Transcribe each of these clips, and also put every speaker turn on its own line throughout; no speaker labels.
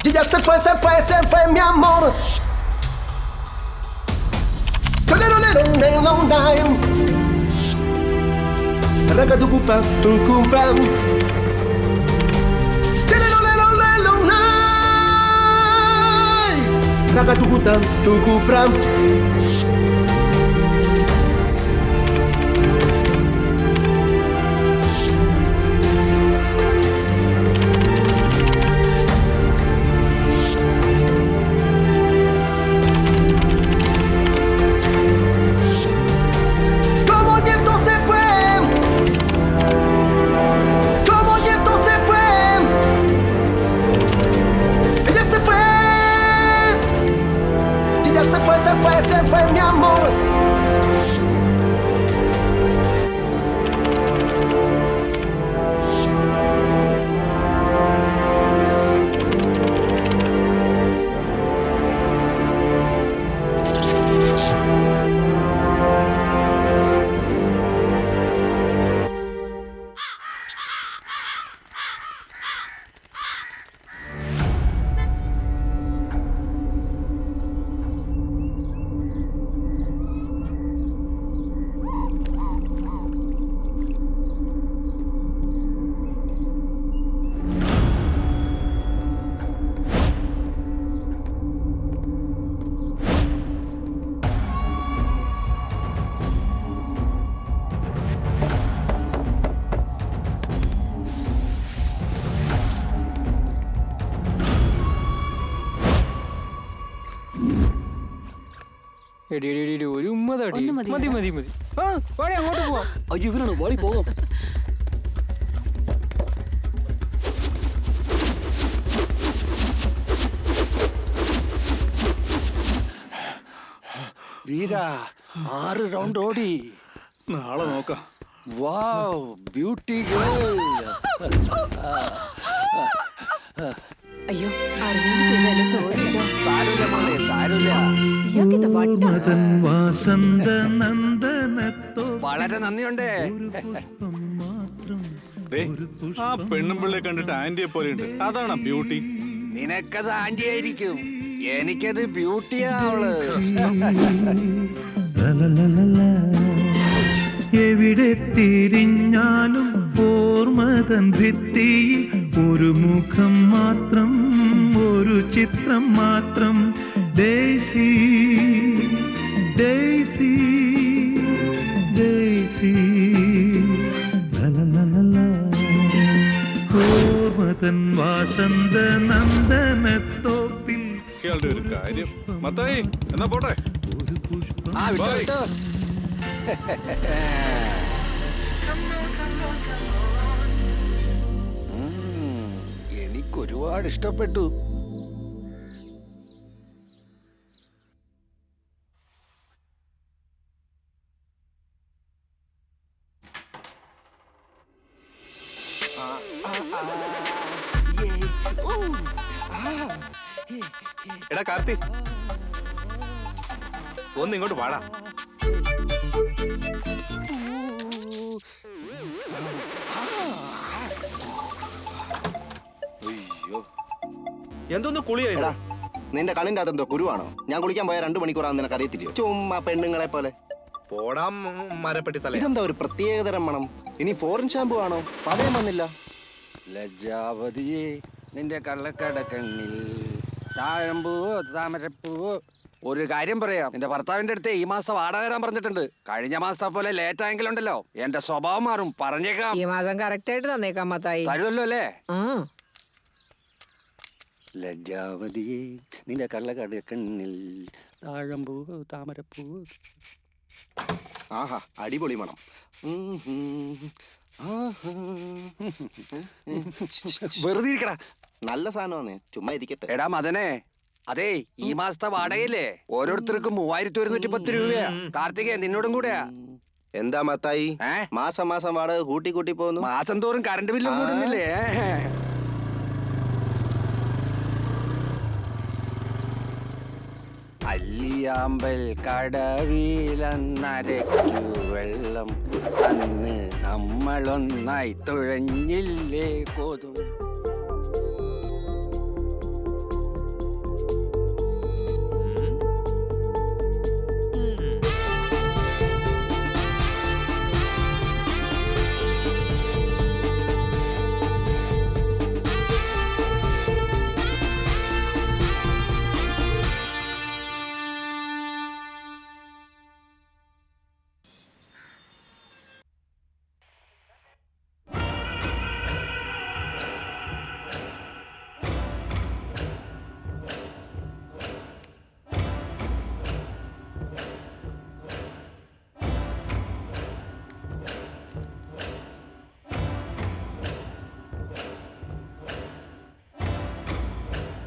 Y ya se fue mi amor. Ragatukupa, tukupa. Ragatukuta, tukupa. Se fue mi amor.
ഒരു ഉമ്മതടി മതി മതി മതി. ആ വാടി അങ്ങോട്ട് പോവാം.
അയ്യോ ഇവനാണ് വാടി പോകാം. വീര 6 റൗണ്ട് ഓടി.
നാളെ നോക്കാം.
വാവ് ബ്യൂട്ടി ഗേൾ.
അയ്യോ അറിഞ്ഞോണ്ട് ചെയ്തല്ലേ, സോറി കേട്ടോ.
സാരമില്ല മോളെ സാരമില്ല.
ഇയാൾക്കിത് വട്ടാ.
വളരെ നന്ദിയുണ്ട്.
ആ പെണ്ണും പിള്ളയെ കണ്ടിട്ട് ആന്റിയെ പോലെ ഉണ്ട്. അതാണ് ബ്യൂട്ടി.
നിനക്കത് ആന്റി ആയിരിക്കും, എനിക്കത് ബ്യൂട്ടിയാ അവള്.
എവിടെ തിരിഞ്ഞാലും ഓർമ്മതൻ ഭിത്തിയിൽ ഒരു മുഖം മാത്രം, ഒരു ചിത്രം മാത്രം. ഡേസി ഡേസി ഡേസി ഓർമ്മതൻ വാസന്ത നന്ദനത്തോപ്പിൽ.
ഇയാളുടെ ഒരു കാര്യം. മത്തായി എന്നാ പോട്ടെ.
ആ വിട്ടോ വിട്ടോ. എനിക്കൊരുപാട് ഇഷ്ടപ്പെട്ടു.
എടാ കാർത്തി, ഒന്ന് ഇങ്ങോട്ട് വാടാ.
എന്തൊന്ന് കുളിയാ?
നിന്റെ കണ്ണിന്റെ അകത്തെന്തോ കുരുവാണോ? ഞാൻ കുളിക്കാൻ പോയ 2 മണിക്കൂറാന്ന് നിനക്ക് അറിയത്തില്ലയോ? ചുമ്മാ പെണ്ണുങ്ങളെ പോലെ.
പോടാം മരപ്പെട്ടി തല.
ഇതെന്താ ഒരു പ്രത്യേകതരം മണം? ഇനി ഫോറിൻ ഷാമ്പു ആണോ? പതയം വന്നില്ല.
ലജ്ജാവതിയെ നിന്റെ കള്ളക്കട കണ്ണിൽ താഴമ്പൂവോ താമരപ്പൂവോ. ഒരു കാര്യം പറയാം, എന്റെ ഭർത്താവിന്റെ അടുത്ത് ഈ മാസം വാടക തരാൻ പറഞ്ഞിട്ടുണ്ട്. കഴിഞ്ഞ മാസത്തെ പോലെ ലേറ്റ് ആയെങ്കിലുണ്ടല്ലോ എന്റെ സ്വഭാവം മാറും, പറഞ്ഞേക്കാം.
ഈ മാസം കറക്റ്റ് ആയിട്ട് തന്നേക്കാം മത്തായി.
തരുമല്ലോ അല്ലേ? ലജ്ജാവതിയെ നിന്റെ കള്ളക്കട കണ്ണിൽ താഴമ്പൂവോ താമരപ്പൂവോ.
ആഹാ അടിപൊളി മണം.
വെറുതെ ഇരിക്കടാ.
നല്ല സാധനമാണേ, ചുമ്മാ ഇരിക്കട്ടെ.
എടാ മദനെ, അതെ ഈ മാസത്തെ വാടകയില്ലേ ഓരോരുത്തർക്കും 3110 രൂപയാ. കാർത്തികേ നിന്നോടും കൂടെയാ.
എന്താ മത്തായി മാസം മാസം വാടക കൂട്ടി കൂട്ടി പോകുന്നു?
മാസം തോറും കറണ്ട് ബില്ലും കൂടുന്നില്ലേ? അല്ലിയാമ്പൽ കടവിലന്നരയ്ക്കു വെള്ളം അന്ന് നമ്മളൊന്നായി തുഴഞ്ഞില്ലേ കോതും.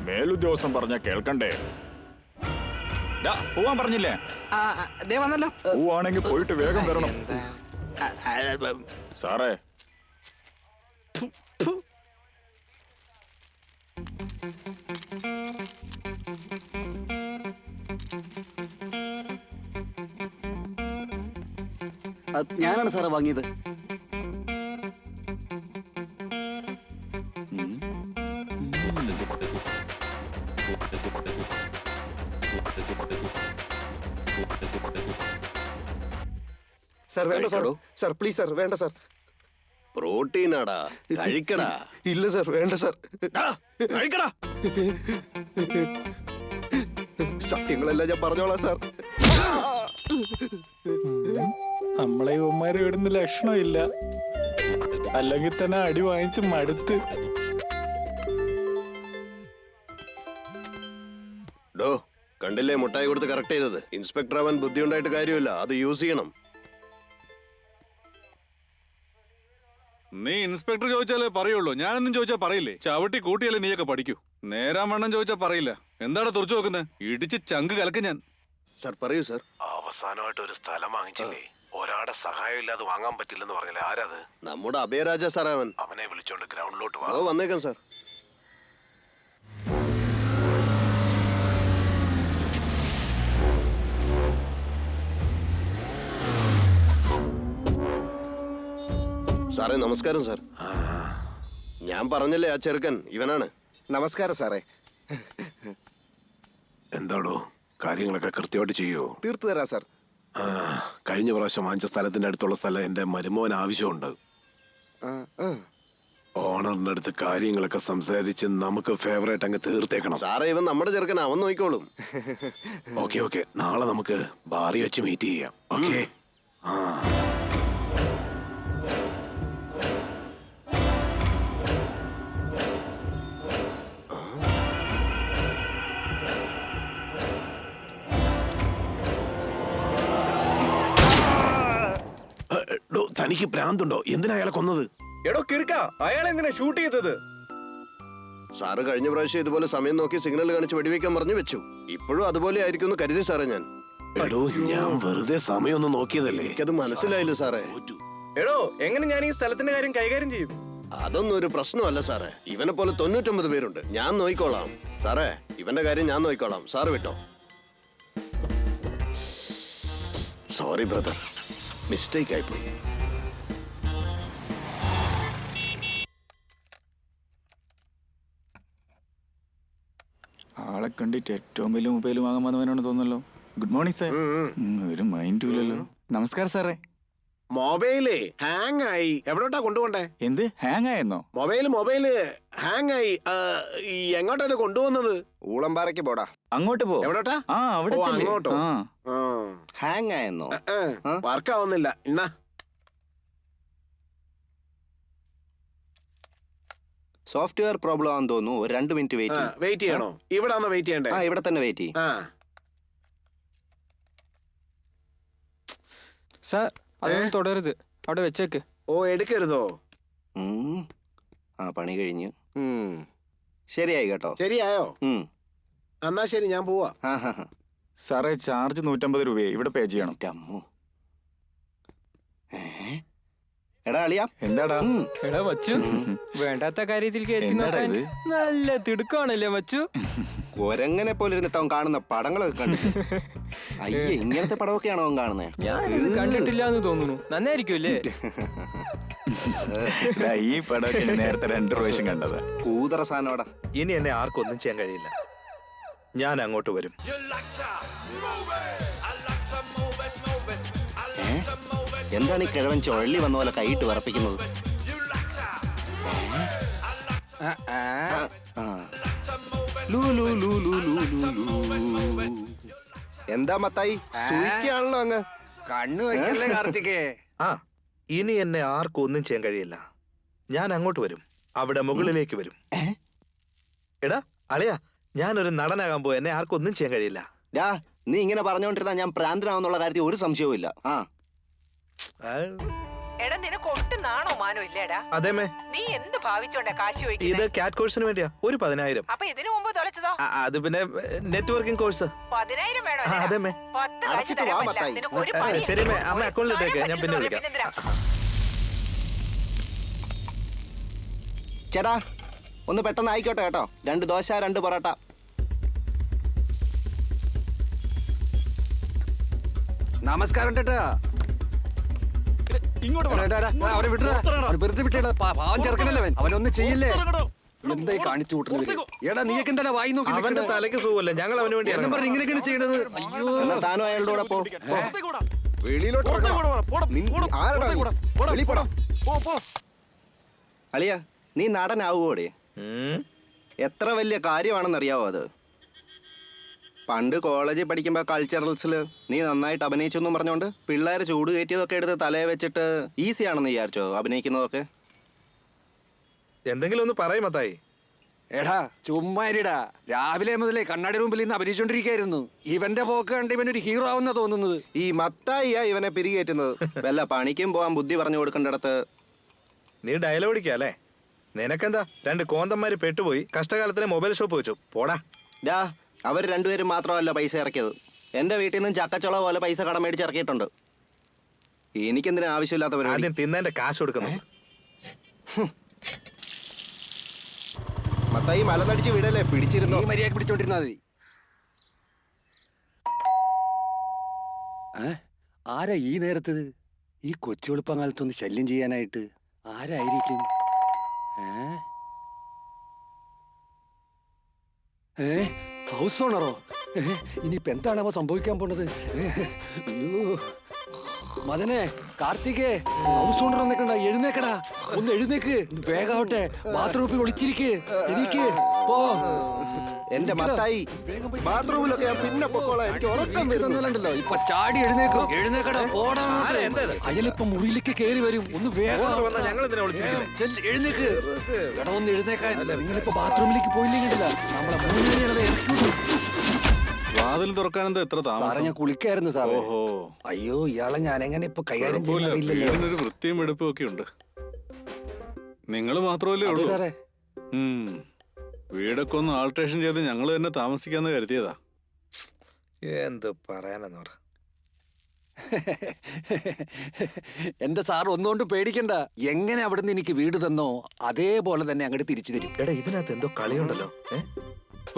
മേലുദ്യോഗസ്ഥൻ പറഞ്ഞ കേൾക്കണ്ടേ? പോവാൻ പറഞ്ഞില്ലേ?
ദേ വന്നല്ലോ.
പോവാണെങ്കിൽ പോയിട്ട് വേഗം വരണം. സാറേ,
ഞാനാണ് സാറേ വാങ്ങിയത്.
സാർ വേണ്ട സാർ. സാർ പ്ലീസ് സാർ, വേണ്ട സാർ.
പ്രോട്ടീനാടാ, കഴിക്കടാ.
ഇല്ല സാർ, വേണ്ട സാർ.
കഴിക്കടാ.
സത്യങ്ങളെല്ലാം ഞാൻ പറഞ്ഞോളാം സാർ.
നമ്മളെ ഇവന്മാരെ വിടുന്ന ലക്ഷണമില്ല, അല്ലെങ്കിൽ തന്നെ അടി വാങ്ങിച്ച് മടുത്ത്.
ഡോ, കണ്ടില്ലേ മുട്ടായി കൊടുത്ത് കറക്റ്റ് ചെയ്തത്? ഇൻസ്പെക്ടർ അവൻ ബുദ്ധി ഉണ്ടായിട്ട് കാര്യമില്ല, അത് യൂസ് ചെയ്യണം.
നീ ഇൻസ്പെക്ടർ ചോദിച്ചാലേ പറയുള്ളൂ, ഞാനൊന്നും ചോദിച്ചാൽ പറയില്ലേ? ചവിട്ടി കൂട്ടിയാലേ നീയൊക്കെ പഠിക്കൂ. നേരാൻ വണ്ണം ചോദിച്ചാൽ പറയില്ല. എന്താണ് തുറച്ചു നോക്കുന്നത്? ഇടിച്ച് ചങ്ക് കലക്കും ഞാൻ.
സാർ പറയൂ സാർ.
അവസാനമായിട്ട് ഒരു സ്ഥലം വാങ്ങിച്ചില്ലേ, ഒരാളുടെ സഹായം ഇല്ലാതെ വാങ്ങാൻ പറ്റില്ലെന്ന് പറഞ്ഞില്ലേ, ആരാത്?
നമ്മുടെ അഭയരാജ സാർ അവൻ.
അവനെ വിളിച്ചോണ്ട് ഗ്രൗണ്ടിലോട്ട് വാ.
ഓ, വന്നേക്കാം സാർ. സാറേ നമസ്കാരം സാർ. ഞാൻ പറഞ്ഞല്ലേ ആ ചെറുക്കൻ ഇവനാണ്.
നമസ്കാരം സാറേ.
എന്താടോ, കാര്യങ്ങളൊക്കെ കൃത്യമായിട്ട് ചെയ്യോ?
തീർത്തു തരാം സാർ.
കഴിഞ്ഞ പ്രാവശ്യം വാങ്ങിച്ച സ്ഥലത്തിന്റെ അടുത്തുള്ള സ്ഥലം എന്റെ മരുമോൻ ആവശ്യമുണ്ട്. ഓണറിന്റെ അടുത്ത് കാര്യങ്ങളൊക്കെ സംസാരിച്ച് നമുക്ക് ഫേവറേറ്റ് അങ്ങ് തീർത്തേക്കണം.
സാറേ ഇവൻ നമ്മുടെ ചെറുക്കൻ, അവൻ നോക്കിക്കോളും.
ഓക്കെ, നാളെ നമുക്ക് ബാറി വെച്ച് മീറ്റ് ചെയ്യാം. ഓക്കെ. തനിക്ക് ഭ്രാന്തുണ്ടോ? എന്തിനാ അയാളെ കൊന്നത്?
എടോ കിറുക്ക, അയാൾ എങ്ങനെ ഷൂട്ട് ചെയ്തത്?
സാറ് കഴിഞ്ഞ പ്രാവശ്യം ഇതുപോലെ സമയം നോക്കി സിഗ്നൽ കാണിച്ച് വെടിവെക്കാൻ പറഞ്ഞു വെച്ചു. ഇപ്പോഴും അതുപോലെ ആയിരിക്കും എന്ന് കരുതി സാറേ ഞാൻ.
എടോ, ഞാൻ വെറുതെ സമയം ഒന്ന് നോക്കിയതല്ലേ.
എനിക്കത് മനസ്സിലായില്ല സാറേ.
എടോ, എങ്ങനെ ഞാൻ ഈ സ്ഥലത്തിന്റെ കാര്യം കൈകാര്യം ചെയ്യും?
അതൊന്നും ഒരു പ്രശ്നമല്ല സാറേ. ഇവനെ പോലെ 99 പേരുണ്ട്. ഞാൻ നോക്കിക്കോളാം സാറേ. ഇവന്റെ കാര്യം ഞാൻ നോക്കിക്കോളാം. സാറ് വിട്ടോ. സോറി ബ്രദർ, മിസ്റ്റേക്ക് ആയിപ്പോയി.
ആളെ കണ്ടിട്ട് ഏറ്റവും വലിയ മൊബൈൽ വാങ്ങാൻ വന്നവനാണ് തോന്നല്ലോ. Good morning sir. ഒരു മൈൻഡും ഇല്ലല്ലോ. നമസ്കാരം സാറേ.
മൊബൈലേ ഹാങ് ആയി. എവിടോട്ടാ കൊണ്ടുപോണ്ടേ?
എന്ത് ഹാങ് ആയെന്നോ?
മൊബൈല് ഹാങ് ആയി. എങ്ങോട്ടാ ഇത് കൊണ്ടുപോകുന്നത്?
ഊളംപാറയ്ക്ക് പോടാ.
അങ്ങോട്ട് പോ.
എവിടോട്ടാ?
അവിടെ ചെല്ല്.
അങ്ങോട്ടോ?
ആ.
ഹാങ് ആയെന്നോ?
വർക്ക് ആവുന്നില്ല. എന്നാ
സോഫ്റ്റ്വെയർ പ്രോബ്ലം ആണെന്ന് തോന്നുന്നു. ഒരു 2 മിനിറ്റ്
വെയിറ്റ് ചെയ്യണോ? ഇവിടെ വെയിറ്റ് ചെയ്യണ്ടേ?
ഇവിടെ തന്നെ വെയിറ്റ് ചെയ്യും.
സാർ അതൊന്നും തുടരുത്, അവിടെ വെച്ചേക്ക്.
ഓ, എടുക്കരുതോ?
പണി കഴിഞ്ഞു. ശരിയായി കേട്ടോ.
ശരിയായോ? എന്നാ ശരി, ഞാൻ പോവാ.
സാറേ ചാർജ് 150 രൂപയെ ഇവിടെ പേ ചെയ്യണം.
അമ്മോ. എടാ അളിയാ.
എന്താടാ?
എടാ വച്ചു, വേണ്ടാത്ത കാര്യത്തിൽ കയറ്റി
എന്താടാ
നോക്കാൻ
ഇത്?
നല്ല തിടുക്കാണല്ലേ വച്ചു.
കൊരങ്ങനെ പോലെ ഇരുന്നിട്ട് അവൻ കാണുന്ന പടങ്ങളൊക്കെ കണ്ടു. അയ്യേ, ഇങ്ങനത്തെ പടമൊക്കെയാണോ അവൻ കാണുന്നത്?
ഞാനിത് കണ്ടിട്ടില്ല എന്ന് തോന്നുന്നു. നന്നായിരിക്കുമല്ലേ?
ഈ പടമൊക്കെ നേരത്തെ 2 പ്രാവശ്യം കണ്ടതാ.
കൂതറ സാധനോടാ.
ഇനി എന്നെ ആർക്കൊന്നും ചെയ്യാൻ കഴിയില്ല. ഞാൻ അങ്ങോട്ട് വരും.
എന്താണ് ഈ കിഴവൻ ചുഴലി വന്ന പോലെ കൈയിട്ട് വിറപ്പിക്കുന്നത്? എന്താ മത്തായി, സൂയിക്കാണല്ലോ അങ്ങ്.
കണ്ണു വയ്ക്കല്ലേ കാർത്തികേ.
ഇനി എന്നെ ആർക്കും ഒന്നും ചെയ്യാൻ കഴിയില്ല. ഞാൻ അങ്ങോട്ട് വരും, അവിടെ മുകളിലേക്ക് വരും. എടാ അളിയാ, ഞാനൊരു നടനാകാൻ പോയി. എന്നെ ആർക്കും ഒന്നും ചെയ്യാൻ കഴിയില്ല.
നീ ഇങ്ങനെ പറഞ്ഞുകൊണ്ടിരുന്നാ ഞാൻ പ്രാന്തനാവുന്നുള്ള കാര്യത്തിൽ ഒരു സംശയവും ഇല്ല.
എടാ നിനക്ക് ഒട്ടും നാണോ മാനോ ഇല്ലേടാ?
അതേമേ,
നീ എന്ത് ഭാവിച്ചോണ്ടാ കാശ്
ഇത്
ചോദിക്കുന്നത്?
കാറ്റ് കോഴ്സിന് വേണ്ടിയാ. ഒരു 10,000.
അപ്പൊ ഇതിനു മുമ്പ് തൊലച്ചതോ?
അത് പിന്നെ നെറ്റ്വർക്കിംഗ് കോഴ്സ്.
10,000 വേണോ?
ആ, അതെ, മേ.
10 കാശ്
അടച്ചിട്ട്
തരാൻ
വാ,
പറ്റില്ല.
മത്തായി.
നിനക്ക് ഒരു പണി
ശരി, മേ. അമ്മ
ഒരു
അക്കൗണ്ടിലിട്ടേക്ക്. ഞാൻ പിന്നെ
കാര്യം
വിളിക്കാം.
പിന്നെന്തിനാ?
ചേട്ടാ ഒന്ന് പെട്ടെന്ന് ആയിക്കോട്ടെ കേട്ടോ. 2 ദോശ 2 പൊറോട്ട.
നമസ്കാരം ചേട്ടാ.
ഇങ്ങോട്ട് വാ.
എടാ, അവനെ വിട്ടടാ. അവനെ വെറുതെ വിട്ടേടാ. പാവം ചെറുക്കനല്ലേ അവൻ. അവനൊന്നും ചെയ്യില്ലേ? എന്തായി കാണിച്ചു കൂട്ടുന്നത്? എടാ നീയൊക്കെ എന്താ വായി നോക്കി
അവന്റെ
നിൽക്കണത്?
തലയ്ക്ക് സുഖമല്ല. ഞങ്ങൾ അവന് വേണ്ടി
എന്നും പറഞ്ഞ് ഇങ്ങനെയൊക്കെയാണ് ചെയ്യണത്. അയ്യോ.
എന്നാ താനും അയാളുടെ കൂടെ പോ.
വെളിയിലോട്ട്
അളിയ നീ നടനാവുകോടെ? എത്ര വലിയ കാര്യമാണെന്നറിയാവോ അത്? പണ്ട് കോളേജിൽ പഠിക്കുമ്പോൾ കൾച്ചറൽസിൽ നീ നന്നായിട്ട് അഭിനയിച്ചു എന്നും പറഞ്ഞോണ്ട് പിള്ളേർ ചൂട് കയറ്റിയതൊക്കെ എടുത്ത് തലയെ വെച്ചിട്ട് ഈസി ആണെന്ന് വിചാരിച്ചോ അഭിനയിക്കുന്നതൊക്കെ?
എന്തെങ്കിലും ഒന്ന് പറയും മത്തായി.
എടാ ചുമ്മാരിടാ. രാവിലെ മുതലേ കണ്ണാടി മുമ്പിൽ നിന്ന് അഭിനയിച്ചോണ്ടിരിക്കായിരുന്നു. ഇവന്റെ പോക്ക് കണ്ട് ഇവനൊരു ഹീറോ ആവുന്ന തോന്നുന്നത്.
ഈ മത്തായിയാ ഇവനെ പിരികേറ്റുന്നത്. വല്ല പണിക്കും പോവാൻ ബുദ്ധി പറഞ്ഞു കൊടുക്കേണ്ടടത്ത്
നീ ഡയലോഗ് അടിക്കാല്ലേ? നിനക്കെന്താ? 2 കോന്തന്മാര് പെട്ടുപോയി കഷ്ടകാലത്തിന് മൊബൈൽ ഷോപ്പ് വെച്ചു. പോടാ.
ഡാ അവർ രണ്ടുപേരും മാത്രമല്ല പൈസ ഇറക്കിയത്. എൻ്റെ വീട്ടിൽ നിന്നും ചക്കച്ചുള പോലെ പൈസ കടം മേടിച്ച് ഇറക്കിയിട്ടുണ്ട്. എനിക്കെന്തിനാ ആവശ്യമില്ലാത്ത പരിപാടി?
ആദ്യം തിന്നേന്റെ കാശ് കൊടുക്കുന്നു.
മത്തായി മലനടിച്ച് വിടല്ലേ, പിടിച്ചിരുന്നോ?
നീ മര്യാദ പിടിച്ചോണ്ടിരുന്നാ മതി. ആരാ ഈ നേരത്ത് ഈ കൊച്ചു എളുപ്പകാലത്തൊന്ന് ശല്യം ചെയ്യാനായിട്ട്? ആരായിരിക്കും? ഹൗസ് ഓണറോ? ഇനിയിപ്പോ എന്താണാവോ സംഭവിക്കാൻ പോണത്? അയ്യോ മദനെ, കാർത്തികേ, ഹൗസ് ഓണർ വന്നേക്കണ്ട. എഴുന്നേക്കടാ, ഒന്ന് എഴുന്നേക്ക്. വേഗാവട്ടെ. ബാത്റൂമിൽ ഒളിച്ചിരിക്ക്. എനിക്ക് പോ.
എന്റെ മത്തായി ബാത്റൂമിലൊക്കെ ഞാൻ പിന്നെ പൊക്കോളാം. എനിക്ക് ഉറക്കം
വരുന്നുണ്ടല്ലോ. ഇപ്പൊ ചാടി എഴുന്നേക്കും. എഴുന്നേക്കടാ, പോടാ. അയലിപ്പോ മുറിയിലേക്ക് കേറി വരും. ഒന്ന് വേഗം
ഞങ്ങൾ എന്തിനാ വിളിച്ചിരിക്കുന്നത്?
എഴുന്നേക്ക്. എടാ ഒന്ന് എഴുന്നേക്കാൻ. നിങ്ങളിപ്പോ ബാത്റൂമിലേക്ക് പോയില്ലെങ്കിലല്ല നമ്മളെ മൂന്നേനെ ഇറക്കി.
വാതിൽ തുറക്കാൻ എന്താ എത്ര
സാറേ
താമസം?
ഞാൻ കുളിക്കായിരുന്നു സാറേ.
ഓഹോ.
അയ്യോ ഇയാളെ ഞാൻ എങ്ങനെ ഇപ്പൊ കൈകാര്യം
കുഴപ്പമില്ല.
ചെയ്യുന്നില്ലല്ലോ
വീടിനൊരു വൃത്തിയും വെടുപ്പും ഒക്കെ ഉണ്ട്. നിങ്ങൾ മാത്രമല്ലേ ഉള്ളൂ?
സാറേ.
വീടൊക്കെ ഒന്ന് ആൾട്രേഷൻ ചെയ്ത് ഞങ്ങൾ തന്നെ താമസിക്കാന്ന് കരുതിയതാ.
എന്ത് പറയാനെന്ന് പറ.
എന്റെ സാർ ഒന്നുകൊണ്ട് പേടിക്കണ്ട. എങ്ങനെ അവിടുന്ന് എനിക്ക് വീട് തന്നോ അതേപോലെ തന്നെ അങ്ങോട്ട് തിരിച്ചു തരും.
എടാ ഇതിനകത്ത് എന്തോ കളിയുണ്ടല്ലോ.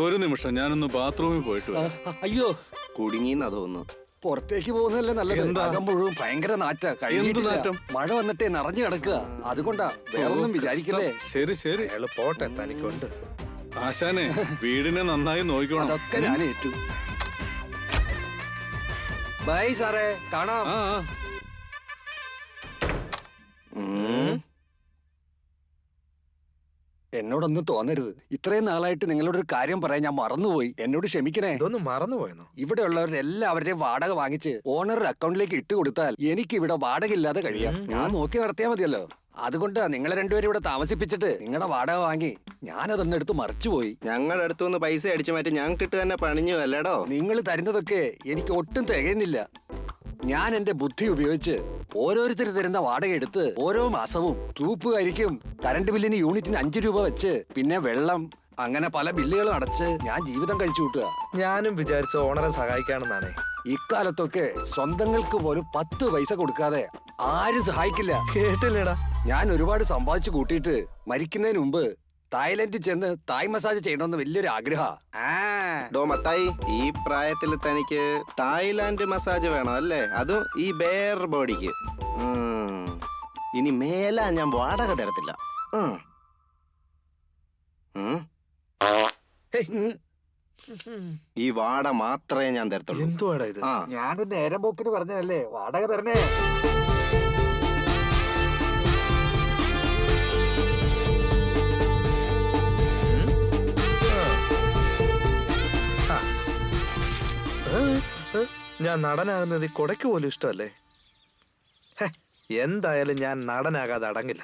ഒരു നിമിഷം, ഞാനൊന്ന് ബാത്റൂമിൽ പോയിട്ട് വരാം.
അയ്യോ
കുടുങ്ങിന്ന് തോന്നുന്നു.
പുറത്തേക്ക് പോകുന്നതല്ലേ നല്ലത്. അകം മുഴുവൻ ഭയങ്കര നാറ്റ.
എന്ത് നാറ്റം?
മഴ വന്നിട്ടേ നിറഞ്ഞു കിടക്കുക. അതുകൊണ്ടാ, വേറൊന്നും വിചാരിക്കല്ലേ.
ശരി ശരി.
അയാള് പോട്ടെ, തനിക്കൊണ്ട്.
ആശാനെ, വീടിനെ നന്നായി നോക്കിക്കോണം.
അതൊക്കെ ഞാൻ ഏറ്റു. ബൈ സാറേ, കാണാം.
ആ ആ.
എന്നോടൊന്നും തോന്നരുത്. ഇത്രയും നാളായിട്ട് നിങ്ങളോടൊരു കാര്യം പറയാൻ ഞാൻ മറന്നുപോയി. എന്നോട് ക്ഷമിക്കണേ.
ഇതൊന്നും മറന്നുപോയെന്നോ?
ഇവിടെ ഉള്ളവരെല്ലാവരുടെയും വാടക വാങ്ങിച്ച് ഓണറുടെ അക്കൗണ്ടിലേക്ക് ഇട്ട് കൊടുത്താൽ എനിക്ക് ഇവിടെ വാടക ഇല്ലാതെ കഴിയാം. ഞാൻ നോക്കി നടത്തിയാൽ മതിയല്ലോ. അതുകൊണ്ടാ നിങ്ങളെ രണ്ടുപേരും ഇവിടെ താമസിപ്പിച്ചിട്ട് നിങ്ങളുടെ വാടക വാങ്ങി ഞാനതൊന്നും എടുത്ത് മറിച്ചുപോയി.
ഞങ്ങളുടെ അടുത്തുനിന്ന് പൈസ അടിച്ചു മാറ്റി ഞങ്ങൾക്കിട്ട് തന്നെ പണിഞ്ഞു അല്ലേടോ?
നിങ്ങൾ തരുന്നതൊക്കെ എനിക്ക് ഒട്ടും തികയുന്നില്ല. ഞാൻ എന്റെ ബുദ്ധി ഉപയോഗിച്ച് ഓരോരുത്തർ തരുന്ന വാടക എടുത്ത് ഓരോ മാസവും തൂപ്പുകാരിക്കും കറണ്ട് ബില്ലിന് യൂണിറ്റിന് 5 രൂപ വെച്ച് പിന്നെ വെള്ളം അങ്ങനെ പല ബില്ലുകളും അടച്ച് ഞാൻ ജീവിതം കഴിച്ചു കൂട്ടുക.
ഞാനും വിചാരിച്ച ഓണറെ സഹായിക്കാണെന്നാണേ.
ഇക്കാലത്തൊക്കെ സ്വന്തങ്ങൾക്ക് പോലും 10 പൈസ കൊടുക്കാതെ ആരും സഹായിക്കില്ല.
കേട്ടില്ലടാ.
ഞാൻ ഒരുപാട് സമ്പാദിച്ചു കൂട്ടിയിട്ട് മരിക്കുന്നതിന് മുമ്പ് തായ്ലൻഡിൽ ചെന്ന് തായ് മസാജ് ചെയ്യണമെന്ന് വലിയൊരു ആഗ്രഹ.
ഡോ മത്തായി, ഈ പ്രായത്തിൽ തനിക്ക് തായ്ലാന്റ് മസാജ് വേണം അല്ലേ? അതും ഈ ബെയർ ബോഡിക്ക്. ഇനി മേല ഞാൻ വാടക തരത്തില്ല. ഈ വാട മാത്രമേ ഞാൻ തരത്തുള്ളൂ.
എന്തുവാടാ ഇത്?
ഞാനൊരു നേരം പോക്കിന് പറഞ്ഞതല്ലേ വാടക തരണേ.
ഞാൻ നടനാകുന്നത് ഈ കൊടയ്ക്ക് പോലും ഇഷ്ടമല്ലേ? എന്തായാലും ഞാൻ നടനാകാതെ അടങ്ങില്ല.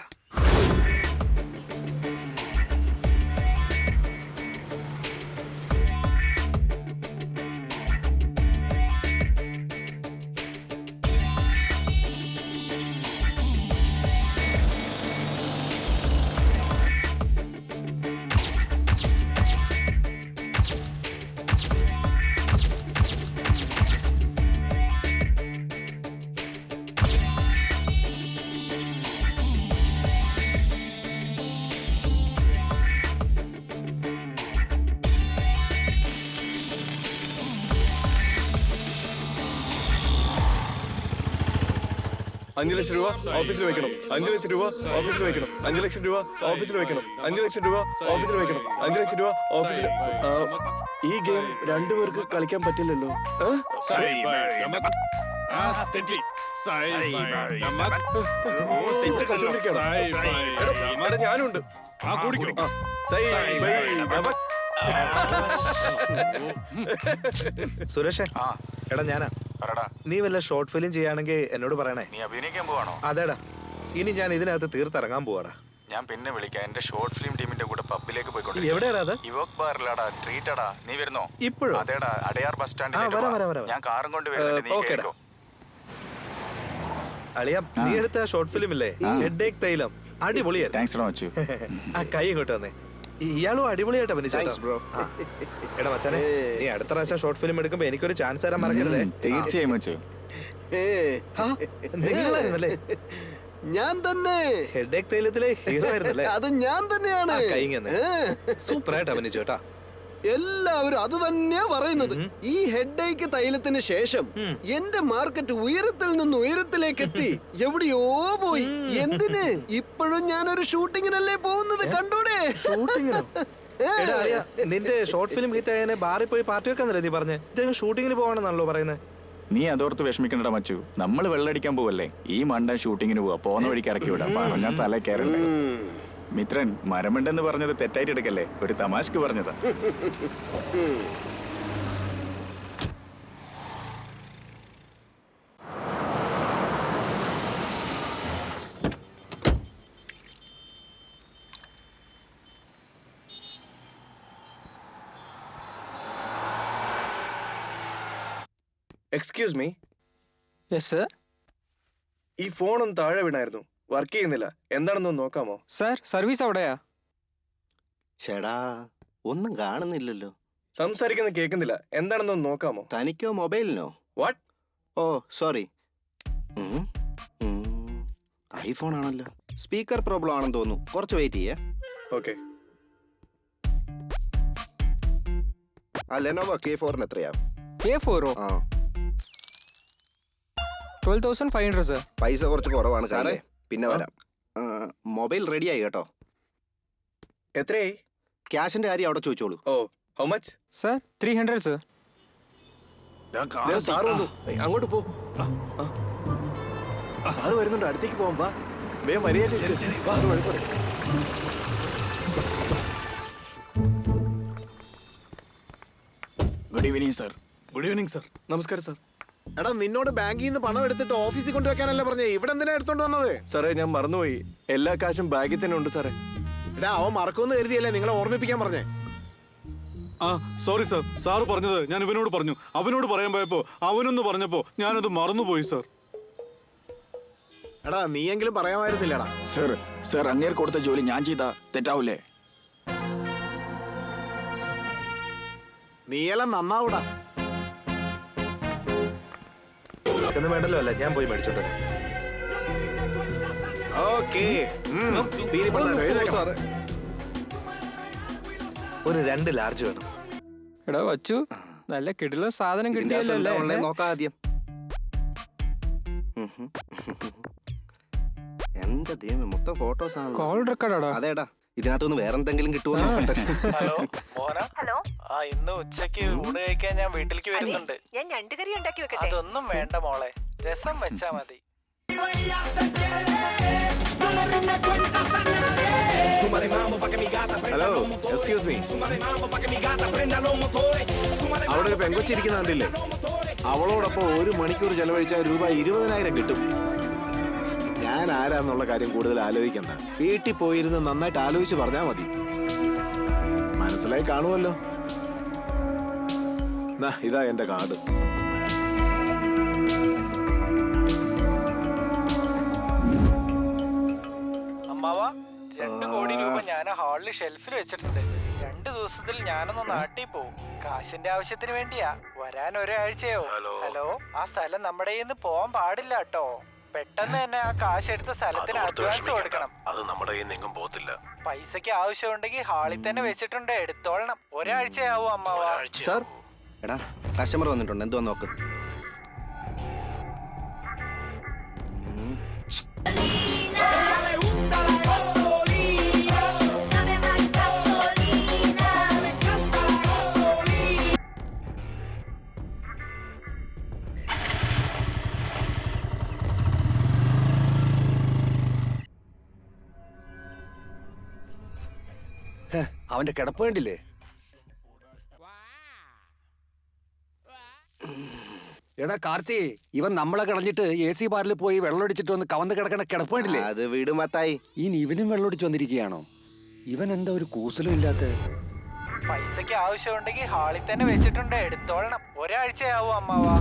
5 ലക്ഷം രൂപ ഓഫീസിൽ വെക്കണം. 5 ലക്ഷം രൂപ ഓഫീസിൽ വെക്കണം. 5 ലക്ഷം രൂപ ഓഫീസിൽ വെക്കണം. 5 ലക്ഷം രൂപ ഓഫീസിൽ വെക്കണം. 5 ലക്ഷം രൂപ ഓഫീസിൽ. ഈ ഗെയിം രണ്ടുപേർക്ക് കളിക്കാൻ പറ്റില്ലല്ലോ. ഞാനുണ്ട്.
സുരേഷേ, എടാ ഞാനാ. നീ വല്ല ഷോർട്ട് ഫിലിം ചെയ്യാണെങ്കിൽ എന്നോട് പറയണേ.
നീ അഭിനയിക്കാൻ പോവാണോ?
അതേടാ, ഇനി ഞാൻ ഇതിനകത്ത് തീർത്തിറങ്ങാൻ പോവാടാ.
ഞാൻ പിന്നെ വിളിക്കാം. എന്റെ ഷോർട്ട് ഫിലിം ടീമിന്റെ കൂടെ പബ്ബിലേക്ക് പോയിക്കോട്ടെ.
എവിടെയാടാ അത്?
ഇവോക് ബാറിലാടാ, ട്രീറ്റടാ. നീ വരുന്നോ?
ഇപ്പോഴും?
അതേടാ, അടയാർ ബസ് സ്റ്റാൻഡിൽ.
വരാം.
ഞാൻ കാറും കൊണ്ട് വരുന്നുണ്ട്. നീ
ഓക്കേടാ.
കേറിക്കോ.
അളിയ, നീ എടുത്ത ഷോർട്ട് ഫിലിം ഇല്ലേ, ഹെഡേക്ക് തൈലം, അടിപൊളിയായിരുന്നു.
താങ്ക്സ് മച്ചു.
ആ കൈ ഇങ്ങോട്ട് വന്നേ. ഇയാളും അടിപൊളിയായിട്ട് അഭിനയിച്ചു. എടാ മച്ചാനെ, നീ അടുത്ത പ്രാവശ്യം ഷോർട്ട് ഫിലിം എടുക്കുമ്പോ എനിക്കൊരു ചാൻസ് തരാൻ മറക്കരുതേ.
തീർച്ചയായും മച്ചു.
നിങ്ങളായിരുന്നല്ലേ
ഞാൻ തന്നെ
ഹെഡേക്ക് തൈലത്തിലെ ഹീറോ ആയിരുന്നല്ലേ?
അത് ഞാൻ തന്നെയാണ്.
സൂപ്പറായിട്ട് അഭിനയിച്ചു കേട്ടാ.
എല്ലാവരും അത് തന്നെയാ പറയുന്നത്. ഈ ഹെഡേക്ക് തൈലത്തിന് ശേഷം എന്റെ മാർക്കറ്റ് ഉയരത്തിൽ നിന്ന് ഉയരത്തിലേക്ക് എത്തി എവിടെയോ പോയി. എന്തിന്? ഇപ്പോഴും ഞാനൊരു ഷൂട്ടിങ്ങിനല്ലേ പോകുന്നത്. കണ്ടൂടെ?
ഷൂട്ടിങ്ങിനോ? നിന്റെ ഷോർട്ട് ഫിലിം ഹിറ്റ് ആയതിനെ ബാറിൽ പോയി പാർട്ടി വെക്കാന്നല്ലേ നീ പറഞ്ഞേ? ഇദ്ദേഹം ഷൂട്ടിങ്ങിന് പോകണമെന്നാണല്ലോ പറയുന്നത്.
നീ അതോർത്ത് വിഷമിക്കണ്ടടാ മച്ചു. നമ്മൾ വെള്ളടിക്കാൻ പോവല്ലേ. ഈ മണ്ടൻ ഷൂട്ടിങ്ങിന് പോവാ. പോന്ന വഴിക്ക് ഇറക്കി വിടാം. പറഞ്ഞാൽ തല കയറണ്ടേ. മിത്രൻ, മരമുണ്ടെന്ന് പറഞ്ഞത് തെറ്റായിട്ട് എടുക്കല്ലേ. ഒരു തമാശക്ക് പറഞ്ഞതാ.
Excuse me,
yes sir.
ഈ ഫോൺ ഒന്ന് താഴെ വീണായിരുന്നു. വർക്ക് ചെയ്യുന്നില്ല. എന്താണെന്ന് നോക്കാമോ?
സാർ, സർവീസ് അവിടെയാ.
ചേടാ, ഒന്നും കാണുന്നില്ലല്ലോ.
സംസാരിക്കുന്നത് കേൾക്കുന്നില്ല. എന്താണെന്ന് നോക്കാമോ?
തനിക്കോ മൊബൈലിനോ?
വാട്ട്?
Oh sorry. ഐഫോൺ ആണല്ലോ. സ്പീക്കർ പ്രോബ്ലം ആണെന്ന് തോന്നുന്നു. കുറച്ച് വെയിറ്റ് ചെയ്യേ.
ഓക്കെ.
ആ ലെനോവോ K4 എത്രയാ?
K4
ആ
12,500 സർ.
പൈസ കുറച്ച് കുറവാണ് സാറേ. പിന്നെ വരാം. മൊബൈൽ റെഡി ആയി കേട്ടോ.
എത്രയായി?
ക്യാഷിന്റെ കാര്യം അവിടെ ചോദിച്ചോളൂ.
Oh, how much?
Sir 300 sir.
Sir വന്നു. അങ്ങോട്ട് പോ. സാറ് വരുന്നുണ്ട്. അടുത്തേക്ക് പോവാം. വാ, വേഗം വരികയല്ലേ.
Good evening sir.
Good evening sir.
നമസ്കാരം സാർ.
എടാ, നിന്നോട് ബാങ്കിൽ നിന്ന് പണം എടുത്തിട്ട് ഓഫീസിൽ കൊണ്ടുവെക്കാനല്ലേ പറഞ്ഞേ? ഇവിടെ എന്തിനാ എടുത്തോണ്ട് വന്നത്?
സാറേ, ഞാൻ മറന്നുപോയി. എല്ലാ കാശും ബാഗിൽ തന്നെ ഉണ്ട് സാറേ.
എടാ, അവൻ മറക്കുമെന്ന് കരുതിയല്ലേ നിങ്ങളെ ഓർമ്മിപ്പിക്കാൻ പറഞ്ഞേ?
ആ സോറി സാർ. സാറ് പറഞ്ഞത് ഞാൻ ഇവനോട് പറഞ്ഞു. അവനോട് പറയാൻ പോയപ്പോ അവനൊന്ന് പറഞ്ഞപ്പോ ഞാനത് മറന്നുപോയി സാർ.
എടാ, നീയെങ്കിലും പറയാമായിരുന്നില്ലടാ.
സർ അങ്ങേർ കൊടുത്ത ജോലി ഞാൻ ചെയ്താ തെറ്റാവൂലേ?
നീയെല്ലാം നന്നാവൂടാ.
ഒന്നും വേണ്ടല്ലോ. അല്ല, ഞാൻ പോയി മേടിച്ചോട്ടെ.
ഓക്കേ.
ഒരു 2 ലാർജ് വേണം.
എടാ വച്ചു, നല്ല കിടില സാധനം കിട്ടിയല്ലോ
ഇതിന്റെ
അല്ലേ?
നോക്കാം ആദ്യം. എന്റെ ദൈവമേ, മൊത്തം ഫോട്ടോസ് ആണ്.
കോൾ റെക്കോർഡാടാ.
അതേടാ, ഇതിനകത്തൊന്ന് വേറെന്തെങ്കിലും കിട്ടുമോ നോക്കട്ടെ.
ഹലോ
ആ ഇന്ന് ഉച്ചക്ക് ഊണ് കഴിക്കാൻ ഞാൻ വീട്ടിലേക്ക് വരുന്നുണ്ട്.
ഞാൻ ഞണ്ടുകറി ഉണ്ടാക്കി വെക്കട്ടെ?
അതൊന്നും വേണ്ട മോളെ, രസം വെച്ചാ മതി.
Hello, excuse me. അവിടെ ഒരു പെങ്കൊച്ചിരിക്കുന്ന കണ്ടില്ലേ? അവളോടൊപ്പം 1 മണിക്കൂർ ചെലവഴിച്ചാൽ രൂപ 20,000 കിട്ടും. ഞാൻ ആരാന്നുള്ള കാര്യം കൂടുതൽ ആലോചിക്കണ്ട. വീട്ടിൽ പോയിരുന്ന് നന്നായിട്ട് ആലോചിച്ച് പറഞ്ഞാൽ മതി. മനസ്സിലായി കാണുമല്ലോ. ഇതാ എന്റെ കാർഡ്.
അമ്മാവാ, 2 കോടി രൂപ ഞാൻ ഹാളിൽ ഷെൽഫിൽ വെച്ചിട്ടുണ്ട്. 2 ദിവസത്തിൽ ഞാനൊന്ന് നാട്ടിൽ പോവും. കാശിന്റെ ആവശ്യത്തിന് വേണ്ടിയാ. വരാൻ ഒരാഴ്ചയോ? ഹലോ, ആ സ്ഥലം നമ്മുടെ കയ്യിൽ നിന്ന് പോവാൻ പാടില്ല കേട്ടോ. പെട്ടെന്ന് തന്നെ ആ കാശ് എടുത്ത സ്ഥലത്തിന് അഡ്വാൻസ് കൊടുക്കണം.
അത് നമ്മുടെ കയ്യിൽ നിന്നും പോകത്തില്ല.
പൈസക്ക് ആവശ്യമുണ്ടെങ്കിൽ ഹാളിൽ തന്നെ വെച്ചിട്ടുണ്ട്, എടുത്തോളണം. ഒരാഴ്ചയാവും അമ്മാവാ.
സാർ, എടാ കസ്റ്റമർ വന്നിട്ടുണ്ട്. എന്തുവാ നോക്ക്.
അവന്റെ കിടപ്പ് കണ്ടില്ലേ? എടാ കാർത്തി, ഇവൻ നമ്മളെ കളഞ്ഞിട്ട് AC ബാറിൽ പോയി വെള്ളമടിച്ചിട്ട് വന്ന് കവന്ന് കിടക്കണ കിടപ്പ് കണ്ടില്ലേ?
അത് വീട് മത്തായി.
ഇനി ഇവനും വെള്ളമടിച്ച് വന്നിരിക്കുകയാണോ? ഇവൻ എന്താ ഒരു കൂസലും ഇല്ലാത്ത?
പൈസക്ക് ആവശ്യമുണ്ടെങ്കിൽ ഹാളിൽ തന്നെ വെച്ചിട്ടുണ്ട്, എടുത്തോളണം. ഒരാഴ്ചയാവും അമ്മാവാ.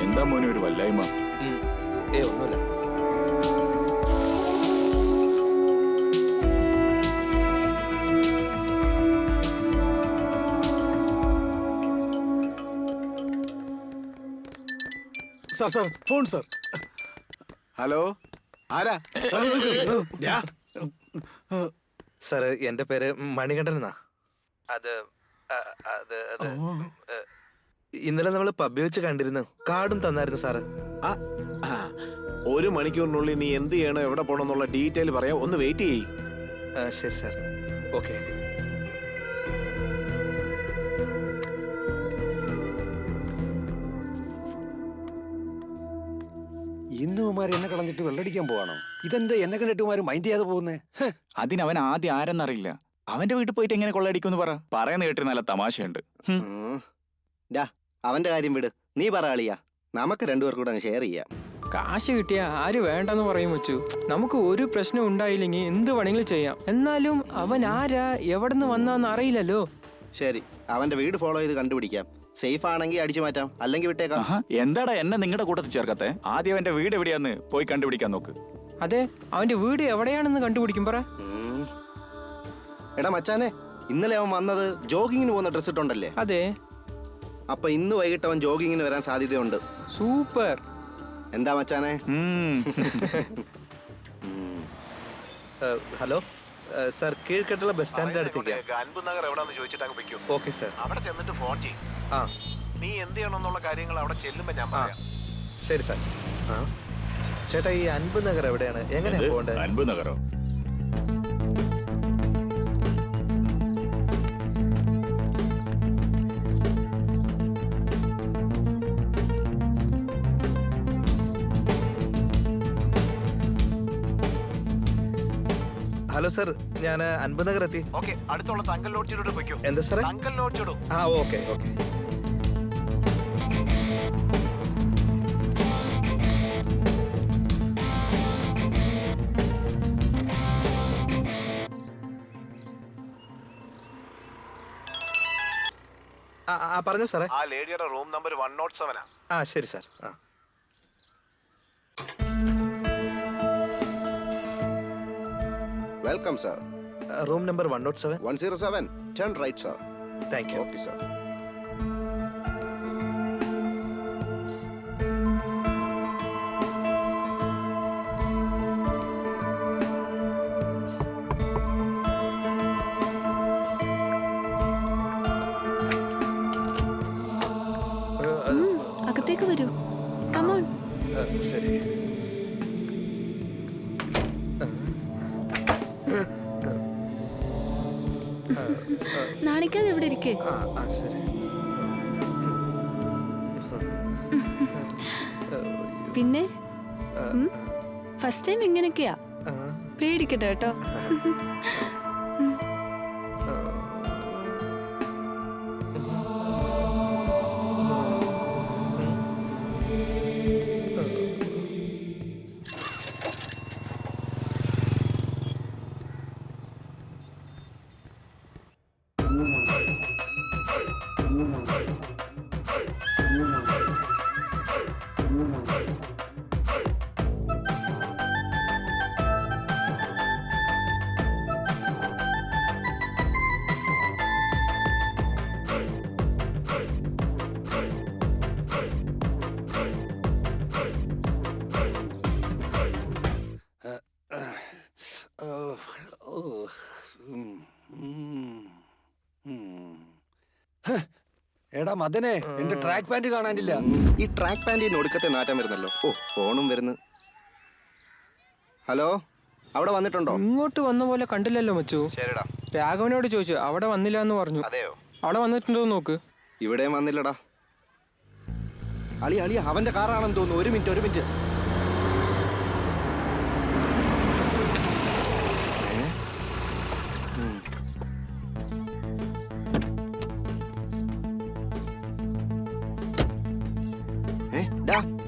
എന്താ മോനെ ഒരു വല്ലായ്മ?
ഒന്നുമില്ല.
Sir phone sir. ഹലോ, ആരാ?
സാറ് എന്റെ പേര് മണികണ്ഠൻ എന്നാ. അത് അത് അത് ഇന്നലെ നമ്മൾ പബ്ബി വെച്ച് കണ്ടിരുന്നു. കാർഡും തന്നായിരുന്നു സാറ്.
1 മണിക്കൂറിനുള്ളിൽ നീ എന്ത് ചെയ്യണോ, എവിടെ പോകണം എന്നുള്ള ഡീറ്റെയിൽ പറയാം. ഒന്ന് വെയിറ്റ് ചെയ്യ്.
ശരി സാർ. ഓക്കെ.
ഇന്നുമാർ എന്നെ കളഞ്ഞിട്ട് വെള്ളടിക്കാൻ പോവാണോ? ഇതെന്താ എന്നെ കണ്ടിട്ടുമാര് മൈൻഡ് ചെയ്യാതെ പോകുന്നേ?
അതിനവൻ ആദ്യം ആരെന്നറിയില്ല. അവന്റെ വീട്ടിൽ പോയിട്ട് എങ്ങനെ കൊള്ളയടിക്കുമെന്ന് പറ. പറയുന്ന കേട്ടിട്ട് നല്ല തമാശയുണ്ട്.
അവന്റെ കാര്യം വിട്, നീ പറ അളിയാ. നമുക്ക് രണ്ടുപേർക്കും കൂടെ ഷെയർ ചെയ്യാം.
കാശ് കിട്ടിയ ആര് വേണ്ടെന്ന് പറയും വെച്ചു. നമുക്ക് ഒരു പ്രശ്നം ഉണ്ടായില്ലെങ്കിൽ എന്ത് വേണമെങ്കിലും ചെയ്യാം. എന്നാലും അവൻ ആരാ, എവിടെ നിന്ന് വന്നാന്ന് അറിയില്ലല്ലോ.
ശരി, അവന്റെ വീട് ഫോളോ ചെയ്ത് കണ്ടുപിടിക്കാം. സേഫ് ആണെങ്കിൽ അടിച്ചു മാറ്റാം, അല്ലെങ്കിൽ വിട്ടേക്കാം.
എന്താടാ എന്നെ നിങ്ങളുടെ കൂട്ടത്തിൽ ചേർക്കത്തെ? ആദ്യം അവന്റെ വീട് എവിടെയാന്ന് പോയി കണ്ടുപിടിക്കാൻ നോക്ക്.
അതെ, അവന്റെ വീട് എവിടെയാണെന്ന് കണ്ടുപിടിക്കും. പറ.
എടാ മച്ചാനെ, ഇന്നലെ അവൻ വന്നത് ജോഗിങ്ങിന് പോകുന്ന ഡ്രസ് ഇട്ടുണ്ടല്ലേ?
അതെ.
അപ്പൊ ഇന്ന് വൈകിട്ട് അവൻ ജോഗിങ്ങിന് വരാൻ സാധ്യതയുണ്ട്.
സൂപ്പർ.
എന്താ മച്ചാനെ?
ഹലോ സാർ, കീഴ്കെട്ടുള്ള ബസ് സ്റ്റാൻഡിന്റെ അടുത്തേക്ക്.
അൻപ് നഗർ എവിടാന്ന് ചോദിച്ചിട്ട് അങ്ങ് വെക്കും.
Okay sir.
അവിടെ ചെന്നിട്ട് ഫോൺ ചെയ്യും.
ആ
നീ എന്ത് ചെയ്യണമെന്നുള്ള കാര്യങ്ങൾ അവിടെ ചെല്ലുമ്പോ ഞാൻ പറയാം.
ശരി സാർ. ചേട്ടാ, ഈ അൻപ് നഗർ എവിടെയാണ്, എങ്ങനെയാ പോകേണ്ടത്?
അൻപ് നഗറോ?
ഹലോ സാർ, ഞാൻ അൻപ് നഗർ എത്തി.
ഓക്കെ, അടുത്തുള്ള തങ്കൽ ലോഡ്ജിലോട്ട് വെക്കും.
എന്താ സാറേ?
തങ്കൽ ലോഡ്ജിടും.
ആ ഓക്കെ ഓക്കെ. പറഞ്ഞു സാറേ.
ആ ലേഡിയുടെ റൂം നമ്പർ 107
ആ ശരി sir.
Welcome sir.
Room number 107.
107. Turn right sir.
Thank you.
Okay sir.
അകത്തേക്ക് വരൂ. കമോൺ.
ശരി.
നാണിക്കാതെ ഇവിടെ ഇരിക്കേ.
ശരി.
പിന്നെ ഫസ്റ്റ് ടൈം ഇങ്ങനെയൊക്കെയാ. പേടിക്കട്ടെ കേട്ടോ.
എടാ മദനെ, എന്റെ ട്രാക്ക് പാന്റ് കാണാനില്ല.
ഈ ട്രാക്ക് പാൻറ്റിന് ഒടുക്കത്തെ നാറ്റം വരുന്നല്ലോ. ഓ, ഫോണും വരുന്നു. ഹലോ, അവിടെ വന്നിട്ടുണ്ടോ?
ഇങ്ങോട്ട് വന്ന പോലെ കണ്ടില്ലല്ലോ മച്ചു.
ശരിടാ.
രാഘവനോട് ചോദിച്ചു, അവിടെ വന്നില്ല എന്ന് പറഞ്ഞു.
അതെയോ?
അവിടെ വന്നിട്ടുണ്ടോ നോക്ക്.
ഇവിടെയും വന്നില്ലടാ. അളി അവന്റെ കാറാണെന്ന് തോന്നുന്നു. ഒരു മിനിറ്റ്.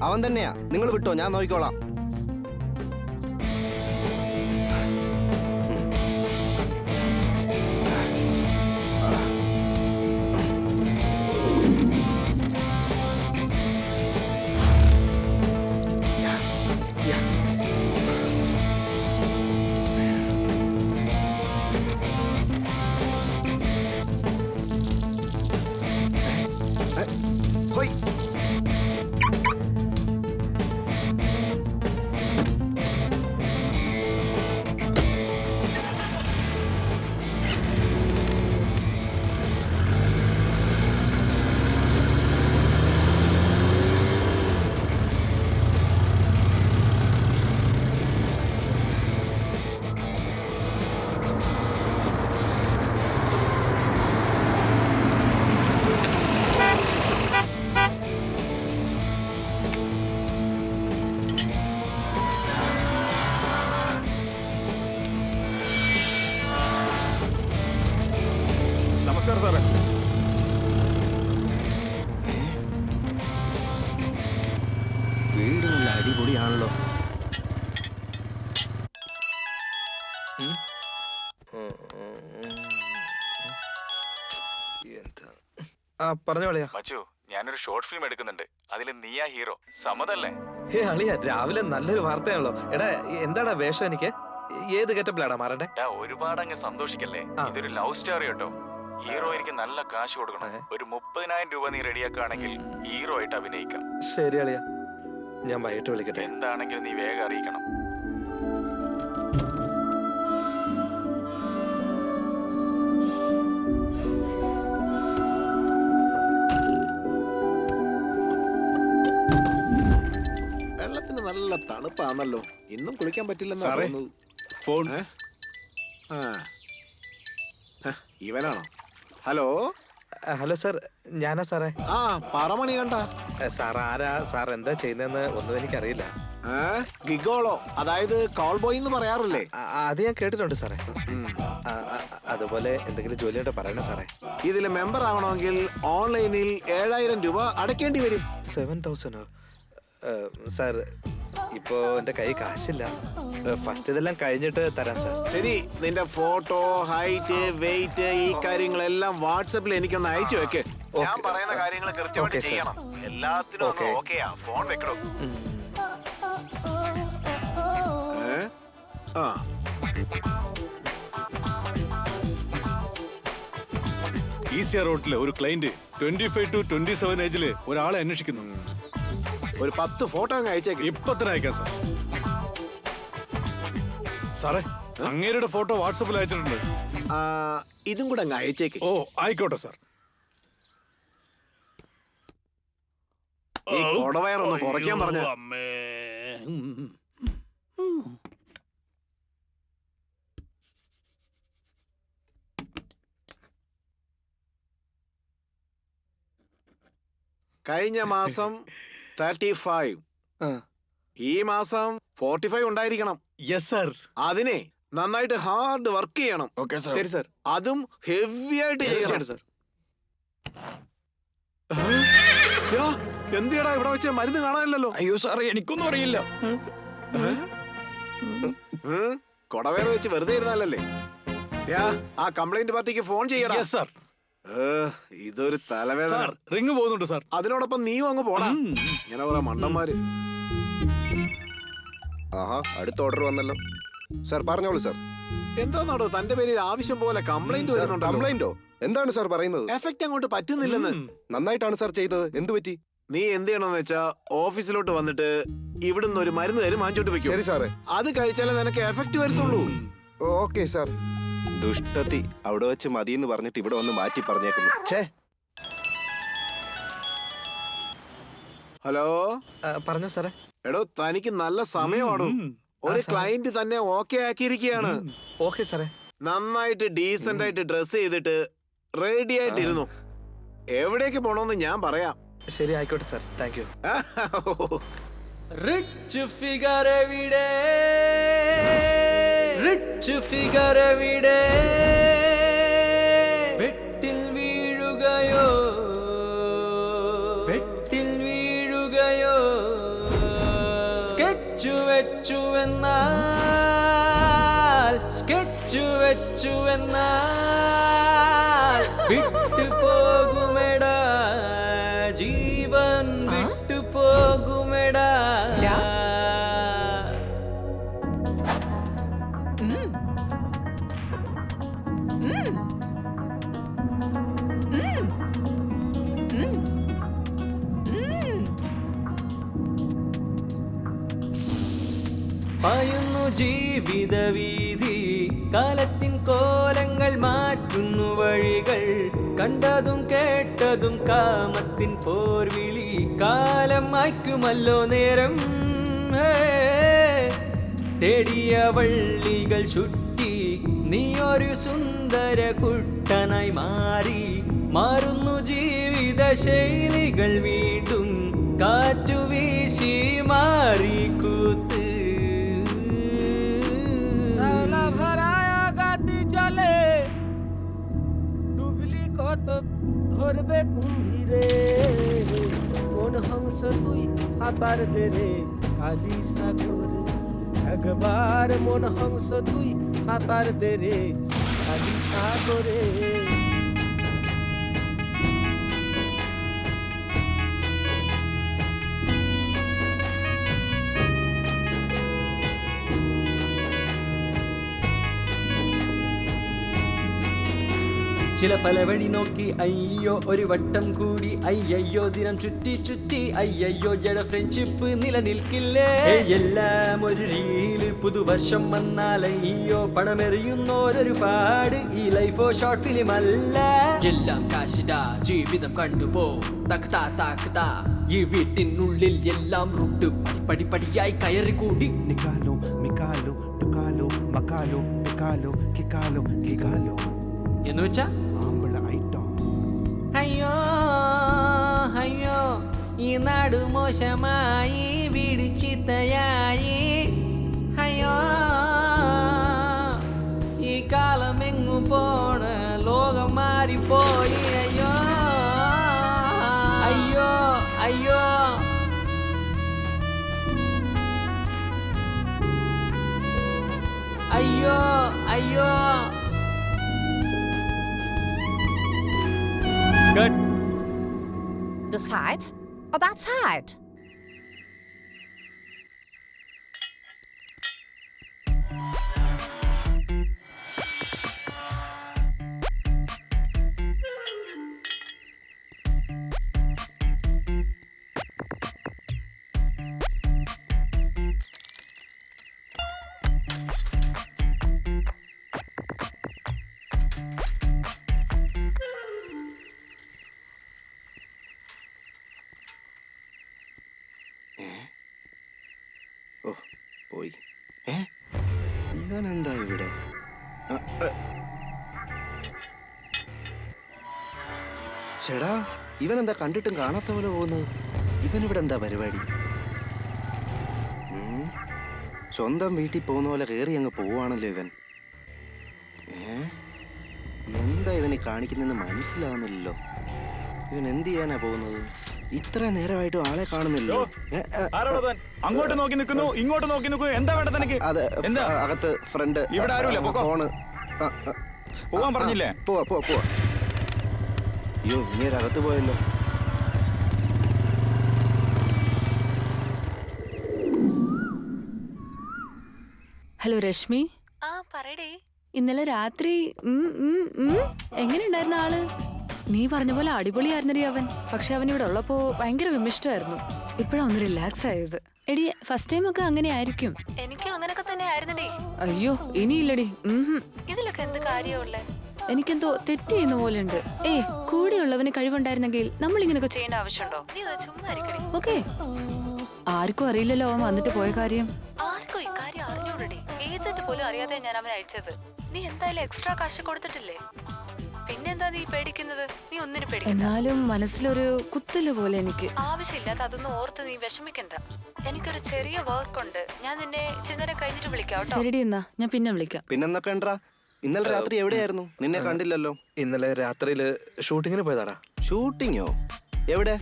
അവൻ തന്നെയാ. നിങ്ങൾ വിട്ടോ, ഞാൻ നോക്കിക്കോളാം.
നമസ്കാരം സാറേ.
വീട് നല്ല അടിപൊളിയാണല്ലോ.
പറഞ്ഞു കളിയാ.
മച്ചു, ഞാനൊരു ഷോർട്ട് ഫിലിം എടുക്കുന്നുണ്ട്. അതിൽ നീയാ ഹീറോ. സമ്മതല്ലേ?
ഹേ അളിയ, രാവിലെ നല്ലൊരു വാർത്തയാണല്ലോ. എടാ, എന്താടാ വേഷം? എനിക്ക് ഏത് ഗെറ്റപ്പിലാടാ മാറണ്ടേ?
ഒരുപാട് അങ്ങ് സന്തോഷിക്കല്ലേ. ഇതൊരു ലവ് സ്റ്റോറി കേട്ടോ. ഹീറോ എനിക്ക് നല്ല കാശ് കൊടുക്കണം. ഒരു 30,000 രൂപ നീ റെഡിയാക്കുകയാണെങ്കിൽ ഹീറോ ആയിട്ട് അഭിനയിക്കാം.
ശരി അളിയ, ഞാൻ വൈകിട്ട് വിളിക്കട്ടെ.
എന്താണെങ്കിലും നീ വേഗം അറിയിക്കണം.
വെള്ളത്തിന് നല്ല തണുപ്പാണല്ലോ. ഇന്നും കുളിക്കാൻ പറ്റില്ലെന്നാ തോന്നുന്നത്.
ഫോൺ.
ഇവനാണോ? ഹലോ.
ഹലോ സാർ, ഞാനാ സാറേ.
ആ, പറമണി കണ്ട
സാർ ആരാ? സാർ എന്താ ചെയ്യുന്നതെന്ന് ഒന്നും എനിക്കറിയില്ല.
ഗിഗോളോ, അതായത് കോൾ ബോയ് എന്ന് പറയാറില്ലേ?
അത് ഞാൻ കേട്ടിട്ടുണ്ട് സാറേ. അതുപോലെ എന്തെങ്കിലും ജോലി ഉണ്ടോ പറയണേ സാറേ.
ഇതിൽ മെമ്പർ ആവണമെങ്കിൽ ഓൺലൈനിൽ 7,000 രൂപ അടയ്ക്കേണ്ടി വരും.
7,000? സാർ, ഇപ്പോ എന്റെ കൈ കാശില്ല. ഫസ്റ്റ് ഇതെല്ലാം കഴിഞ്ഞിട്ട് തരാം സാർ.
ശരി, നിന്റെ ഫോട്ടോ, ഹൈറ്റ്, വെയിറ്റ്, ഈ കാര്യങ്ങളെല്ലാം വാട്സാപ്പിൽ എനിക്കൊന്ന് അയച്ചു വെക്ക്. ഞാൻ പറയുന്ന കാര്യങ്ങൾ കൃത്യമായിട്ട് ചെയ്യണം. എല്ലാത്തിനും ഓക്കെയാ. ഫോൺ വെക്കണോ?
ഈസിയ റോഡിലെ ഒരു ക്ലയന്റ് 25 to 27 ഏജില് ഒരാളെ അന്വേഷിക്കുന്നു.
ഒരു 10 ഫോട്ടോ അങ്ങ് അയച്ചേക്ക്.
ഇപ്പൊ തന്നെ അയക്കാം സാർ. സാറേ, അങ്ങേരുടെ ഫോട്ടോ വാട്സപ്പിൽ അയച്ചിട്ടുണ്ട്.
ഇതും കൂടെ അങ്ങ് അയച്ചേക്ക്.
ഓ, ആയിക്കോട്ടെ സാർ.
ഈ കൊടവയറൊന്ന് കുറയ്ക്കാൻ പറഞ്ഞ. കഴിഞ്ഞ മാസം 35, ഈ മാസം 45 ഉണ്ടായിരിക്കണം.
Yes sir.
അതിനെ നന്നായിട്ട് ഹാർഡ് വർക്ക് ചെയ്യണം. ശരി സാർ. അതും ഹെവി ആയിട്ട് ചെയ്യണം സാർ. എന്തിയടാ ഇവിടെ വെച്ച് മരുന്ന് കാണാനില്ലല്ലോ?
അയ്യോ സാറേ, എനിക്കൊന്നും അറിയില്ല.
കൊടവേറ വെച്ച് വെറുതെ ഇരുന്നാലല്ലേ? ആ കംപ്ലൈന്റ് പാർട്ടിക്ക് ഫോൺ ചെയ്യണം.
Yes sir.
ഇതൊരു തലവേദന.
സാർ റിങ് പോകുന്നുണ്ട് സാർ.
അതിനോടൊപ്പം നീയും അങ്ങ് പോടാ. ഇങ്ങനെ കുറെ മണ്ടന്മാര്.
ആഹാ, അടുത്ത ഓർഡർ വന്നല്ലോ. സാർ പറഞ്ഞോളൂ സാർ.
എന്താണോ തന്റെ പേരിൽ ആവശ്യം പോലെ കംപ്ലൈന്റ് വരുന്നുണ്ടോ?
കംപ്ലൈന്റോ? എന്താണ് സാർ പറയുന്നത്?
എഫക്റ്റ് അങ്ങോട്ട് പറ്റുന്നില്ലെന്ന്.
നന്നായിട്ടാണ് സാർ ചെയ്തത്. എന്ത് പറ്റി?
നീ എന്ത് ചെയ്യണമെന്ന് വെച്ചാ ഓഫീസിലോട്ട് വന്നിട്ട് ഇവിടുന്ന് ഒരു മരുന്ന് തരും വാങ്ങിച്ചോട്ട് വെക്കും.
ശരി സാറേ.
അത് കഴിച്ചാലേ നിനക്ക് എഫക്റ്റ് വരുത്തുള്ളൂ.
Okay sir. ദുഷ്ടത്തി അവിടെ വെച്ച് മതിയെന്ന് പറഞ്ഞിട്ട് ഇവിടെ വന്ന് മാറ്റി പറഞ്ഞേക്കുന്നു. ഛേ.
ഹലോ,
പറഞ്ഞു സാറേ.
എടോ തനിക്ക് നല്ല സമയമാണോ? ഒരു ക്ലയന്റ് തന്നെ ഓക്കെ ആക്കിയിരിക്കുകയാണ്.
ഓക്കെ സാറേ.
നന്നായിട്ട് ഡീസന്റ് ആയിട്ട് ഡ്രസ് ചെയ്തിട്ട് റെഡി ആയിട്ടിരുന്നു. എവിടേക്ക് പോണോന്ന് ഞാൻ പറയാം.
ശരി, ആയിക്കോട്ടെ sir. Thank you.
Rich figure എവിടെ, റിച്ച് ഫിഗർ എവിടെ, വെട്ടിൽ വീഴുകയോ, വെട്ടിൽ വീഴുകയോ, സ്കെച്ച് വെച്ചുവെന്നാൽ, സ്കെച്ച് വെച്ചുവെന്നാൽ വിട്ടു പോകുമെടാ, ജീവൻ വിട്ടു പോകുമെടാ. പായുന്നു ജീവിത വീതി, കാലത്തിൻ കോലങ്ങൾ മാറ്റുന്നു വഴികൾ, കണ്ടതും കേട്ടതും കാമത്തിൻ പോർവിളി, കാലം മായ്ക്കുമല്ലോ നേരം. തേടിയ വള്ളികൾ ചുറ്റി നീ ഒരു സുന്ദര കുട്ടനായി മാറി, മാറുന്നു ജീവിത ശൈലികൾ വീണ്ടും, കാറ്റു വീശി മാറി കൂത്ത്. ধরবে কুম্ভীরে কোন হংস তুই সাঁতার দে রে কালী সাগরে, একবার মন হংস তুই সাঁতার দে রে কালী সাগরে. ചില പല വഴി നോക്കി അയ്യോ ഒരു വട്ടം കൂടി, അയ്യോ ദിനം ചുറ്റി ചുറ്റി, അയ്യോ ജഡ ഫ്രണ്ട്ഷിപ്പ് നിലനിൽക്കില്ലേ. എല്ലാം ഒരു റീല്, പുതുവർഷം വന്നാൽ അയ്യോ പണമെറിയുന്നോരൊരുപാട്, ഈ ലൈഫോ ഷോർട്ട് ഫിലിം അല്ല. എല്ലാം കാശിടാ, ജീവിതം കണ്ടുപോ തക്താ താക്താ, ഈ വീട്ടിനുള്ളിൽ എല്ലാം റൂട്ട് പടിപടിയായി കയറി കൂടി.
നിക്കാലോ മിക്കാലോ ടുക്കാലോ മക്കാലോ പിക്കാലോ കിക്കാലോ കികാലോ
എന്ന് വെച്ചാ അയ്യോ അയ്യോ ഈ നാട് മോശമായി, വീട് ചീത്തയായി, അയ്യോ ഈ കാലം എങ്ങു പോണ, ലോകം മാറിപ്പോയി, അയ്യോ അയ്യോ അയ്യോ. അയ്യോ അയ്യോ. Good.
The side or that side?
പോയി. ഇവനെന്താ ഇവിടെ? ചേടാ, ഇവനെന്താ കണ്ടിട്ടും കാണാത്ത പോലെ പോകുന്നത്? ഇവനിവിടെ എന്താ പരിപാടി? സ്വന്തം വീട്ടിൽ പോകുന്ന പോലെ കയറി അങ്ങ് പോവാണല്ലോ ഇവൻ. എന്താ ഇവനെ കാണിക്കുന്നെന്ന് മനസ്സിലാവുന്നില്ലല്ലോ. ഇവൻ എന്ത് ചെയ്യാനാ പോകുന്നത്? ഇത്ര നേരമായിട്ടും ആളെ കാണുന്നില്ലോ.
അങ്ങോട്ട് നോക്കി നിൽക്കുന്നു, ഇങ്ങോട്ട് നോക്കി നിൽക്കുന്നു. എന്താ വേണ്ട തനിക്ക്?
അതെ, അകത്ത് ഫ്രണ്ട്
ഇവിടെ ആരുമില്ല.
ഫോണ്
പോവാൻ പറഞ്ഞില്ലേ?
പോവാ. അയ്യോ ഇനി ഒരകത്ത് പോയല്ലോ.
ഹലോ രശ്മി. ആ പറയടേ. ഇന്നലെ രാത്രി എങ്ങനെയുണ്ടായിരുന്ന ആള്? നീ പറഞ്ഞ പോലെ അടിപൊളിയായിരുന്നടി അവൻ. പക്ഷെ അവൻ ഇവിടെ ഉള്ളപ്പോ ഭയങ്കര വിമിഷ്ടമായിരുന്നു. ഇപ്പഴാ ഒന്ന് റിലാക്സ് ആയത്. എടി ഫസ്റ്റ് ടൈം ഒക്കെ അങ്ങനെ ആയിരിക്കും. എനിക്കും അങ്ങനൊക്കെ തന്നെ ആയിരുന്നടി. അയ്യോ ഇനിയില്ലടി. ഇതിലൊക്കെ എന്ത് കാര്യമുള്ളേ? എനിക്കെന്തോ തെറ്റ് ചെയ്യുന്ന പോലെ ഉണ്ട്. കൂടെയുള്ളവന് കഴിവുണ്ടായിരുന്നെങ്കിൽ നമ്മൾ ഇങ്ങനെയൊക്കെ ചെയ്യേണ്ട ആവശ്യമുണ്ടോ? നീ ചുമ്മാ ഇരിക്കടി. ഓക്കെ. ആർക്കും അറിയില്ലല്ലോ അവൻ വന്നിട്ട് പോയ കാര്യം. ആർക്കും ഇക്കാര്യം അറിഞ്ഞൂടടി. ഏജന്റ് പോലും അറിയാതെ ഞാൻ അവനെ അയച്ചത്. നീ എന്തായാലും എക്സ്ട്രാ കാശ് കൊടുത്തിട്ടില്ലേ? പിന്നെന്താ നീ പേടിക്കുന്നത്? നീ ഒന്നിനു പേടിക്കണ്ട. എന്നാലും മനസ്സിലൊരു കുത്തല് പോലെ എനിക്ക്. ആവശ്യമില്ലാത്ത അതൊന്നും ഓർത്ത് നീ വിഷമിക്കണ്ട. എനിക്കൊരു ചെറിയ വർക്ക് ഉണ്ട്. ഞാൻ നിന്നെ ചിന്നരെ കഴിഞ്ഞിട്ട് വിളിക്കാം. ശരിടി, എന്നാ ഞാൻ പിന്നെ വിളിക്കാം.
പിന്നെന്തൊക്കെ ഉണ്ടാ? ഇന്നലെ രാത്രി എവിടെയായിരുന്നു? നിന്നെ കണ്ടില്ലല്ലോ.
ഇന്നലെ രാത്രിയില് ഷൂട്ടിങ്ങിന് പോയതാടാ.
ഷൂട്ടിങ്ങോ? എവിടെ?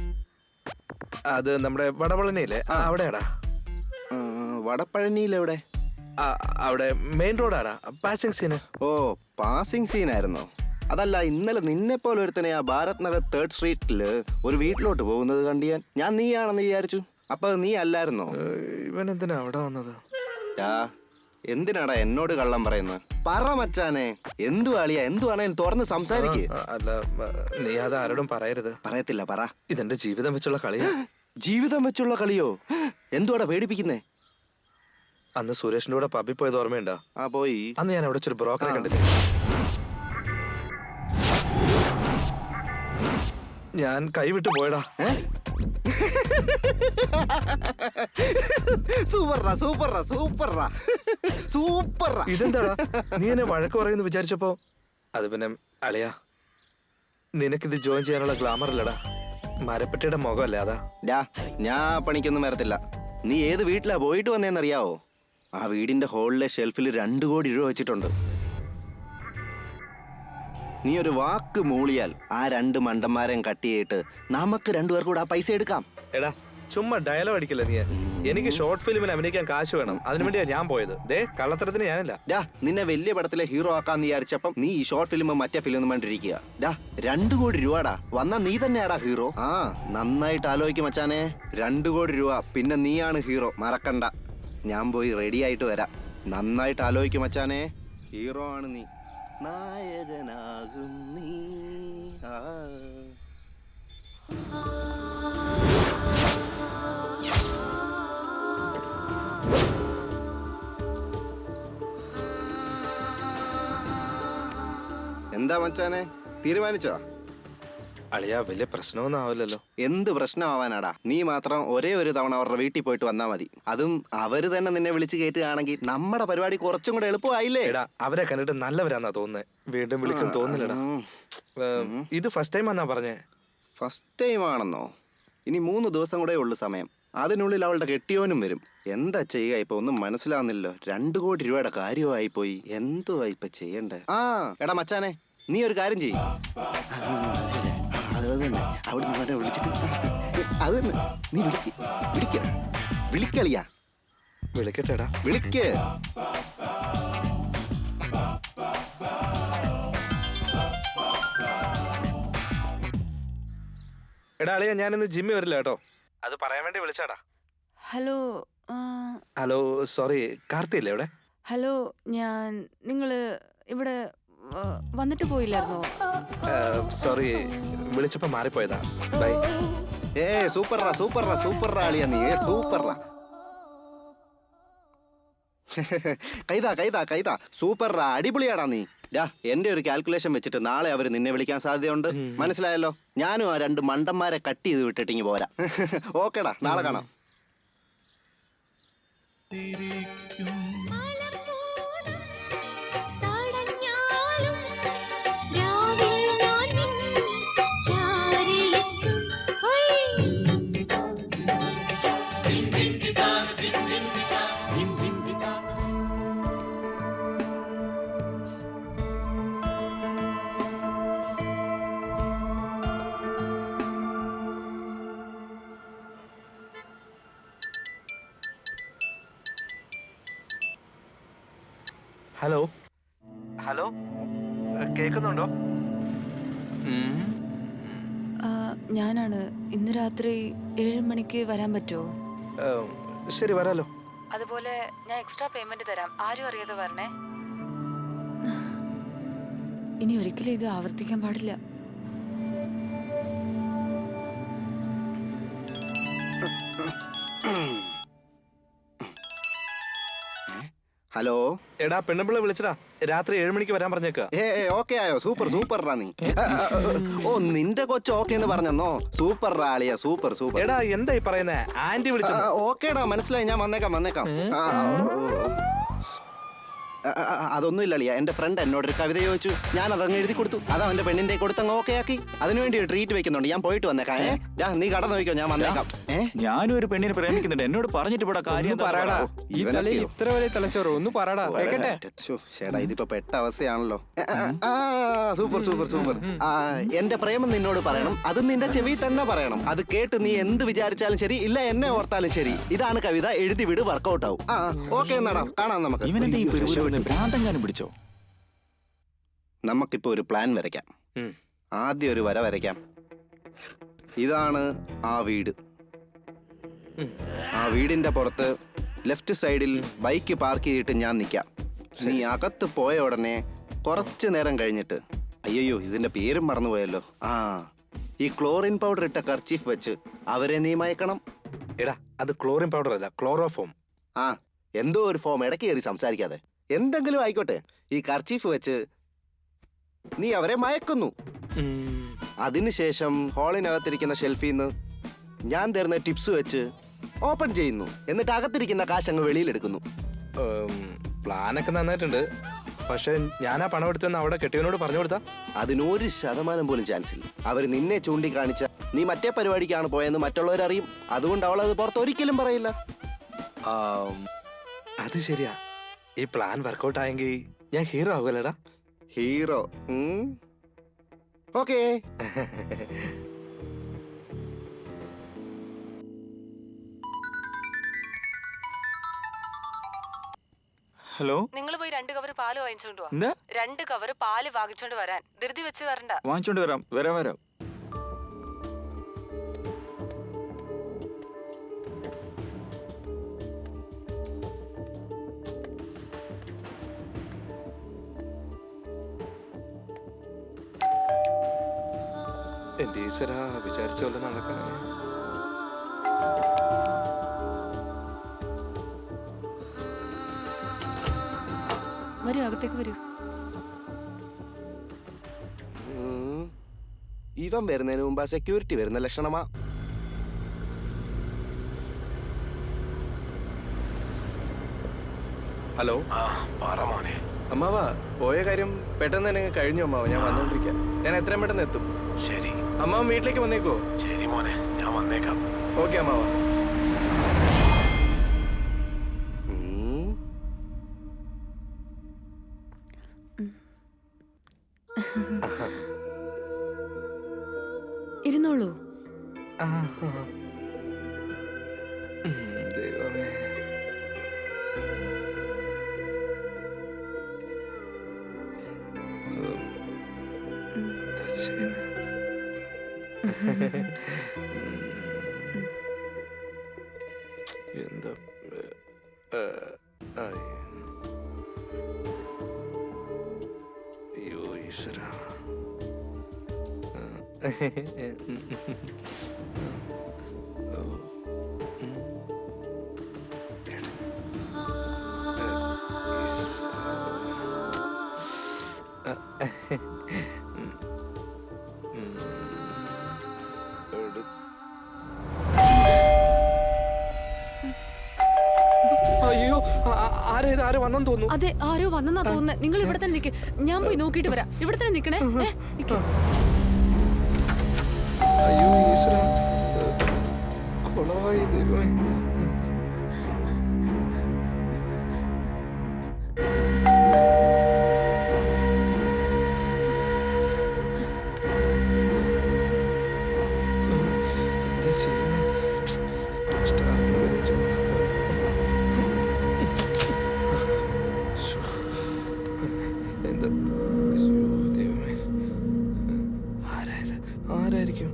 അത് നമ്മുടെ വടപളനിയില്ലേ അവിടെയാടാ.
വടപ്പഴനിയിൽ എവിടെ?
അവിടെ മെയിൻ റോഡാടാ. Passing scene.
ഓ പാസിംഗ് സീനായിരുന്നോ? അതല്ല, ഇന്നലെ നിന്നെ പോലെ ഒരുത്തനെ ആ ഭാരത് നഗർ 3rd സ്ട്രീറ്റില് ഒരു വീട്ടിലോട്ട് പോകുന്നത് കണ്ട് ഞാൻ നീയാണെന്ന് വിചാരിച്ചു. അപ്പൊ നീ അല്ലായിരുന്നോ?
ഇവൻ എന്തിനാ അവിടെ വന്നത്?
എന്തിനാടാ എന്നോട് കള്ളം പറയുന്നത്? പറ മച്ചാനെ, എന്തു ആളിയാ? എന്തുവാണേലും തുറന്ന് സംസാരിക്ക്.
അല്ല നീ അത് ആരോടും പറയരുത്.
പറയത്തില്ല, പറ.
ഇതെന്റെ ജീവിതം വെച്ചുള്ള കളിയാ.
ജീവിതം വെച്ചുള്ള കളിയോ? എന്തുവാടാ പേടിപ്പിക്കുന്നേ?
അന്ന് സുരേഷിന്റെ കൂടെ പബ്ബിൽ പോയത് ഓർമ്മയുണ്ടോ?
ആ പോയി.
അന്ന് ഞാൻ അവിടെ ഒരു ബ്രോക്കറെ കണ്ടില്ലേ? ഞാൻ കൈവിട്ട് പോയടാ.
സൂപ്പറാ സൂപ്പറാ സൂപ്പറാ സൂപ്പറാ.
ഇതെന്താടാ നീ എന്നെ വഴക്ക് പറയുന്നു വിചാരിച്ചപ്പോ? അത് പിന്നെ അളിയാ, നിനക്കിത് ജോയിൻ ചെയ്യാനുള്ള ഗ്ലാമർ അല്ലടാ, മരപ്പെട്ടിയുടെ മുഖമല്ലേ അതാ.
ഞാൻ പണിക്കൊന്നും വരത്തില്ല. നീ ഏത് വീട്ടിലാ പോയിട്ട് വന്നേന്നറിയാവോ? ആ വീടിന്റെ ഹോളിലെ ഷെൽഫിൽ 2 കോടി രൂപ വെച്ചിട്ടുണ്ട്. നീ ഒരു വാക്ക് മൂളിയാൽ ആ 2 മണ്ടന്മാരെയും കട്ട് ചെയ്തിട്ട് നമുക്ക് 2 പേർക്കും കൂടെ ആ പൈസ എടുക്കാം.
എടാ ചുമ്മാ ഡയലോഗ് അടിക്കില്ല നീ. എനിക്ക് ഷോർട്ട് ഫിലിമിൽ അഭിനയിക്കാൻ കാശ് വേണം. അതിനുവേണ്ടിയാ ഞാൻ പോയത്. ദേ കള്ളത്തരത്തിന് ഞാനില്ല.
നിന്നെ വലിയ പടത്തിലെ ഹീറോ ആക്കാന്ന് വിചാരിച്ചപ്പം നീ ഈ ഷോർട്ട് ഫിലിം മറ്റേ ഫിലിം ഒന്നും വേണ്ടിരിക്കുക. 2 കോടി രൂപടാ. വന്നാ നീ തന്നെയാടാ ഹീറോ. നന്നായിട്ട് ആലോചിക്കും മച്ചാനെ. 2 കോടി രൂപ, പിന്നെ നീയാണ് ഹീറോ, മറക്കണ്ട. ഞാൻ പോയി റെഡി ആയിട്ട് വരാം. നന്നായിട്ട് ആലോചിക്കും മച്ചാനെ. ഹീറോ ആണ് നീ, നായകനാകും നീ. എന്താ മച്ചാനെ, തീരുമാനിച്ചോ?
അളിയാ വലിയ പ്രശ്നമൊന്നും ആവില്ലല്ലോ.
എന്ത് പ്രശ്നമാവാനാടാ? നീ മാത്രം ഒരേ ഒരു തവണ അവരുടെ വീട്ടിൽ പോയിട്ട് വന്നാ മതി. അതും അവര് തന്നെ നിന്നെ വിളിച്ച് കയറ്റുകയാണെങ്കിൽ നമ്മുടെ പരിപാടി കുറച്ചും കൂടെ എളുപ്പമായില്ലേ?
എടാ അവരെ കണ്ടിട്ട് നല്ലവരാന്നാ തോന്നുന്നത്. വീണ്ടും വിളിക്കും തോന്നില്ലടാ. ഇത് ഫസ്റ്റ് ടൈം ആന്നാ പറഞ്ഞേ.
ഫസ്റ്റ് ടൈം ആണെന്നോ? ഇനി 3 ദിവസം കൂടെ ഉള്ളു സമയം. അതിനുള്ളിൽ അവളുടെ കെട്ടിയോനും വരും. എന്താ ചെയ്യുക? ഇപ്പൊ ഒന്നും മനസ്സിലാവുന്നില്ലോ. 2 കോടി രൂപയുടെ കാര്യമായി പോയി. എന്തുവാ ഇപ്പൊ ചെയ്യണ്ടേ? എടാ മച്ചാനെ, നീ ഒരു കാര്യം ചെയ്യ്. അവിടെ വിളിച്ചിട്ട് അത് തന്നെ നീ വിളിക്കളിയാ.
വിളിക്കട്ടെടാ.
വിളിക്ക്.
എടാ അളിയാ, ഞാനിന്ന് ജിമ്മിൽ വരില്ല കേട്ടോ. അത് പറയാൻ വേണ്ടി വിളിച്ചാടാ.
ഹലോ.
ഹലോ സോറി, കാർത്തിയല്ലേ ഇവിടെ?
ഹലോ, നിങ്ങള് ഇവിടെ വന്നിട്ട് പോയില്ലായിരുന്നോ?
സോറി, വിളിച്ചപ്പോ മാറിപ്പോയതാ. ബൈ.
സൂപ്പറാ സൂപ്പറാ സൂപ്പറാ അളിയാ നീ. സൂപ്പറാ. കൈതാ സൂപ്പറാ, അടിപൊളിയാടാ നീ. എന്റെ ഒരു കാൽക്കുലേഷൻ വെച്ചിട്ട് നാളെ അവര് നിന്നെ വിളിക്കാൻ സാധ്യതയുണ്ട്. മനസ്സിലായല്ലോ? ഞാനും ആ 2 മണ്ടന്മാരെ കട്ട് ചെയ്ത് വിട്ടിട്ടിങ്ങി പോരാ. ഓക്കേടാ, നാളെ കാണാം.
ഹലോ കേൾക്കുന്നുണ്ടോ?
ഞാനാണ്. ഇന്ന് രാത്രി 7 മണിക്ക് വരാൻ പറ്റുമോ?
ശരി, വരാലോ.
അതുപോലെ ഞാൻ എക്സ്ട്രാ പേയ്മെന്റ് തരാം. ആരും അറിയാതെ വരണേ. ഇനി ഒരിക്കലും ഇത് ആവർത്തിക്കാൻ പാടില്ല.
ഹലോ.
എടാ, പെണ്ണുമ്പിള്ള വിളിച്ചടാ. രാത്രി 7 മണിക്ക് വരാൻ പറഞ്ഞേക്ക.
ഓക്കെ ആയോ? സൂപ്പർ റാ നീ. ഓ, നിന്റെ കൊച്ചു ഓക്കെ എന്ന് പറഞ്ഞോ? സൂപ്പർ റാളിയാ, സൂപ്പർ.
എടാ, എന്തായി പറയുന്നേ? ആന്റി വിളിച്ചത്.
ഓക്കേടാ, മനസ്സിലായി. ഞാൻ വന്നേക്കാം. അതൊന്നും ഇല്ലളിയ. എന്റെ ഫ്രണ്ട് എന്നോടൊരു കവിത ചോദിച്ചു, ഞാൻ അതങ്ങ് എഴുതി കൊടുത്തു. അത് അവന്റെ പെണ്ണിന്റെ കൊടുത്തങ്ങ് ഓക്കെ ആക്കി. അതിനുവേണ്ടി ഒരു ട്രീറ്റ് വെക്കുന്നുണ്ട്. ഞാൻ പോയിട്ട് വന്നേക്കാം. നീ കട നോക്കിക്കോ, ഞാൻ വന്നേക്കാം.
ഞാനും ഒരു പെണ്ണിനെ പ്രേമിക്കുന്നുണ്ട്. എന്നോട് പറഞ്ഞിട്ട് ഇവിടെ കാര്യം
പറയടാ. ഈ തലയിൽ ഇത്ര വലിയ തലച്ചോറ് ഒന്ന് പറയടാ. കേക്കട്ടെ.
ചേട്ടാ, ഇതിപ്പോ പെട്ട അവസ്ഥയാണല്ലോ. സൂപ്പർ. എന്റെ പ്രേമം നിന്നോട് പറയണം. അത് നിന്റെ ചെവി തന്നെ പറയണം. അത് കേട്ട് നീ എന്ത് വിചാരിച്ചാലും ശരി, ഇല്ല എന്നെ ഓർത്താലും ശരി. ഇതാണ് കവിത. എഴുതി വിട്, വർക്കൗട്ട് ആവും. ഓക്കെ എന്നാടാ, കാണാം നമുക്ക്.
ഭ്രാന്തങ്കാനും പിടിച്ചോ?
നമുക്കിപ്പോ ഒരു പ്ലാൻ വരയ്ക്കാം. ആദ്യം ഒരു വര വരയ്ക്കാം. ഇതാണ് ആ വീട്. ആ വീടിന്റെ പുറത്ത് ലെഫ്റ്റ് സൈഡിൽ ബൈക്ക് പാർക്ക് ചെയ്തിട്ട് ഞാൻ നിൽക്കാം. നീ അകത്ത് പോയ ഉടനെ കുറച്ചു നേരം കഴിഞ്ഞിട്ട്, അയ്യോ ഇതിന്റെ പേരും മറന്നുപോയല്ലോ, ഈ ക്ലോറിൻ പൗഡർ ഇട്ട കർച്ചീഫ് വെച്ച് അവരെ നീ മയക്കണം.
എടാ, അത് ക്ലോറിൻ പൗഡർ അല്ല, ക്ലോറോഫോം.
എന്തോ ഒരു ഫോം. ഇടയ്ക്ക് കയറി സംസാരിക്കാതെ. എന്തെങ്കിലും ആയിക്കോട്ടെ. ഈ കർച്ചീഫ് വെച്ച് നീ അവരെ മയക്കുന്നു. അതിനുശേഷം ഹാളിനകത്തിരിക്കുന്ന ഷെൽഫിൽ നിന്ന് ഞാൻ തരുന്ന ടിപ്സ് വെച്ച് ഓപ്പൺ ചെയ്യുന്നു. എന്നിട്ട് അകത്തിരിക്കുന്ന കാശ് അങ്ങ് വെളിയിലെടുക്കുന്നു.
പ്ലാനൊക്കെ നന്നായിട്ടുണ്ട്. പക്ഷെ ഞാൻ ആ പണം എടുത്തെന്ന് അവിടെ കെട്ടിയവനോട് പറഞ്ഞു കൊടുത്താ?
അതിന് 1% പോലും ചാൻസ് ഇല്ല. അവർ നിന്നെ ചൂണ്ടിക്കാണിച്ച നീ മറ്റേ പരിപാടിക്കാണ് പോയെന്ന് മറ്റുള്ളവരറിയും. അതുകൊണ്ട് അവൾ അത് പുറത്ത് ഒരിക്കലും പറയില്ല.
അത് ശരിയാ. ഈ പ്ലാൻ വർക്കൗട്ട് ആയെങ്കിൽ ഞാൻ ഹീറോ ആകുമല്ലേടാ?
ഹീറോ? ഓക്കേ.
ഹലോ.
നിങ്ങൾ പോയി 2 കവർ പാല് വാങ്ങിച്ചോണ്ട് വാ.
എന്താ?
2 കവർ പാല് വാങ്ങിച്ചോണ്ട് വരാൻ. ധൃതി വെച്ച് വരണ്ട.
വാങ്ങിച്ചോണ്ട് വരാം. വരാം.
എന്റെ ഈശ്വര, വിചാരിച്ച പോലെ നടക്കണേ.
വരൂ, അകത്തേക്ക് വരൂ.
ഇവൻ വരുന്നതിന് മുമ്പ് സെക്യൂരിറ്റി വരുന്ന ലക്ഷണമാ.
ഹലോ. അമ്മാവാ, പോയ കാര്യം പെട്ടെന്ന് തന്നെ കഴിഞ്ഞു അമ്മാവ. ഞാൻ വന്നോണ്ടിരിക്കാം. ഞാൻ എത്രയും പെട്ടെന്ന് എത്തും. ശരി. അമ്മാവൻ വീട്ടിലേക്ക് വന്നേക്കോ? ശരി മോനെ, ഞാൻ വന്നേക്കാം. ഓക്കെ അമ്മാവ.
ഇരുന്നോളൂ.
ദൈവമേ. എന്താ? അയ്യോ ഈശ്വര. അയ്യോ, ആരോ വന്നെന്ന് തോന്നുന്നു.
അതെ, ആരോ വന്നെന്നാ തോന്നുന്നത്. നിങ്ങൾ ഇവിടെ തന്നെ നിൽക്ക്. ഞാൻ പോയി നോക്കിയിട്ട് വരാം. ഇവിടെ തന്നെ നിൽക്കണേ.
അയ്യോ ഈശ്വര, കൊളവായി ദൈവമേ. എന്താ? അയ്യോ ദൈവമേ, ആരായിരിക്കും?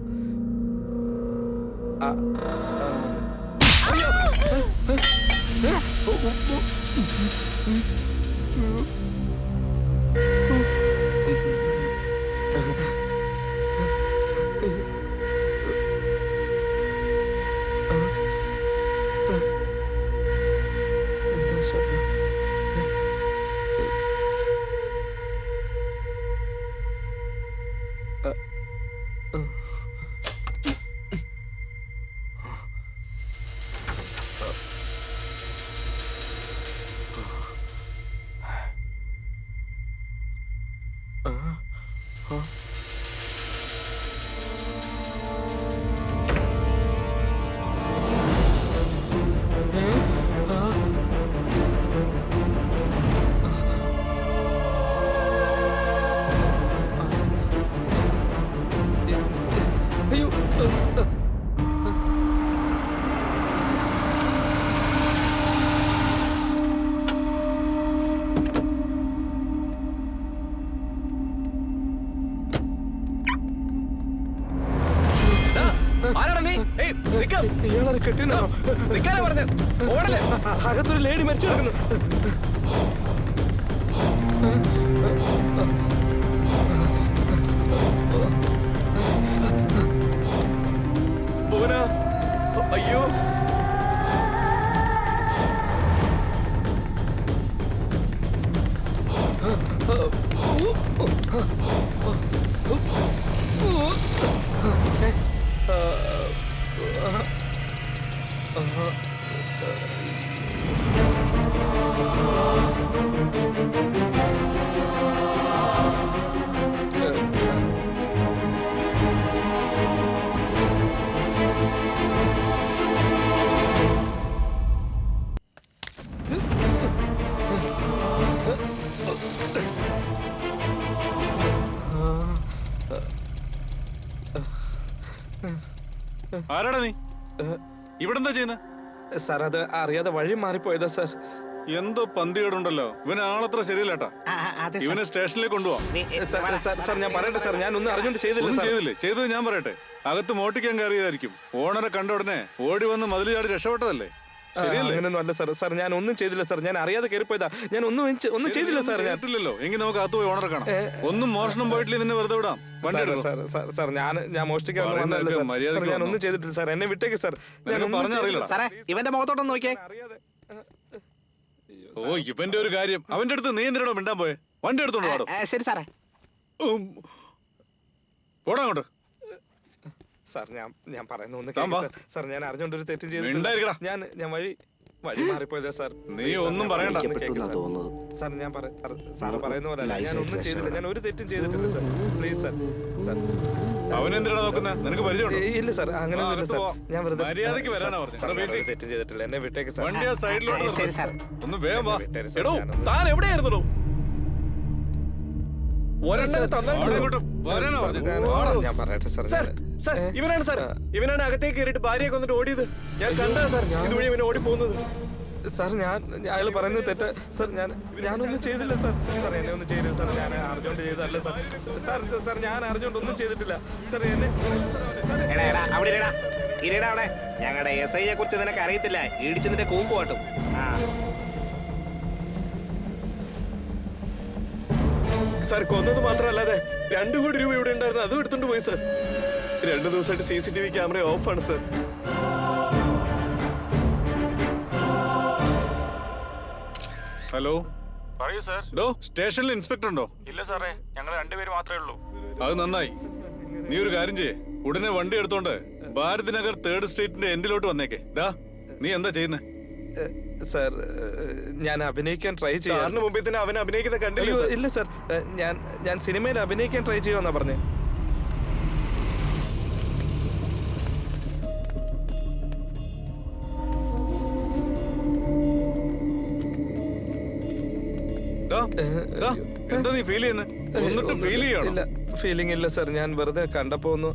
ഇയാളെ കെട്ടിനോ നിൽക്കാനാ പറഞ്ഞ ഓടല്ലേ അകത്തൊരു ലേഡി മരിച്ചു കിടക്കുന്നു.
അയ്യോ
ആരാടാ നീ? ഇവിടെ എന്താ ചെയ്യുന്നത്?
സാർ അത് അറിയാതെ വഴി മാറിപ്പോയതാ സാർ.
എന്തോ പന്തികേടുണ്ടല്ലോ. ഇവന് ആളത്ര ശരിയല്ലേട്ടാ. ഇവനെ സ്റ്റേഷനിലേക്ക് കൊണ്ടുപോവാ.
സാർ ഞാൻ പറയട്ടെ സാർ, ഞാൻ ഒന്നും അറിഞ്ഞോണ്ട് ചെയ്തില്ലേ.
ചെയ്തത് ഞാൻ പറയട്ടെ. അകത്ത് മോട്ടിക്കാൻ കയറിയതായിരിക്കും. ഓണറെ കണ്ട ഉടനെ ഓടി വന്ന് മതിൽ ചാടി രക്ഷപ്പെട്ടതല്ലേ?
അങ്ങനെയൊന്നും അല്ല സാർ. സാർ ഞാൻ ഒന്നും ചെയ്തില്ല സാർ, ഞാൻ അറിയാതെ കയറിപ്പോയതാ. ഞാൻ ഒന്നും ചെയ്തില്ല സാർ.
ചെയ്തില്ലല്ലോ. എങ്കിൽ നമുക്ക് അകത്ത് പോയി ഓണറെ കാണാം. ഒന്നും മോഷണം പോയിട്ടില്ല, നിന്നെ വെറുതെ വിടാം.
സാർ ഞാൻ മോഷ്ടിക്കാൻ ഞാൻ ഒന്നും ചെയ്തിട്ടില്ല സാർ. എന്നെ വിട്ടേക്ക് സാർ. ഞാൻ പറഞ്ഞറിയില്ല
സാറേ, ഇവന്റെ മുഖത്തോട്ടൊന്ന് നോക്കിയേ.
ഓ, ഇവന്റെ ഒരു കാര്യം. അവന്റെ അടുത്ത് നീ എന്തിനാണോ മിണ്ടാൻ പോയെ? വണ്ടി എടുത്തോണ്ട് പാടും.
ശരി സാറേ.
പോടാ അങ്ങോട്ട്.
സാർ ഞാൻ പറയുന്ന ഒന്ന് സാർ, ഞാൻ അറിഞ്ഞോണ്ടൊരു തെറ്റും ചെയ്തിട്ടില്ല. ഞാൻ വഴി മാറിപ്പോയതാ സാർ.
നീ ഒന്നും പറയണ്ട.
സാർ ഞാൻ സാറ് പറയുന്ന പോലെ ഞാൻ ഒന്നും ചെയ്തില്ല. ഞാൻ ഒരു തെറ്റും ചെയ്തിട്ടില്ല സാർ. Please sir. സാർ
അവനെന്തിനാ നോക്കുന്നത്? നിനക്ക് പരിചയമുണ്ടോ?
ഇല്ല സാർ, അങ്ങനെ ഞാൻ വെറുതെ
മര്യാദയ്ക്ക് വരാനാ പറഞ്ഞത്.
തെറ്റും ചെയ്തിട്ടില്ല. എന്നെ വിട്ടേക്ക് സാർ.
വണ്ടി ആ സൈഡിലോട്ട് ഒന്ന് വേഗം വാ.
താൻ എവിടെയായിരുന്നു?
ഞാൻ പറയട്ടെ സാർ.
ഇവനാണ് സാർ, ഇവനാണ് അകത്തേക്ക് കയറിയിട്ട് ഭാര്യയെ കൊന്നിട്ട് ഓടിയത്. ഞാൻ കണ്ടാ സാർ ഇതുവഴി ഇവനെ ഓടി പോകുന്നത്.
സാർ അയാൾ പറയുന്നത് തെറ്റ സാർ. ഞാനൊന്നും ചെയ്തില്ല സാർ. സാർ എന്നെ ഒന്നും ചെയ്തില്ല സാർ. ഞാൻ അറിഞ്ഞോണ്ട് ചെയ്തതല്ല സാർ. സാർ ഞാൻ അറിഞ്ഞോണ്ട് ഒന്നും ചെയ്തിട്ടില്ല സാർ. എന്നെ
അവിടെ ഞങ്ങളുടെ SI യെ കുറിച്ച് നിനക്ക് അറിയത്തില്ല. ഇടിച്ചതിന്റെ കൂമ്പ് കാട്ടും.
സാർ കൊന്നത് മാത്രമല്ലാതെ 2 കോടി രൂപ ഇവിടെ ഉണ്ടായിരുന്നു, അതും എടുത്തോണ്ട് പോയി സാർ. 2 ദിവസമായിട്ട് CCTV ക്യാമറ ഓഫാണ് സാർ.
ഹലോ, പറയൂ സാർ. സ്റ്റേഷനിൽ ഇൻസ്പെക്ടർ ഉണ്ടോ?
ഇല്ല സാറേ, ഞങ്ങൾ 2 പേര് മാത്രമേ ഉള്ളൂ.
അത് നന്നായി. നീ ഒരു കാര്യം ചെയ്യേ, ഉടനെ വണ്ടി എടുത്തോണ്ട് ഭാരത് നഗർ 3rd സ്ട്രീറ്റിന്റെ എൻഡിലോട്ട് വന്നേക്കെ. നീ എന്താ ചെയ്യുന്നേ?
സാർ ഞാൻ അഭിനയിക്കാൻ ട്രൈ ചെയ്യാം.
മുമ്പിൽ തന്നെ അവൻ അഭിനയിക്കുന്ന കണ്ടില്ല.
ഇല്ല സാർ, ഞാൻ സിനിമയിൽ അഭിനയിക്കാൻ ട്രൈ ചെയ്യുമെന്നാ പറഞ്ഞേ.
എന്താ നീ ഫീൽ ചെയ്യുന്നത്? എന്നിട്ട് ഫീൽ ചെയ്യണം.
ഇല്ല, ഫീലിംഗ് ഇല്ല സാർ. ഞാൻ വെറുതെ കണ്ടപ്പോ ഒന്ന്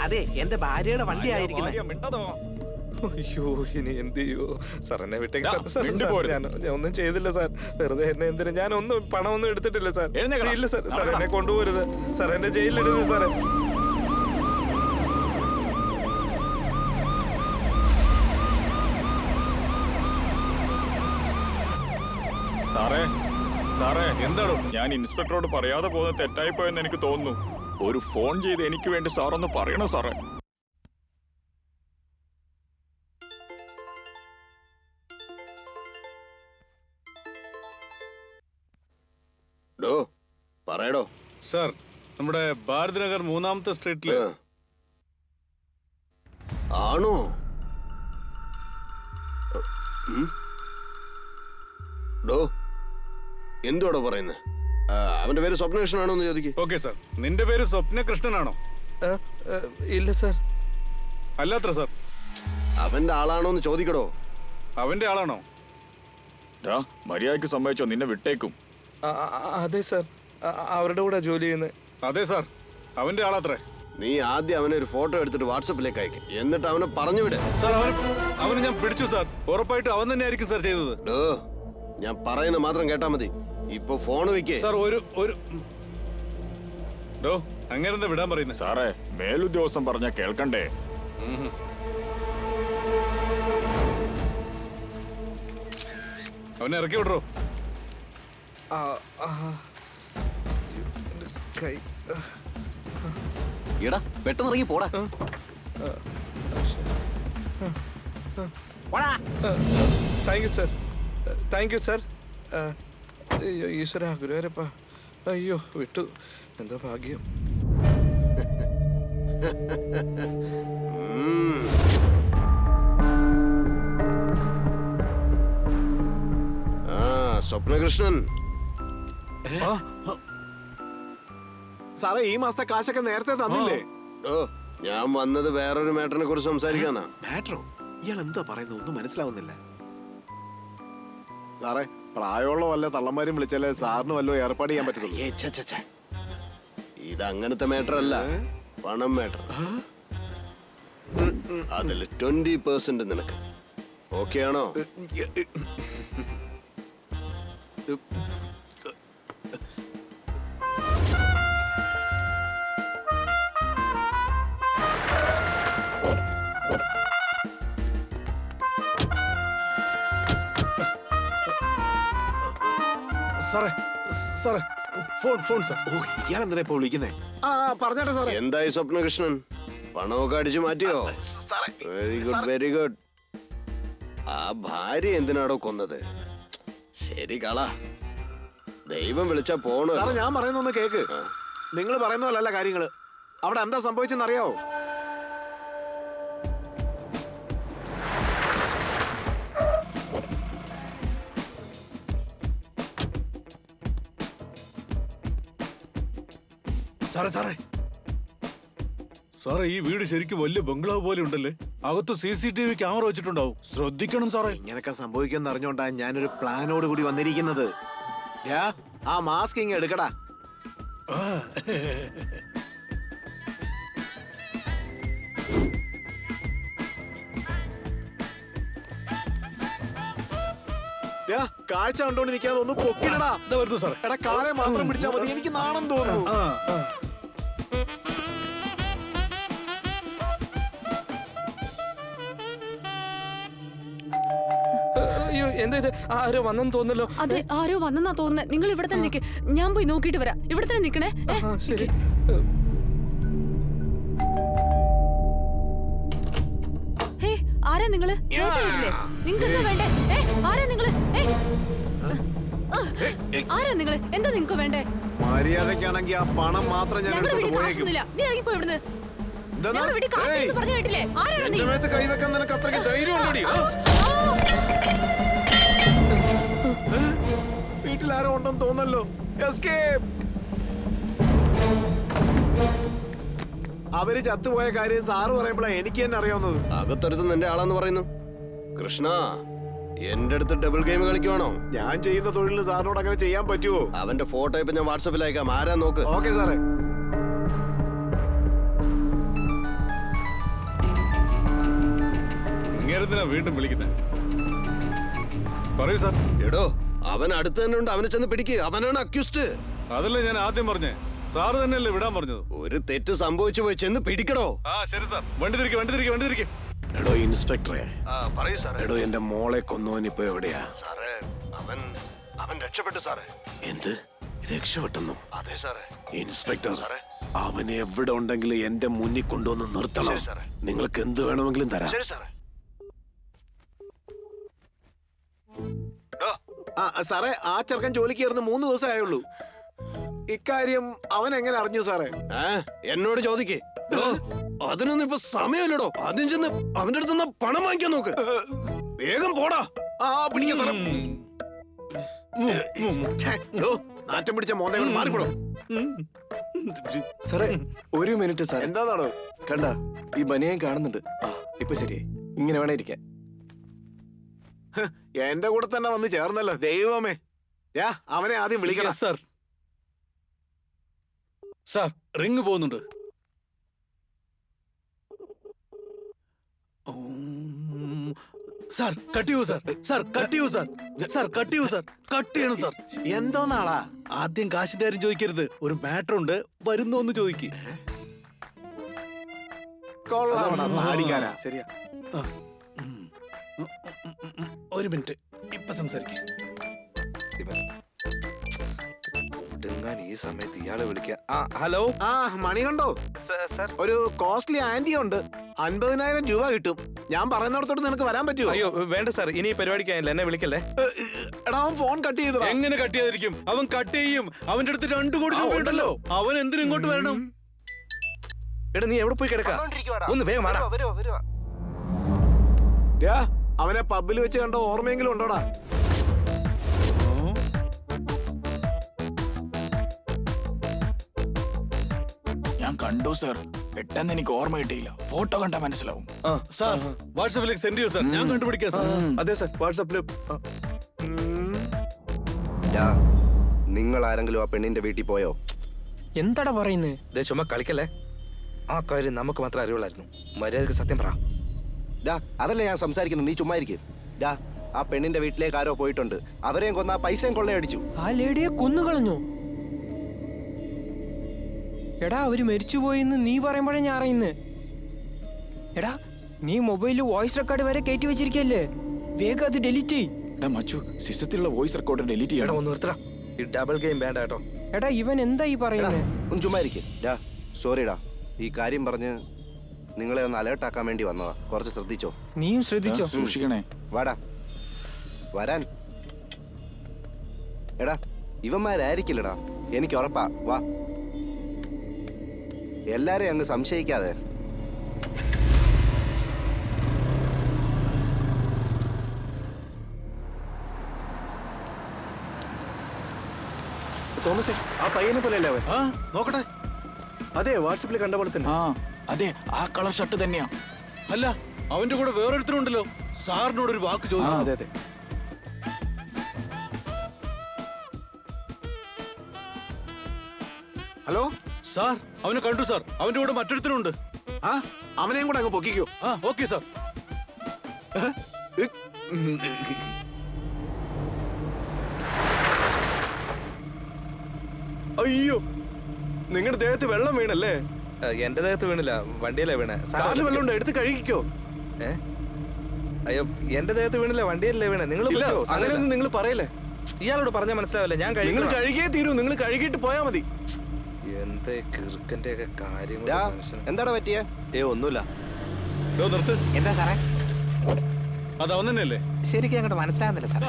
അതെ എന്റെ ഭാര്യയുടെ വണ്ടി ആയിരിക്കുന്നത്. അയ്യോ ഇനി എന്ത് ചെയ്യോ? സാർ എന്നെ വിട്ടേക്ക് സാർ. സാർ, ഞാൻ ഒന്നും ചെയ്തില്ല സാർ. വെറുതെ എന്നെ എന്തിനാ? ഞാൻ ഒന്നും പണമൊന്നും എടുത്തിട്ടില്ല സാർ. ഇല്ല സാർ. സാർ എന്നെ കൊണ്ടുപോരുത് സാർ. എന്നെ ജയിലിലിടുന്നത് സാറേ.
സാറേ സാറേ എന്താണോ? ഞാൻ ഇൻസ്പെക്ടറോട് പറയാതെ പോകുന്ന തെറ്റായി പോയെന്ന് എനിക്ക് തോന്നുന്നു. ഒരു ഫോൺ ചെയ്ത് എനിക്ക് വേണ്ടി സാറൊന്ന് പറയണോ സാറേ?
പറയടോ.
സാർ, നമ്മുടെ ഭാരത് നഗർ 3-ാമത്തെ സ്ട്രീറ്റില്.
ആണോ? എന്തോടോ പറയുന്നത്? അവന്റെ പേര് സ്വപ്നകൃഷ്ണനാണോ എന്ന് ചോദിക്കും.
Okay sir. നിന്റെ പേര് സ്വപ്നകൃഷ്ണനാണോ?
ഇല്ല സാർ.
അല്ലാത്ര സാർ.
അവന്റെ ആളാണോ എന്ന് ചോദിക്കടോ.
അവന്റെ ആളാണോ?
മര്യാദയ്ക്ക് സമ്മതിച്ചോ? നിന്നെ വിട്ടേക്കും.
അതെ സാർ. അവരുടെ കൂടെ ജോലി ചെയ്യുന്നത്.
അതെ സാർ, അവന്റെ ആളാത്രേ.
നീ ആദ്യം അവനെ ഒരു ഫോട്ടോ എടുത്തിട്ട് വാട്സപ്പിലേക്ക് അയക്കും. എന്നിട്ട് അവനെ പറഞ്ഞു വിട്.
സാർ, അവന് ഞാൻ പിടിച്ചു സാർ. ഉറപ്പായിട്ട് അവൻ തന്നെ ആയിരിക്കും സാർ ചെയ്തത്.
ഞാൻ പറയുന്നത് മാത്രം കേട്ടാ മതി. ഇപ്പൊ ഫോൺ വെക്കേ
സാർ. അങ്ങനെ വിടാൻ പറയുന്നത്
സാറേ? മേലുദ്യോഗസ്ഥൻ പറഞ്ഞ കേൾക്കണ്ടേ?
അവനെ ഇറക്കി വിടറോ.
എടാ പെട്ടെന്ന് ഇറങ്ങി പോടാ.
Thank you sir. Thank you sir. അയ്യോ ഈശ്വര, ഗുരുവായൂരപ്പ. അയ്യോ വിട്ടു. എന്താ ഭാഗ്യം.
സ്വപ്നകൃഷ്ണൻ
സാറേ, ഈ മാസത്തെ കാശൊക്കെ നേരത്തെ തന്നില്ലേ?
ഞാൻ വന്നത് വേറൊരു മാറ്ററിനെ കുറിച്ച് സംസാരിക്കാനാ.
മാറ്ററോ? ഇയാൾ എന്താ പറയുന്നത്? ഒന്നും മനസ്സിലാവുന്നില്ല സാറേ. പ്രായമുള്ള വല്ല തള്ളന്മാരും വിളിച്ചാലേ സാറിന് വല്ലോ ഏർപ്പാട് ചെയ്യാൻ പറ്റുള്ളൂ.
ഇത് അങ്ങനത്തെ മാറ്റർ അല്ല, പണം മാറ്റർ. അതിൽ 20% നിനക്ക് ഓക്കെ ആണോ?
സാറേ സാറേ ഫോൺ സാർ.
ഇയാൾ എന്തിനാ ഇപ്പൊ വിളിക്കുന്നേ? പറഞ്ഞോട്ടെ സാറേ.
എന്തായി സ്വപ്നകൃഷ്ണൻ? പണമൊക്കെ അടിച്ചു മാറ്റിയോ? Very good, very good. ആ ഭാര്യ എന്തിനാടോ കൊന്നത്? ശരി കള, ദൈവം വിളിച്ചാ പോണോ?
സാറേ, ഞാൻ പറയുന്നൊന്ന് കേക്ക്. നിങ്ങൾ പറയുന്ന പോലല്ല കാര്യങ്ങള്. അവിടെ എന്താ സംഭവിച്ചെന്ന് അറിയാവോ?
സാറേ ഈ വീട് ശരിക്കും വലിയ ബംഗ്ലാവ് പോലെ ഉണ്ടല്ലേ? അകത്ത് CCTV ക്യാമറ വെച്ചിട്ടുണ്ടാവും. ശ്രദ്ധിക്കണം സാറേ.
ഇങ്ങനൊക്കെ സംഭവിക്കുമെന്ന് അറിഞ്ഞോണ്ടാ ഞാനൊരു പ്ലാനോട് കൂടി വന്നിരിക്കുന്നത്. ആ മാസ്ക് ഇങ്ങ് എടുക്കടാ. കാഴ്ച കണ്ടോണ്ട് നിൽക്കാതെ ഒന്ന് പൊക്കിടടാ.
വരുന്നു സാറേ.
എടാ, കാലെ മാത്രം പിടിച്ചാൽ മതി. എനിക്ക് നാണം തോന്നുന്നു.
അയ്യോ എന്താ ഇത്? ആരോ വന്നെന്ന് തോന്നല്ലോ.
അതെ, ആരോ വന്നെന്നാ തോന്നുന്നത്. നിങ്ങൾ ഇവിടെ തന്നെ നിൽക്ക്. ഞാൻ പോയി നോക്കിയിട്ട് വരാം. ഇവിടെ തന്നെ നിൽക്കണേ.
ശരി.
ആരാ നിങ്ങള്? നിങ്ങൾക്ക് എന്താ വേണ്ടേ? ആരാ നിങ്ങള്? ആരാ നിങ്ങള്? എന്താ നിങ്ങക്ക് വേണ്ടേ?
മര്യാദക്കാണെങ്കിൽ ആ പണം മാത്രം ഞാൻ
കാശൊന്നുമില്ല. നീ ഇറങ്ങിപ്പോ ഇവിടുന്ന്. ഞങ്ങളുടെ വീട്ടിൽ കാശ് പറഞ്ഞു കേട്ടില്ലേ? ആരാണ് നീ?
കൈവെക്കാൻ നിനക്ക് അത്രയ്ക്ക് ധൈര്യമുണ്ടോടി? വീട്ടിലാരോ ഉണ്ടെന്ന് തോന്നല്ലോ. എസ്കേപ്പ്. അവര് ചത്തുപോയ കാര്യം സാറ് പറയുമ്പോഴാണ് എനിക്ക് തന്നെ അറിയാവുന്നത്.
അകത്തൊരുത്ത് നിന്റെ ആളാന്ന് പറയുന്നു. കൃഷ്ണ, എന്റെ അടുത്ത് ഡബിൾ ഗെയിം കളിക്കുവാണോ?
ഞാൻ ചെയ്യുന്ന തൊഴിലിന് സാറിനോട് അങ്ങനെ ചെയ്യാൻ പറ്റുമോ?
അവന്റെ ഫോട്ടോ ഇപ്പൊ ഞാൻ വാട്സപ്പിൽ അയക്കാം. ആരാ നോക്ക്.
ഓക്കെ സാറേ.
ഇങ്ങനെ വീണ്ടും വിളിക്കുന്നത് പറയൂ സാർ.
എടോ അവൻ അടുത്ത് തന്നെ ഉണ്ട്, അവനെ ചെന്ന് പിടിക്ക്. അവനാണ് അക്യൂസ്ഡ്.
അതല്ലേ ഞാൻ ആദ്യം പറഞ്ഞേ. സാറ് തന്നെയല്ലേ വിടാൻ പറഞ്ഞത്.
ഒരു തെറ്റ് സംഭവിച്ചു പോയി, ചെന്ന് പിടിക്കടോ.
ആ ശരി സാർ. വണ്ടി തിരികെ.
എടോ ഇൻസ്പെക്ടറെ,
പറയൂ സാറേ.
എടോ എന്റെ മോളെ കൊന്നവനിപ്പോ എവിടെയാ?
സാറേ അവൻ രക്ഷപ്പെട്ടു സാറേ.
എന്ത് രക്ഷപ്പെട്ടെന്നോ?
അതെ സാറേ.
ഇൻസ്പെക്ടർ, അവനെ എവിടെ ഉണ്ടെങ്കിലും എന്റെ മുന്നിൽ കൊണ്ടുവന്ന് നിർത്തണം. നിങ്ങൾക്ക് എന്ത് വേണമെങ്കിലും തരാം.
ശരി സാറേ.
സാറേ, ആ ചെറുക്കൻ ജോലിക്ക് കയറുന്ന 3 ദിവസം ആയുള്ളൂ. ഇക്കാര്യം അവൻ എങ്ങനെ അറിഞ്ഞു സാറേ?
എന്നോട് ചോദിക്കേ. അതിനൊന്നും ഇപ്പൊ സമയമില്ലടോ. ആദ്യം ചെന്ന് അവന്റെ അടുത്ത് പണം വാങ്ങിക്കാൻ നോക്ക്. വേഗം പോടാ.
നാറ്റം പിടിച്ച മോന്തകൾ മാറിപ്പോടോ. സാറേ, 1 മിനിറ്റ് സാർ. എന്താണോ കണ്ട ഈ ബനിയൻ കാണുന്നുണ്ട്? ഇപ്പൊ ശരിയായി. ഇങ്ങനെ വേണേ ഇരിക്കാൻ. എന്റെ കൂടെ തന്നെ വന്ന് ചേർന്നല്ലോ. ദൈവമേ, അവനെ ആദ്യം വിളിക്കണം.
സാർ സാർ റിങ് പോകുന്നുണ്ട്. സാർ കട്ട് ചെയ്യൂ സാർ. സാർ കട്ട് ചെയ്യൂ സാർ. സാർ കട്ട് ചെയ്യൂ സാർ. കട്ട് ചെയ്യണം സാർ.
എന്തോന്നാളാ?
ആദ്യം കാശിന്റെ കാര്യം ചോദിക്കരുത്. ഒരു മാറ്റർ ഉണ്ട്, വരുന്നോന്ന് ചോദിക്ക്.
കൊള്ളാം. ശരിയാ.
ഒരു മിനിറ്റ്, ഇപ്പൊ സംസാരിക്കാം.
ഈ സമയത്ത് ഇയാളെ വിളിക്കാം. ഹലോ.
മണി കണ്ടോ? ഒരു കോസ്റ്റ്ലി ആന്റി ഉണ്ട്. 50,000 രൂപ കിട്ടും. ഞാൻ പറയുന്നിടത്തോട്ട് നിനക്ക് വരാൻ പറ്റുമോ?
അയ്യോ വേണ്ട സാർ, ഇനി പരിപാടിക്കാനില്ല, എന്നെ വിളിക്കല്ലേ.
എടാ, അവൻ ഫോൺ കട്ട് ചെയ്തു.
എങ്ങനെ കട്ട് ചെയ്യാതിരിക്കും? അവൻ കട്ട് ചെയ്യും. അവന്റെ അടുത്ത് 2 കോടി രൂപ ഉണ്ടല്ലോ. അവൻ എന്തിനും ഇങ്ങോട്ട് വരണം?
എടാ, നീ എവിടെ പോയി കിടക്കാ? ഒന്ന് വേഗം വാടാ.
അവനെ പബ്ബിൽ വെച്ച് കണ്ട ഓർമ്മയെങ്കിലും ഉണ്ടോടാ?
ഞാൻ കണ്ടു സാർ. പെട്ടെന്ന് എനിക്ക് ഓർമ്മ കിട്ടിയില്ല. ഫോട്ടോ കണ്ടാ മനസ്സിലാവും.
സാർ വാട്സാപ്പിലേക്ക് സെൻഡ് ചെയ്യൂ സാർ. ഞാൻ കണ്ടുപിടിക്കാം സാർ.
അതെ സാർ, വാട്സാപ്പില്.
നിങ്ങൾ ആരെങ്കിലും ആ പെണ്ണിന്റെ വീട്ടിൽ പോയോ?
എന്താടാ പറയുന്നത്? ചുമ്മാ കളിക്കല്ലേ. ആ കാര്യം നമുക്ക് മാത്രം അറിയുള്ളായിരുന്നു. മര്യാദക്ക് സത്യം പറ.
അതല്ലേ ഞാൻ സംസാരിക്കുന്നത്. നീ ചുമ്മാ ഇരിക്കും. ആ പെണ്ണിന്റെ വീട്ടിലേക്ക് ആരോ പോയിട്ടുണ്ട്. അവരെയും കൊന്ന പൈസയും കൊള്ളയടിച്ചു.
ആ ലേഡിയെ കൊന്നുകളഞ്ഞു. എടാ, അവര് മരിച്ചുപോയിന്ന് നീ പറയുമ്പോഴേ ഞാൻ അറിയുന്നത്. എടാ, നീ മൊബൈലിൽ വോയിസ് റെക്കോർഡ് വരെ കയറ്റി വെച്ചിരിക്കല്ലേ? വേഗം അത് ഡിലീറ്റ് ചെയ്യ്.
മച്ചു, സിസ്റ്റത്തിലുള്ള വോയിസ് റെക്കോർഡ് ഡിലീറ്റ് ചെയ്യണം.
ഒന്ന് നിർത്തടാ. ഈ ഡബിൾ ഗെയിം വേണ്ട കേട്ടോ.
എടാ, ഇവൻ എന്താ ഈ പറയുന്നത്?
ഒന്ന് ചുമ്മാ ഇരിക്കും. സോറിടാ, ഈ കാര്യം പറഞ്ഞ് നിങ്ങളെ ഒന്ന് അലേർട്ടാക്കാൻ വേണ്ടി വന്നതാ. കുറച്ച് ശ്രദ്ധിച്ചോ.
നീയും ശ്രദ്ധിച്ചോ.
സൂക്ഷിക്കണേ.
വാടാ, വരാൻ. എടാ, ഇവന്മാരായിരിക്കില്ലടാ, എനിക്ക് ഉറപ്പാ. വാ, എല്ലാരെയും അങ്ങ് സംശയിക്കാതെ.
തോമസേ, ആ പയ്യനെ പോലെയല്ലേ അവൻ?
നോക്കട്ടെ.
അതെ, വാട്സാപ്പിൽ കണ്ട പോലെ തന്നെ.
അതെ, ആ കളർ ഷർട്ട് തന്നെയാ.
അല്ല, അവന്റെ കൂടെ വേറൊരുത്തരുണ്ടല്ലോ. സാറിനോട് ഒരു വാക്ക് ചോദിച്ചു.
അതെ അതെ. ഹലോ
സാർ, അവനെ കണ്ടു സാർ. അവന്റെ കൂടെ മറ്റൊരുത്തരുണ്ട്.
അവനെയും കൂടെ അങ്ങ് പൊക്കിക്കോ.
Okay sir.
അയ്യോ, നിങ്ങളുടെ ദേഹത്ത് വെള്ളം വീണല്ലേ? എന്റെ ദേഹത്ത് വീണില്ല, വണ്ടിയല്ലേ വീണേ. കാറിൽ വെള്ളം ഉണ്ട്, എടുത്ത് കഴുകിക്കോ. അയ്യോ, എന്റെ ദേഹത്ത് വീണില്ല, വണ്ടിയല്ലേ വീണേ. നിങ്ങൾ അങ്ങനെയൊന്നും നിങ്ങൾ പറയല്ലേ. ഇയാളോട് പറഞ്ഞാൽ മനസ്സിലാവില്ല. ഞാൻ നിങ്ങൾ കഴുകിയേ തീരൂ. നിങ്ങൾ കഴുകിയിട്ട് പോയാ മതി. എന്താ കിറുക്കന്റെ ഒക്കെ കാര്യം.
എന്താടാ പറ്റിയേ?
ഒന്നുമില്ല.
നിർത്ത്.
എന്താ സാറേ?
അത് അവൻ തന്നെയല്ലേ?
ശരിക്കും അങ്ങോട്ട് മനസ്സിലാകുന്നില്ല സാറേ.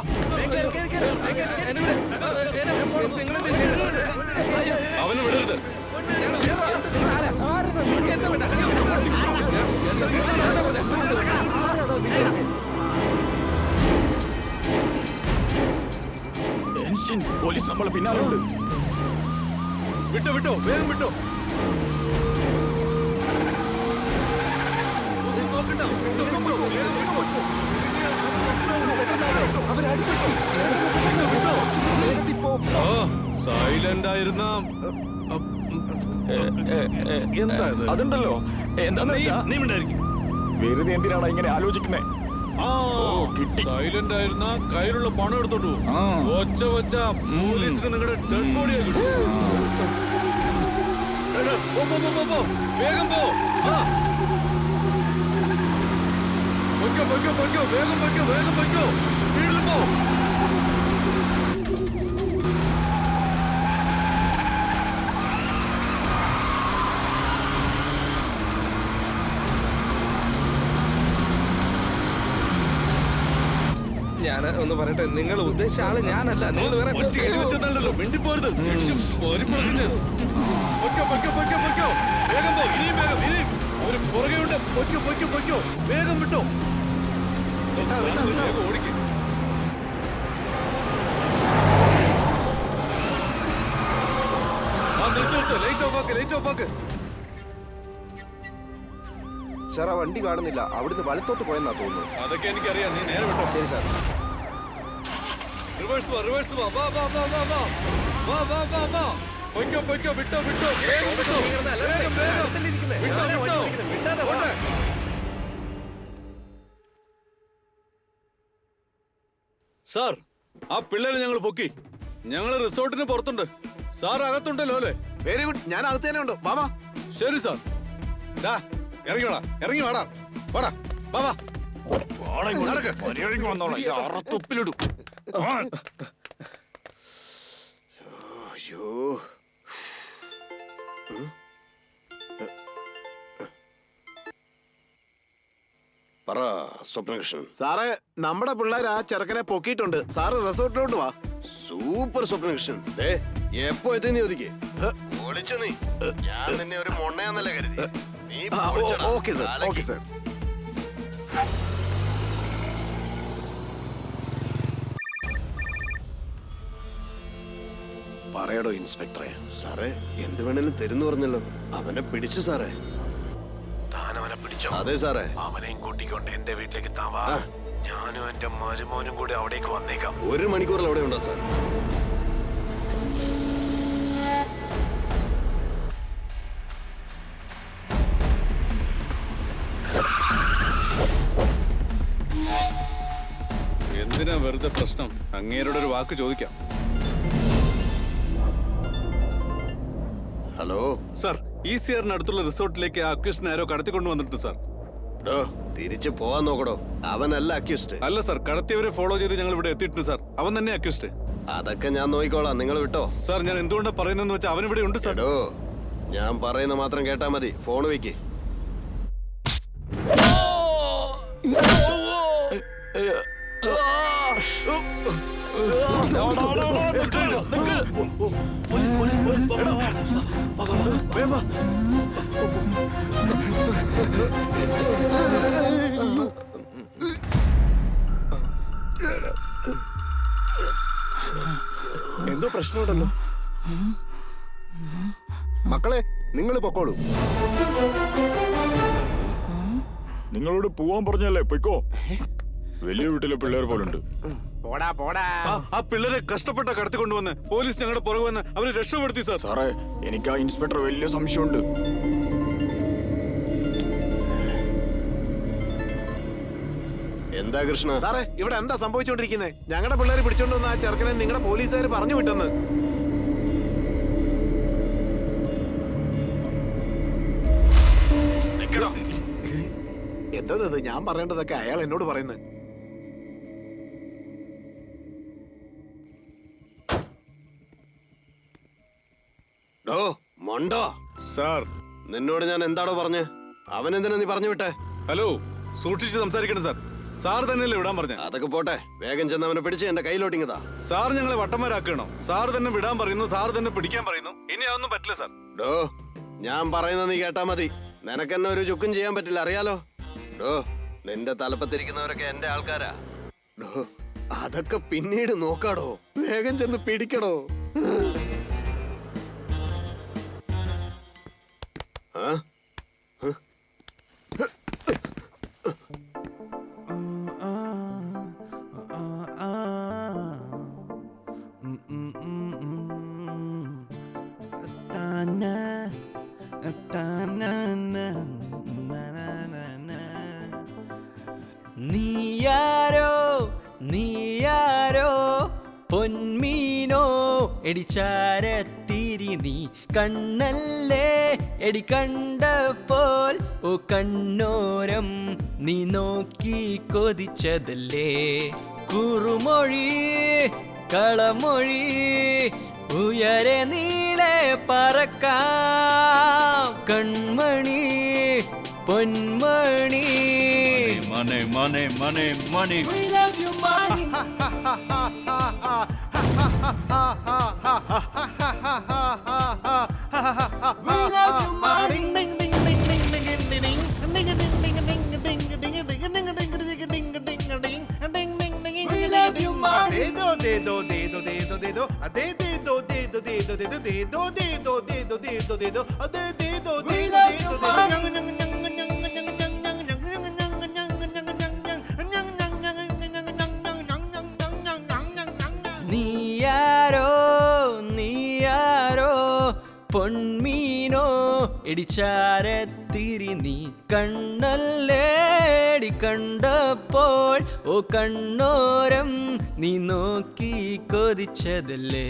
അവനെ വിടരുത്.
പോലീസ് നമ്മളെ പിന്നാലുണ്ട്.
വിട്ടോ, വേഗം വിട്ടോ. സൈലന്റ് ആയിരുന്ന
അതുണ്ടല്ലോ. എന്താന്ന് വെച്ചാ
നീ ഉണ്ടായിരിക്കും.
വെറുതെ എന്തിനാണ് ഇങ്ങനെ ആലോചിക്കുന്നേ?
സൈലന്റ് ആയിരുന്ന കയ്യിലുള്ള പണം എടുത്തോണ്ടു ഒച്ച വെച്ച പോലീസിന് നിങ്ങളുടെ ഡെഡ് ബോഡിയെ വേഗം പോ. പൊയ്ക്കോ പൊയ്ക്കോ പൊയ്ക്കോ, വേഗം പൊയ്ക്കോ, വേഗം പൊയ്ക്കോ, വീട്ടിൽ പോ.
ഞാൻ ഒന്ന് പറയട്ടെ, നിങ്ങൾ ഉദ്ദേശിച്ച ആള് ഞാനല്ല. നിങ്ങൾ വേറെ
വെച്ചതല്ലോ, മിണ്ടിപ്പോരുത്. പൊയ്ക്കോ പൊയ്ക്കോ പൊയ്ക്കോ പൊയ്ക്കോ, വേഗം പോ, ഇനിയും വേഗം, ഇനിയും ഒരു പുറകെ ഉണ്ട്. പൊയ്ക്കോ പൊയ്ക്കോ പൊയ്ക്കോ, വേഗം വിട്ടോ. ഓടിക്കും. ലൈറ്റ് ഓഫ് ആക്ക്, ലൈറ്റ് ഓഫ് ആക്ക്.
സാർ ആ വണ്ടി കാണുന്നില്ല, അവിടുന്ന് വലത്തോട്ട് പോയെന്നാ തോന്നുന്നു.
അതൊക്കെ എനിക്കറിയാം, നീ നേരെ വിട്ടോ.
ശരി സാർ.
റിവേഴ്സ് വാ, റിവേഴ്സ് വാ, വാ വാ വാ വാ വാ വാ വാ വാ വാ. പൊയ്ക്കോ പൊയ്ക്കോ, വിട്ടോ വിട്ടോ, വേഗം വിട്ടോ, വേഗം വേഗം വിട്ടോ വിട്ടോ. ഓട്ടെ. സാർ, ആ പിള്ളേരെ ഞങ്ങൾ പൊക്കി. ഞങ്ങൾ റിസോർട്ടിന് പുറത്തുണ്ട്. സാർ അകത്തുണ്ടല്ലോ അല്ലേ?
വെരി ഗുഡ്, ഞാൻ അകത്ത് തന്നെ ഉണ്ടോ. വാ.
ശരി സാർ. ഇറങ്ങി വാടാ, ഇറങ്ങി വാടാ, വാടാ, വാ വാ.
തുപ്പിലിടും.
പറ സ്വപ്നകൃഷ്ണൻ.
സാറേ, നമ്മുടെ പിള്ളേർ ആ ചെറുക്കനെ പൊക്കിയിട്ടുണ്ട്. സാറ് റിസോർട്ടിലോട്ട് വാ.
സൂപ്പർ സ്വപ്നകൃഷ്ണൻ. എപ്പോ എത്തി നീ ഒതുക്കി ഓടിച്ചു നീ. ഞാൻ നിന്നെ ഒരു മൊണ്ണയാന്നല്ലേ കരുതി. നീ
ഓക്കെ സാർ, ഓക്കെ സാർ.
പറയടോ ഇൻസ്പെക്ടറെ. സാറേ, എന്ത് വേണേലും തരുന്നു പറഞ്ഞല്ലോ. അവനെ പിടിച്ചു സാറേ.
താനവനെ പിടിച്ചോ?
അതെ സാറേ.
അവനെയും കൂട്ടിക്കൊണ്ട് എന്റെ വീട്ടിലേക്ക് താവാ. ഞാനും എന്റെ മരുമോനും കൂടി അവിടേക്ക് വന്നേക്കാം.
1 മണിക്കൂറിൽ അവിടെ ഉണ്ടോ സാർ?
എന്തിനാ വെറുതെ പ്രശ്നം? അങ്ങേരോട് ഒരു വാക്ക് ചോദിക്കാം.
ഹലോ
സാർ, ECR അടുത്തുള്ള റിസോർട്ടിലേക്ക് ആ അക്യൂസ്റ്റിനെ ആരോ കടത്തിക്കൊണ്ടു വന്നിട്ടുണ്ട് സാർ.
തിരിച്ചു പോവാൻ നോക്കടോ. അവനല്ല അക്യൂസ്റ്റ്.
അല്ല സാർ, കടത്തിയവരെ ഫോളോ ചെയ്ത് ഞങ്ങൾ ഇവിടെ എത്തിയിട്ടുണ്ട് സാർ. അവൻ തന്നെ അക്യൂസ്റ്റ്.
അതൊക്കെ ഞാൻ നോക്കിക്കോളാം, നിങ്ങൾ വിട്ടോ.
സാർ, ഞാൻ എന്തുകൊണ്ടാ പറയുന്നതെന്ന് വെച്ചാൽ അവൻ ഇവിടെ ഉണ്ട് സാർ.
ഞാൻ പറയുന്ന മാത്രം കേട്ടാ മതി. ഫോൺ വെക്ക്.
എന്തോ പ്രശ്നമുണ്ടല്ലോ.
മക്കളെ, നിങ്ങൾ പൊക്കോളൂ.
നിങ്ങളോട് പോവാൻ പറഞ്ഞല്ലേ, പൊയ്ക്കോ. വലിയ വീട്ടിലെ പിള്ളേർ പോലുണ്ട്.
ആ പിള്ളേരെ കഷ്ടപ്പെട്ട കടത്തിക്കൊണ്ടുവന്ന് പോലീസ് ഞങ്ങളുടെ പുറകെ വന്ന് അവരെ രക്ഷപ്പെടുത്തി സാർ.
സാറേ, എനിക്ക് ആ ഇൻസ്പെക്ടർ വലിയ സംശയമുണ്ട്.
എന്താ കൃഷ്ണ?
സാറേ, ഇവിടെ എന്താ സംഭവിച്ചുകൊണ്ടിരിക്കുന്നത്? ഞങ്ങളുടെ പിള്ളേർ പിടിച്ചോണ്ട് വന്ന ആ ചെറുക്കനെ നിങ്ങളുടെ പോലീസുകാർ പറഞ്ഞു വിട്ടെന്ന്. എന്താ ഞാൻ പറയേണ്ടതൊക്കെ അയാൾ എന്നോട് പറയുന്നത്.
മണ്ടോ
സാർ,
നിന്നോട് ഞാൻ എന്താടോ പറഞ്ഞ്? അവനെന്തിനാ നീ പറഞ്ഞു വിട്ടെ?
ഹലോ, സൂക്ഷിച്ച് സംസാരിക്കണം സാർ. സാർ തന്നെയല്ലേ വിടാൻ പറഞ്ഞ?
അതൊക്കെ പോട്ടെ, വേഗം ചെന്ന് അവനെ പിടിച്ച് എന്റെ കയ്യിലോട്ടിങ്ങതാ.
സാർ ഞങ്ങളെ വട്ടന്മാരാക്കണോ? സാർ തന്നെ വിടാൻ പറയുന്നു, സാർ തന്നെ പിടിക്കാൻ പറയുന്നു. ഇനി അതൊന്നും പറ്റില്ല സാർ.
ഞാൻ പറയുന്നത് നീ കേട്ടാ മതി. നിനക്കെന്നെ ഒരു ചുക്കും ചെയ്യാൻ പറ്റില്ല, അറിയാലോ. നിന്റെ തലപ്പത്തിരിക്കുന്നവരൊക്കെ എന്റെ ആൾക്കാരാ. അതൊക്കെ പിന്നീട് നോക്കാടോ. വേഗം ചെന്ന് പിടിക്കടോ.
എടിച്ചാരത്തിരി നീ കണ്ണല്ലേ എടി കണ്ടപ്പോൾ ഓ കണ്ണോരം നീ നോക്കി കൊതിച്ചതല്ലേ കുറുമൊഴി കളമൊഴി ഉയരെ നീളെ പറക്കാം കൺമണി പൊന്മണി
മണി മണി മണി മണി
We love you, money. We love you, money. We love you, money. We love you, money. നീയാരോ നീയാരോ പൊന്മീനോ ഇടിച്ചാരത്തിരി നീ കണ്ണല്ലേടി കണ്ടപ്പോൾ ഓ കണ്ണോരം നീ നോക്കി കൊതിച്ചതല്ലേ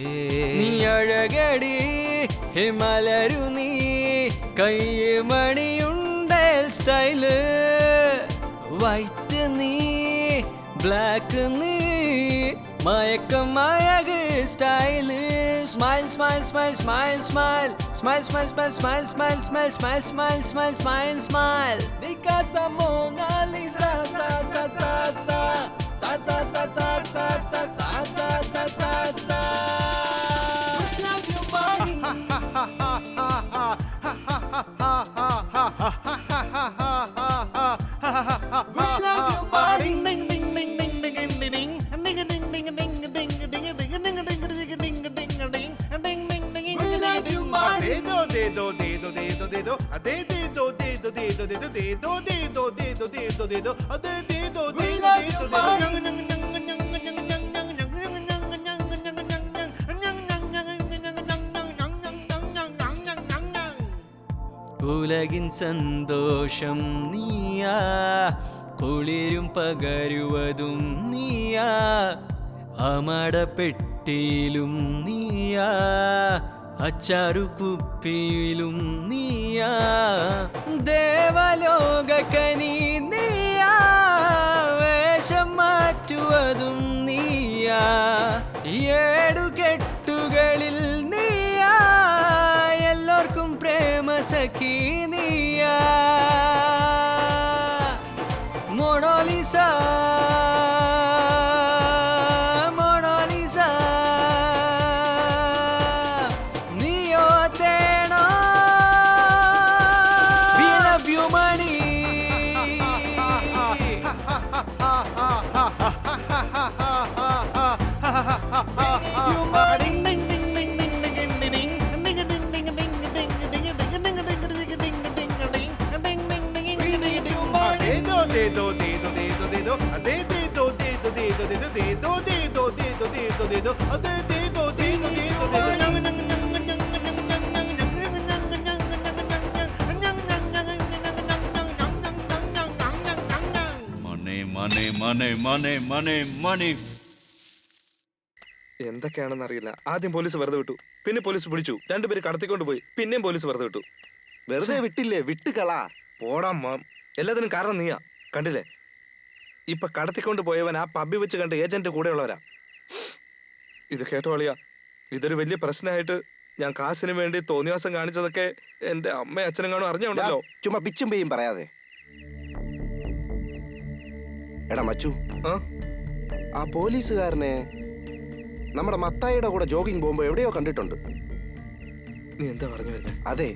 നീ അഴകടി ഹിമലരു നീ കയ്യമണിയുണ്ടേൽ സ്റ്റൈല് വൈറ്റ് നീ ബ്ലാക്ക് നീ മയക്കം മയക് style smile smile smile smile smile smile smile smile smile smile smile smile smile smile smile smile Because Mona Lisa sa sa sa sa sa sa sa sa sa sa sa sa sa sa We love you, money. We love you, money. ഉലകിൻ സന്തോഷം നീയാ കുളിരും പകരുവതും നീയാ അമടപ്പെട്ടിയിലും നീയാ അച്ചാറു കുപ്പിയിലും നീയാ ദേവലോകക്കനി നീയാ വേഷം മാറ്റുവതും നീയാ ഏടുകെട്ടുകളിൽ നീയാ എല്ലാവർക്കും പ്രേമ സഖി നീയാ മൊണാലിസ
എന്തൊക്കെയാണെന്ന് അറിയില്ല. ആദ്യം പോലീസ് വെറുതെ വിട്ടു, പിന്നെ പോലീസ് പിടിച്ചു, രണ്ടുപേര് കടത്തിക്കൊണ്ട് പോയി, പിന്നെയും പോലീസ് വെറുതെ വിട്ടു.
വെറുതെ വിട്ടില്ലേ, വിട്ടുകളാ.
പോടാ മാം, എല്ലാത്തിനും കാരണം നീയാ. കണ്ടില്ലേ, ഇപ്പൊ കടത്തിക്കൊണ്ട് പോയവൻ ആ പബ്ബി വെച്ച് കണ്ട ഏജന്റ് കൂടെയുള്ളവരാ. ഇത് കേട്ടോ അളിയാ, ഇതൊരു വലിയ പ്രശ്നമായിട്ട് ഞാൻ കാശിന് വേണ്ടി തോന്നിവാസം കാണിച്ചതൊക്കെ എന്റെ അമ്മയും അച്ഛനും കാണും അറിഞ്ഞുണ്ടല്ലോ.
ചുമ്മാ പിച്ചും പെയ്യും പറയാതെ. എടാ മച്ചു, ആ പോലീസുകാരനെ നമ്മുടെ മത്തായിയുടെ കൂടെ ജോഗിങ് പോകുമ്പോ എവിടെയോ കണ്ടിട്ടുണ്ട്.
നീ എന്താ പറഞ്ഞു വരുന്നത്?
അതെ,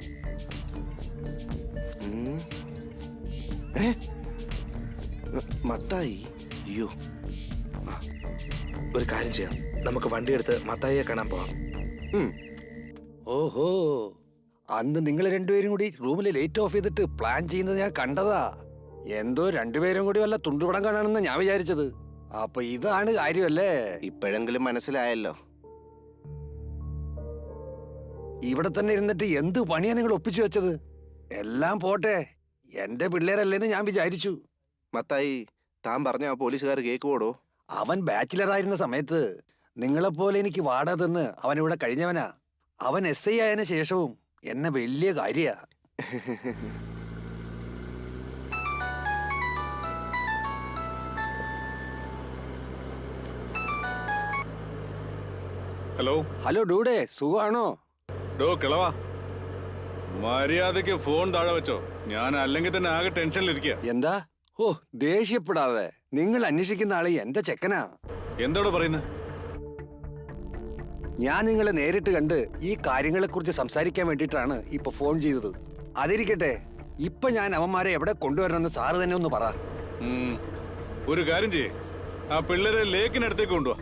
മത്തായി. അയ്യോ,
ഒരു കാര്യം ചെയ്യാം, നമുക്ക് വണ്ടി എടുത്ത് മത്തായിയെ കാണാൻ പോവാം.
ഓഹോ, അന്ന് നിങ്ങൾ രണ്ടുപേരും കൂടി റൂമിൽ ലൈറ്റ് ഓഫ് ചെയ്തിട്ട് പ്ലാൻ ചെയ്യുന്നത് ഞാൻ കണ്ടതാ. എന്തോ രണ്ടുപേരും കൂടി വല്ല തുണ്ടുപടം കാണാണെന്ന് ഞാൻ വിചാരിച്ചത്. അപ്പൊ ഇതാണ് കാര്യമല്ലേ?
ഇപ്പോഴെങ്കിലും മനസ്സിലായല്ലോ.
ഇവിടെ തന്നെ ഇരുന്നിട്ട് എന്ത് പണിയാ നിങ്ങൾ ഒപ്പിച്ചു വെച്ചത്? എല്ലാം പോട്ടെ, എന്റെ പിള്ളേരല്ലേന്ന് ഞാൻ വിചാരിച്ചു.
മത്തായി, താൻ പറഞ്ഞ ആ പോലീസുകാർ കേക്കുവോടോ?
അവൻ ബാച്ചിലർ ആയിരുന്ന സമയത്ത് നിങ്ങളെപ്പോലെ എനിക്ക് വാടക തന്ന് അവൻ ഇവിടെ കഴിഞ്ഞവനാ. അവൻ SI ആയതിനു ശേഷവും എന്നെ വലിയ കാര്യാ.
ഹലോ
ഹലോ ഡൂഡേ, സുഖമാണോ?
ഡോ കിളവാ, മര്യാദക്ക് ഫോൺ താഴെ വെച്ചോ. ഞാൻ അല്ലെങ്കിൽ തന്നെ ആകെ ടെൻഷനിലിരിക്കുക.
എന്താ? ഓ, ദേഷ്യപ്പെടാതെ. നിങ്ങൾ അന്വേഷിക്കുന്ന ആള് എന്റെ ചെക്കനാ.
എന്താടോ പറയുന്നത്?
ഞാൻ നിങ്ങളെ നേരിട്ട് കണ്ട് ഈ കാര്യങ്ങളെ കുറിച്ച് സംസാരിക്കാൻ വേണ്ടിയിട്ടാണ് ഇപ്പൊ ഫോൺ ചെയ്തത്. അതിരിക്കട്ടെ, ഇപ്പൊ ഞാൻ അവന്മാരെ എവിടെ കൊണ്ടുവരണമെന്ന് സാറ് തന്നെ ഒന്ന് പറ.
ഒരു കാര്യം ചെയ്യേ, ആ പിള്ളേരെ ലേക്കിനടുത്തേക്ക് കൊണ്ടുപോവാ.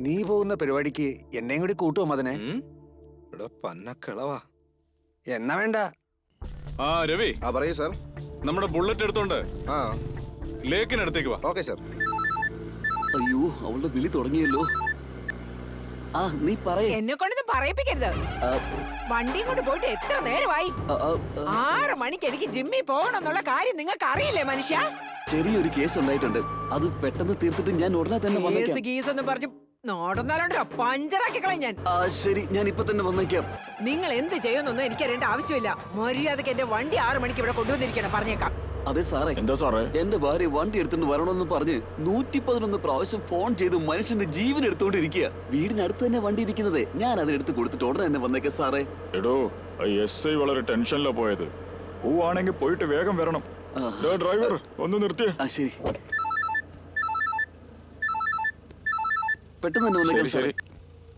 നീ പോകുന്ന പരിപാടിക്ക് എന്നെയും കൂടി കൂട്ടുമോ മതനെ?
പന്നക്കിളവാ.
എന്നാ വേണ്ട.
ആ രവി,
പറയൂ സാർ.
നമ്മുടെ ബുള്ളറ്റ് എടുത്തോണ്ട്
ആ
ലേക്കിനടുത്തേക്ക് വാ.
Okay sir.
അയ്യോ, അവളുടെ വിളി തുടങ്ങിയല്ലോ. ആ നീ പറയേ.
എന്നെ കൊണ്ടൊന്നും പറയിപ്പിക്കരുത്. വണ്ടി കൊണ്ട് പോയിട്ട് എത്ര നേരമായി? 6 മണിക്ക് എനിക്ക് ജിമ്മിൽ പോകണമെന്നുള്ള കാര്യം നിങ്ങൾക്ക് അറിയില്ലേ മനുഷ്യ?
ചെറിയൊരു കേസ് ഉണ്ടായിട്ടുണ്ട്. അത് പെട്ടെന്ന് തീർത്തിട്ട് ഞാൻ ഉടനെ തന്നെ വന്നേക്കാം.
കേസ് പറഞ്ഞു നോടുന്നാലോണ്ടോ പഞ്ചറാക്കി കളയും ഞാൻ.
ശരി, ഞാൻ ഇപ്പൊ തന്നെ വന്നേക്കാം.
നിങ്ങൾ എന്ത് ചെയ്യുന്നൊന്നും എനിക്കറിയേണ്ട ആവശ്യമില്ല. മര്യാദക്ക് എന്റെ വണ്ടി 6 മണിക്ക് ഇവിടെ കൊണ്ടുവന്നിരിക്കണം, പറഞ്ഞേക്കാം.
അതെ സാറേ.
എന്താ സാറേ?
എന്റെ ഭാര്യ വണ്ടി എടുത്തോണ്ട് വരണമെന്ന് പറഞ്ഞ് 111 പ്രാവശ്യം ഫോൺ ചെയ്ത് മനുഷ്യന്റെ ജീവൻ എടുത്തോണ്ടിരിക്കുക. വീടിനടുത്ത് തന്നെ വണ്ടി ഇരിക്കുന്നത്. ഞാൻ അതിനെടുത്ത് കൊടുത്തിട്ട് ഉടനെ തന്നെ വന്നേക്കാം സാറേ.
എടോ, SI വളരെ ടെൻഷനിലാ പോയത്. പോവാണെങ്കിൽ പോയിട്ട് വേഗം വരണം. ഡ്രൈവർ ഒന്ന് നിർത്തിയേ.
ശരി, പെട്ടെന്ന് തന്നെ വന്നേക്കാം സാറേ.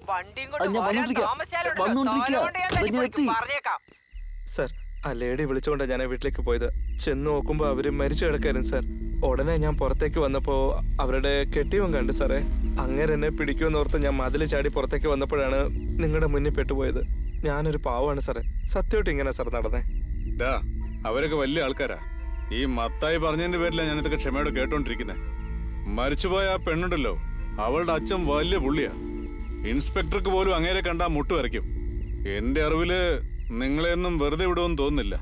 വണ്ടിയും പറഞ്ഞേക്കാം.
സർ, ആ ലേഡി വിളിച്ചുകൊണ്ടാണ് ഞാൻ വീട്ടിലേക്ക് പോയത്. ചെന്ന് നോക്കുമ്പോ അവര് മരിച്ചു കിടക്കായിരുന്നു സാർ. ഉടനെ ഞാൻ പുറത്തേക്ക് വന്നപ്പോ അവരുടെ കെട്ടിയവൻ കണ്ടു സാറേ. അങ്ങനെ എന്നെ പിടിക്കുമെന്നോർത്ത് ഞാൻ മതില് ചാടി പുറത്തേക്ക് വന്നപ്പോഴാണ് നിങ്ങളുടെ മുന്നിൽ പെട്ടുപോയത്. ഞാനൊരു പാവമാണ് സാറേ. സത്യമായിട്ട് ഇങ്ങനെ സാർ നടന്നേ.
അവരൊക്കെ വലിയ ആൾക്കാരാ. ഈ മത്തായി പറഞ്ഞതിന്റെ പേരിലാണ് ഞാൻ ഇതൊക്കെ ക്ഷമയോടെ കേട്ടോണ്ടിരിക്കുന്നത്. മരിച്ചുപോയ ആ പെണ്ണുണ്ടല്ലോ, അവളുടെ അച്ഛൻ വലിയ പുള്ളിയാ. ഇൻസ്പെക്ടർക്ക് പോലും അങ്ങേരെ കണ്ടാ മുട്ടു വരയ്ക്കും. എന്റെ അറിവില് നിങ്ങളെയൊന്നും വെറുതെ വിടുമെന്ന് തോന്നുന്നില്ല.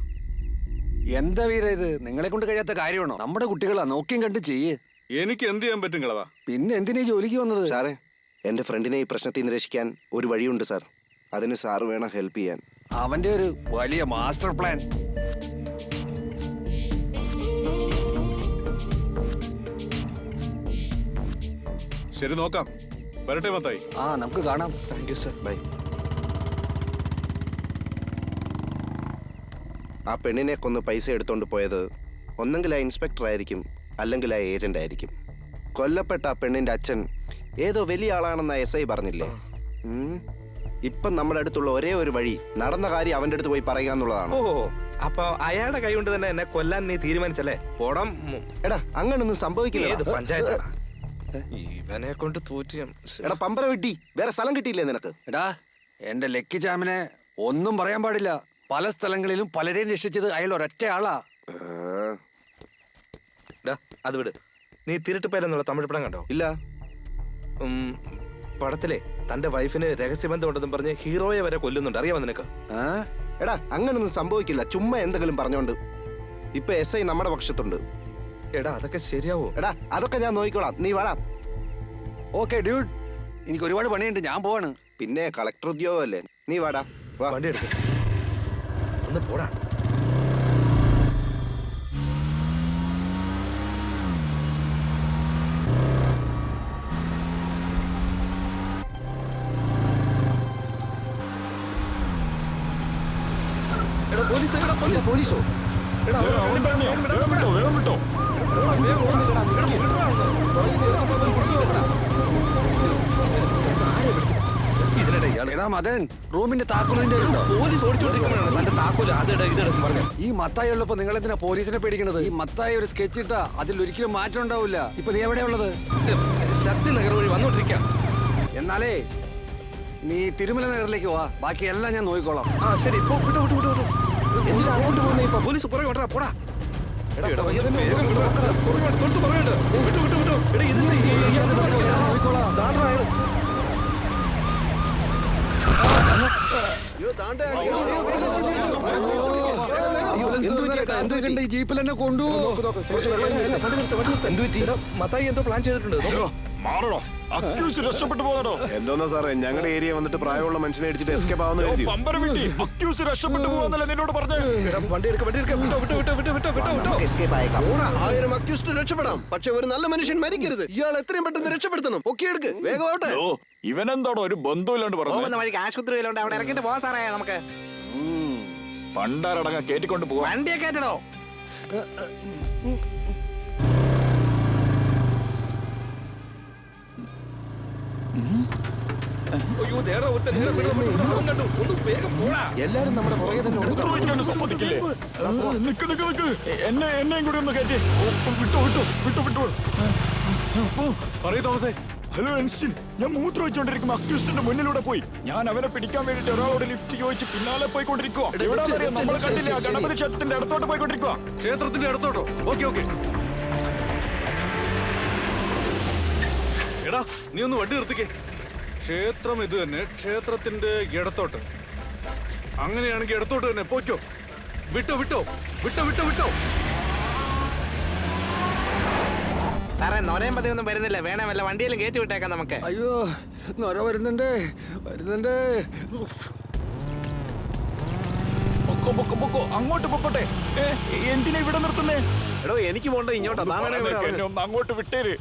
എന്താ വീര ഇത്? നിങ്ങളെ കൊണ്ട് കഴിയാത്ത കാര്യമാണോ? നമ്മുടെ കുട്ടികളാ, നോക്കിയും കണ്ട് ചെയ്യേ.
എനിക്ക് എന്ത് ചെയ്യാൻ പറ്റും കളവാ?
പിന്നെ എന്തിനാ ജോലിക്ക് വന്നത്?
സാറേ, എന്റെ ഫ്രണ്ടിനെ ഈ പ്രശ്നത്തിൽ നിന്ന് രക്ഷിക്കാൻ ഒരു വഴിയുണ്ട് സാർ. അതിന് സാറ് വേണം ഹെൽപ്പ് ചെയ്യാൻ.
അവന്റെ ഒരു വലിയ മാസ്റ്റർ പ്ലാൻ.
ശരി, നോക്കാം. വരട്ടെ മത്തായി.
നമുക്ക് കാണാം.
Thank you sir.
ബൈ. ആ പെണ്ണിനെ കൊന്ന് പൈസ എടുത്തോണ്ട് പോയത് ഒന്നെങ്കിൽ ആ ഇൻസ്പെക്ടർ ആയിരിക്കും, അല്ലെങ്കിൽ ആ ഏജന്റ് ആയിരിക്കും. കൊല്ലപ്പെട്ട ആ പെണ്ണിന്റെ അച്ഛൻ ഏതോ വലിയ ആളാണെന്ന SI പറഞ്ഞില്ലേ? ഇപ്പം നമ്മുടെ അടുത്തുള്ള ഒരേ ഒരു വഴി നടന്ന കാര്യം അവന്റെ അടുത്ത് പോയി പറയുക എന്നുള്ളതാണ്.
ഓ, അപ്പൊ അയാളുടെ കൈ കൊണ്ട് തന്നെ എന്നെ കൊല്ലാൻ നീ തീരുമാനിച്ചല്ലേ? പോടാം.
എടാ, അങ്ങനൊന്നും സംഭവിക്കില്ല.
പഞ്ചായത്ത് ഇവനെ കൊണ്ട് തോറ്റി.
എടാ പമ്പര വെട്ടി, വേറെ സ്ഥലം കിട്ടിയില്ലേ നിനക്ക്?
എടാ, എന്റെ ലക്കി ചാമിനെ ഒന്നും പറയാൻ പാടില്ല. പല സ്ഥലങ്ങളിലും പലരെയും രക്ഷിച്ചത് അയാൾ ഒരൊറ്റ ആളാ.
അത് വിട്. നീ തിരുട്ടുപേരെന്നുള്ള തമിഴ് പടം കണ്ടോ?
ഇല്ല.
പടത്തിലെ തന്റെ വൈഫിന് രഹസ്യബന്ധം ഉണ്ടെന്നും പറഞ്ഞ് ഹീറോയെ വരെ കൊല്ലുന്നുണ്ട്. അറിയാമോ നിനക്ക്?
എടാ, അങ്ങനൊന്നും സംഭവിക്കില്ല. ചുമ്മാ എന്തെങ്കിലും പറഞ്ഞോണ്ട്. ഇപ്പൊ SI നമ്മുടെ പക്ഷത്തുണ്ട്.
എടാ, അതൊക്കെ ശരിയാവോ?
എടാ, അതൊക്കെ ഞാൻ നോക്കിക്കോളാം, നീ വാടാ.
ഓക്കെ ഡ്യൂഡ്, എനിക്ക് ഒരുപാട് പണിയുണ്ട്, ഞാൻ പോവാണ്.
പിന്നെ കളക്ടർ ഉദ്യോഗമല്ലേ, നീ വാടാ.
വണ്ടി എടുക്ക, ഒന്ന് പോടാ.
പോലീസോ?
എടാ മദൻ, റൂമിന്റെ താക്കോലിന്റെ
പോലീസ് ഓടിച്ചോണ്ടിരിക്കുമ്പോഴാണ് തന്റെ താക്കോല് ഇതെടുക്കും പറഞ്ഞു.
ഈ മത്തായി ഉള്ളപ്പോ നിങ്ങൾ എന്തിനാ പോലീസിനെ പേടിക്കണത്? ഈ മത്തായി ഒരു സ്കെച്ച് ഇട്ടാ അതിൽ ഒരിക്കലും മാറ്റം ഉണ്ടാവില്ല. ഇപ്പൊ നീ എവിടെയാ ഉള്ളത്?
ശക്തി നഗർ വഴി വന്നോണ്ടിരിക്കാം.
എന്നാലേ നീ തിരുമല നഗറിലേക്ക് വാ, ബാക്കി എല്ലാം ഞാൻ നോക്കിക്കോളാം.
ശരി, എന്തിനാ അങ്ങോട്ട് പോകുന്നേ? ഇപ്പൊ പോലീസ് പുറകെ കൊണ്ടാ, പോടാ.
ഈ ജീപ്പിൽ എന്നെ കൊണ്ടുപോകും.
മത്തായി എന്തോ പ്ലാൻ ചെയ്തിട്ടുണ്ട്.
രക്ഷപ്പെട്ടു പോകണോ? എന്തോന്നാ സാറേ, ഞങ്ങളുടെ ഏരിയ വന്നിട്ട് പ്രായമുള്ള മനുഷ്യനെ അടിച്ചിട്ട് എസ്കേപ്പ് ആവുന്ന കരുതി.
രക്ഷപ്പെട്ടു പോകാന്നല്ലേ നിന്നോട് പറഞ്ഞു.
വണ്ടി എടുക്ക, വണ്ടി എടുക്ക. വിട്ടോ, വിട്ടോ, വിട്ടോ, വിട്ടോ, വിട്ടോ, വിട്ടോ, വിട്ടോ.
1000 അക്യൂസ്ഡ് രക്ഷപ്പെടാം, പക്ഷെ ഒരു നല്ല മനുഷ്യൻ മരിക്കരുത്. ഇയാൾ എത്രയും പെട്ടെന്ന് രക്ഷപ്പെടുത്തണം. ഒക്കെ എടുക്ക്, വേഗം ആവട്ടെ.
ഇവനെന്താടോ ഒരു ബന്ധമില്ലാണ്ട് പറഞ്ഞു.
വഴിക്ക് ആശുപത്രിയിലുണ്ട്, അവിടെ ഇറക്കിട്ട് പോവാൻ സാറേ നമുക്ക്.
പണ്ടാരടങ്ങ കേറ്റിക്കൊണ്ട് പോവാ.
വണ്ടിയെ കയറ്റണോ?
അയ്യോ, നേരെ ഒരുത്തൻ, നേരെ വിടണം, വിടണം, വിടണം, കണ്ടു. ഒന്ന് വേഗം പോടാ.
എല്ലാരും നമ്മുടെ പുറകെ തന്നെ ഓടുന്നു.
സമ്മതിക്കില്ലേ? നിക്ക് നിക്ക് നിക്ക്. എന്നെയും കൂടി ഒന്ന് കയറ്റി. വിട്ടോ വിട്ടോ വിട്ടോ വിട്ടോ.
പറയൂ തോമസേ.
ഹലോ എൻസിൻ, ഞാൻ മൂത്രം വെച്ചോണ്ടിരിക്കുമ്പോ അക്യൂസ്റ്റിന്റെ മുന്നിലൂടെ പോയി. ഞാൻ അവനെ പിടിക്കാൻ വേണ്ടിട്ട് ഒരാളോട് ലിഫ്റ്റ് ചോദിച്ച് പിന്നാലെ പോയിക്കൊണ്ടിരിക്കുക. എവിടെയാണെന്നറിയാം, നമ്മൾ കണ്ടില്ല, ഗണപതി ക്ഷേത്രത്തിന്റെ അടുത്തോട്ട് പോയിക്കൊണ്ടിരിക്കുക.
ക്ഷേത്രത്തിന്റെ അടുത്തോട്ടോ? Okay okay. എടാ, നീ ഒന്ന് വണ്ടി നിർത്തിക്കേ. ക്ഷേത്രം ഇത് തന്നെ, ക്ഷേത്രത്തിന്റെ ഇടത്തോട്ട്. അങ്ങനെയാണെങ്കിൽ ഇടത്തോട്ട് തന്നെ പോയിക്കോ. വിട്ടോ വിട്ടോ വിട്ടോ വിട്ടോ വിട്ടോ.
സാറേ, നൊരയും പതിയൊന്നും വരുന്നില്ല. വേണം വല്ല വണ്ടിയിലും കയറ്റി വിട്ടേക്കാം നമുക്ക്.
അയ്യോ, നൊര വരുന്നുണ്ട്, വരുന്നുണ്ട്.
പൊക്കോ പൊക്കോ പൊക്കോ, അങ്ങോട്ട് പൊക്കോട്ടെ. എന്തിനാ ഇവിടെ നിർത്തുന്നേ?
എടോ, എനിക്ക് പോണ്ട ഇങ്ങോട്ടാ.
എന്നെ ഒന്ന് അങ്ങോട്ട് വിട്ടേര്.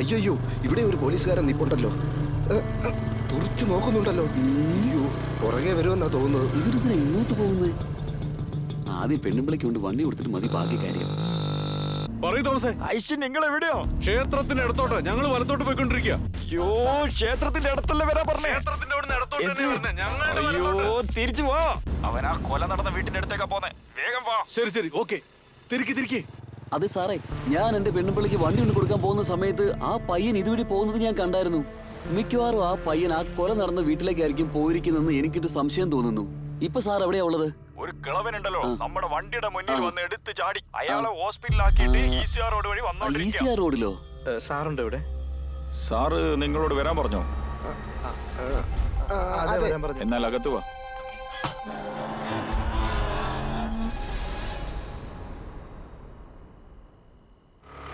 അയ്യോ, ഇവിടെ ഒരു പോലീസുകാരൻ നിപ്പുണ്ടല്ലോ. തുറച്ചു നോക്കുന്നുണ്ടല്ലോ. അയ്യോ, പുറകെ വരുമെന്നാ തോന്നുന്നത്.
ഇവരിതിനെ ഇങ്ങോട്ട് പോകുന്നത്? ആദ്യം പെണ്ണുമ്പിളയ്ക്ക് കൊണ്ട് വണ്ടി കൊടുത്തിട്ട് മതി ബാക്കി കാര്യം.
പറയൂ തോമസേ.
ഐശ്വൻ, നിങ്ങൾ എവിടെയോ?
ക്ഷേത്രത്തിന്റെ അടുത്തോട്ട്. ഞങ്ങൾ വലത്തോട്ട് പോയിക്കൊണ്ടിരിക്കുക.
അയ്യോ, ക്ഷേത്രത്തിന്റെ അടുത്തല്ലേ വരാൻ പറഞ്ഞേ?
ക്ഷേത്രത്തിന്റെ അവിടെ അടുത്തോട്ട് തന്നെ വരുന്നേ. ഞങ്ങളുടെ
അയ്യോ, തിരിച്ചു പോ. അവൻ ആ കൊല നടന്ന വീട്ടിന്റെ അടുത്തേക്കാ പോന്നെ. വേഗം പോ.
ശരി ശരി, ഓക്കെ. തിരിക്കി.
അത് സാറേ, ഞാൻ എന്റെ പെണ്ണുമ്പിളിക്ക് വണ്ടി കൊണ്ട് കൊടുക്കാൻ പോകുന്ന സമയത്ത് ആ പയ്യൻ ഇതുവഴി പോകുന്നത് ഞാൻ കണ്ടായിരുന്നു. മിക്കവാറും ആ പയ്യൻ ആ കൊല നടന്ന വീട്ടിലേക്കായിരിക്കും പോയിരിക്കുന്നെന്ന് എനിക്കൊരു സംശയം തോന്നുന്നു. ഇപ്പൊ സാർ എവിടെയാ ഉള്ളത്?
ഒരു കിളവനുണ്ടല്ലോ, നമ്മുടെ വണ്ടിയുടെ മുന്നിൽ വന്ന് എടുത്ത് ചാടി. അയാളെ ഹോസ്പിറ്റലിലാക്കിയിട്ട് ECR റോഡ് വഴി വന്നോണ്ടിരിക്കുക.
ECR റോഡിലോ?
സാറുണ്ട് ഇവിടെ?
സാറ് നിങ്ങളോട് വരാൻ പറഞ്ഞോ? എന്നാൽ അകത്ത് വാ.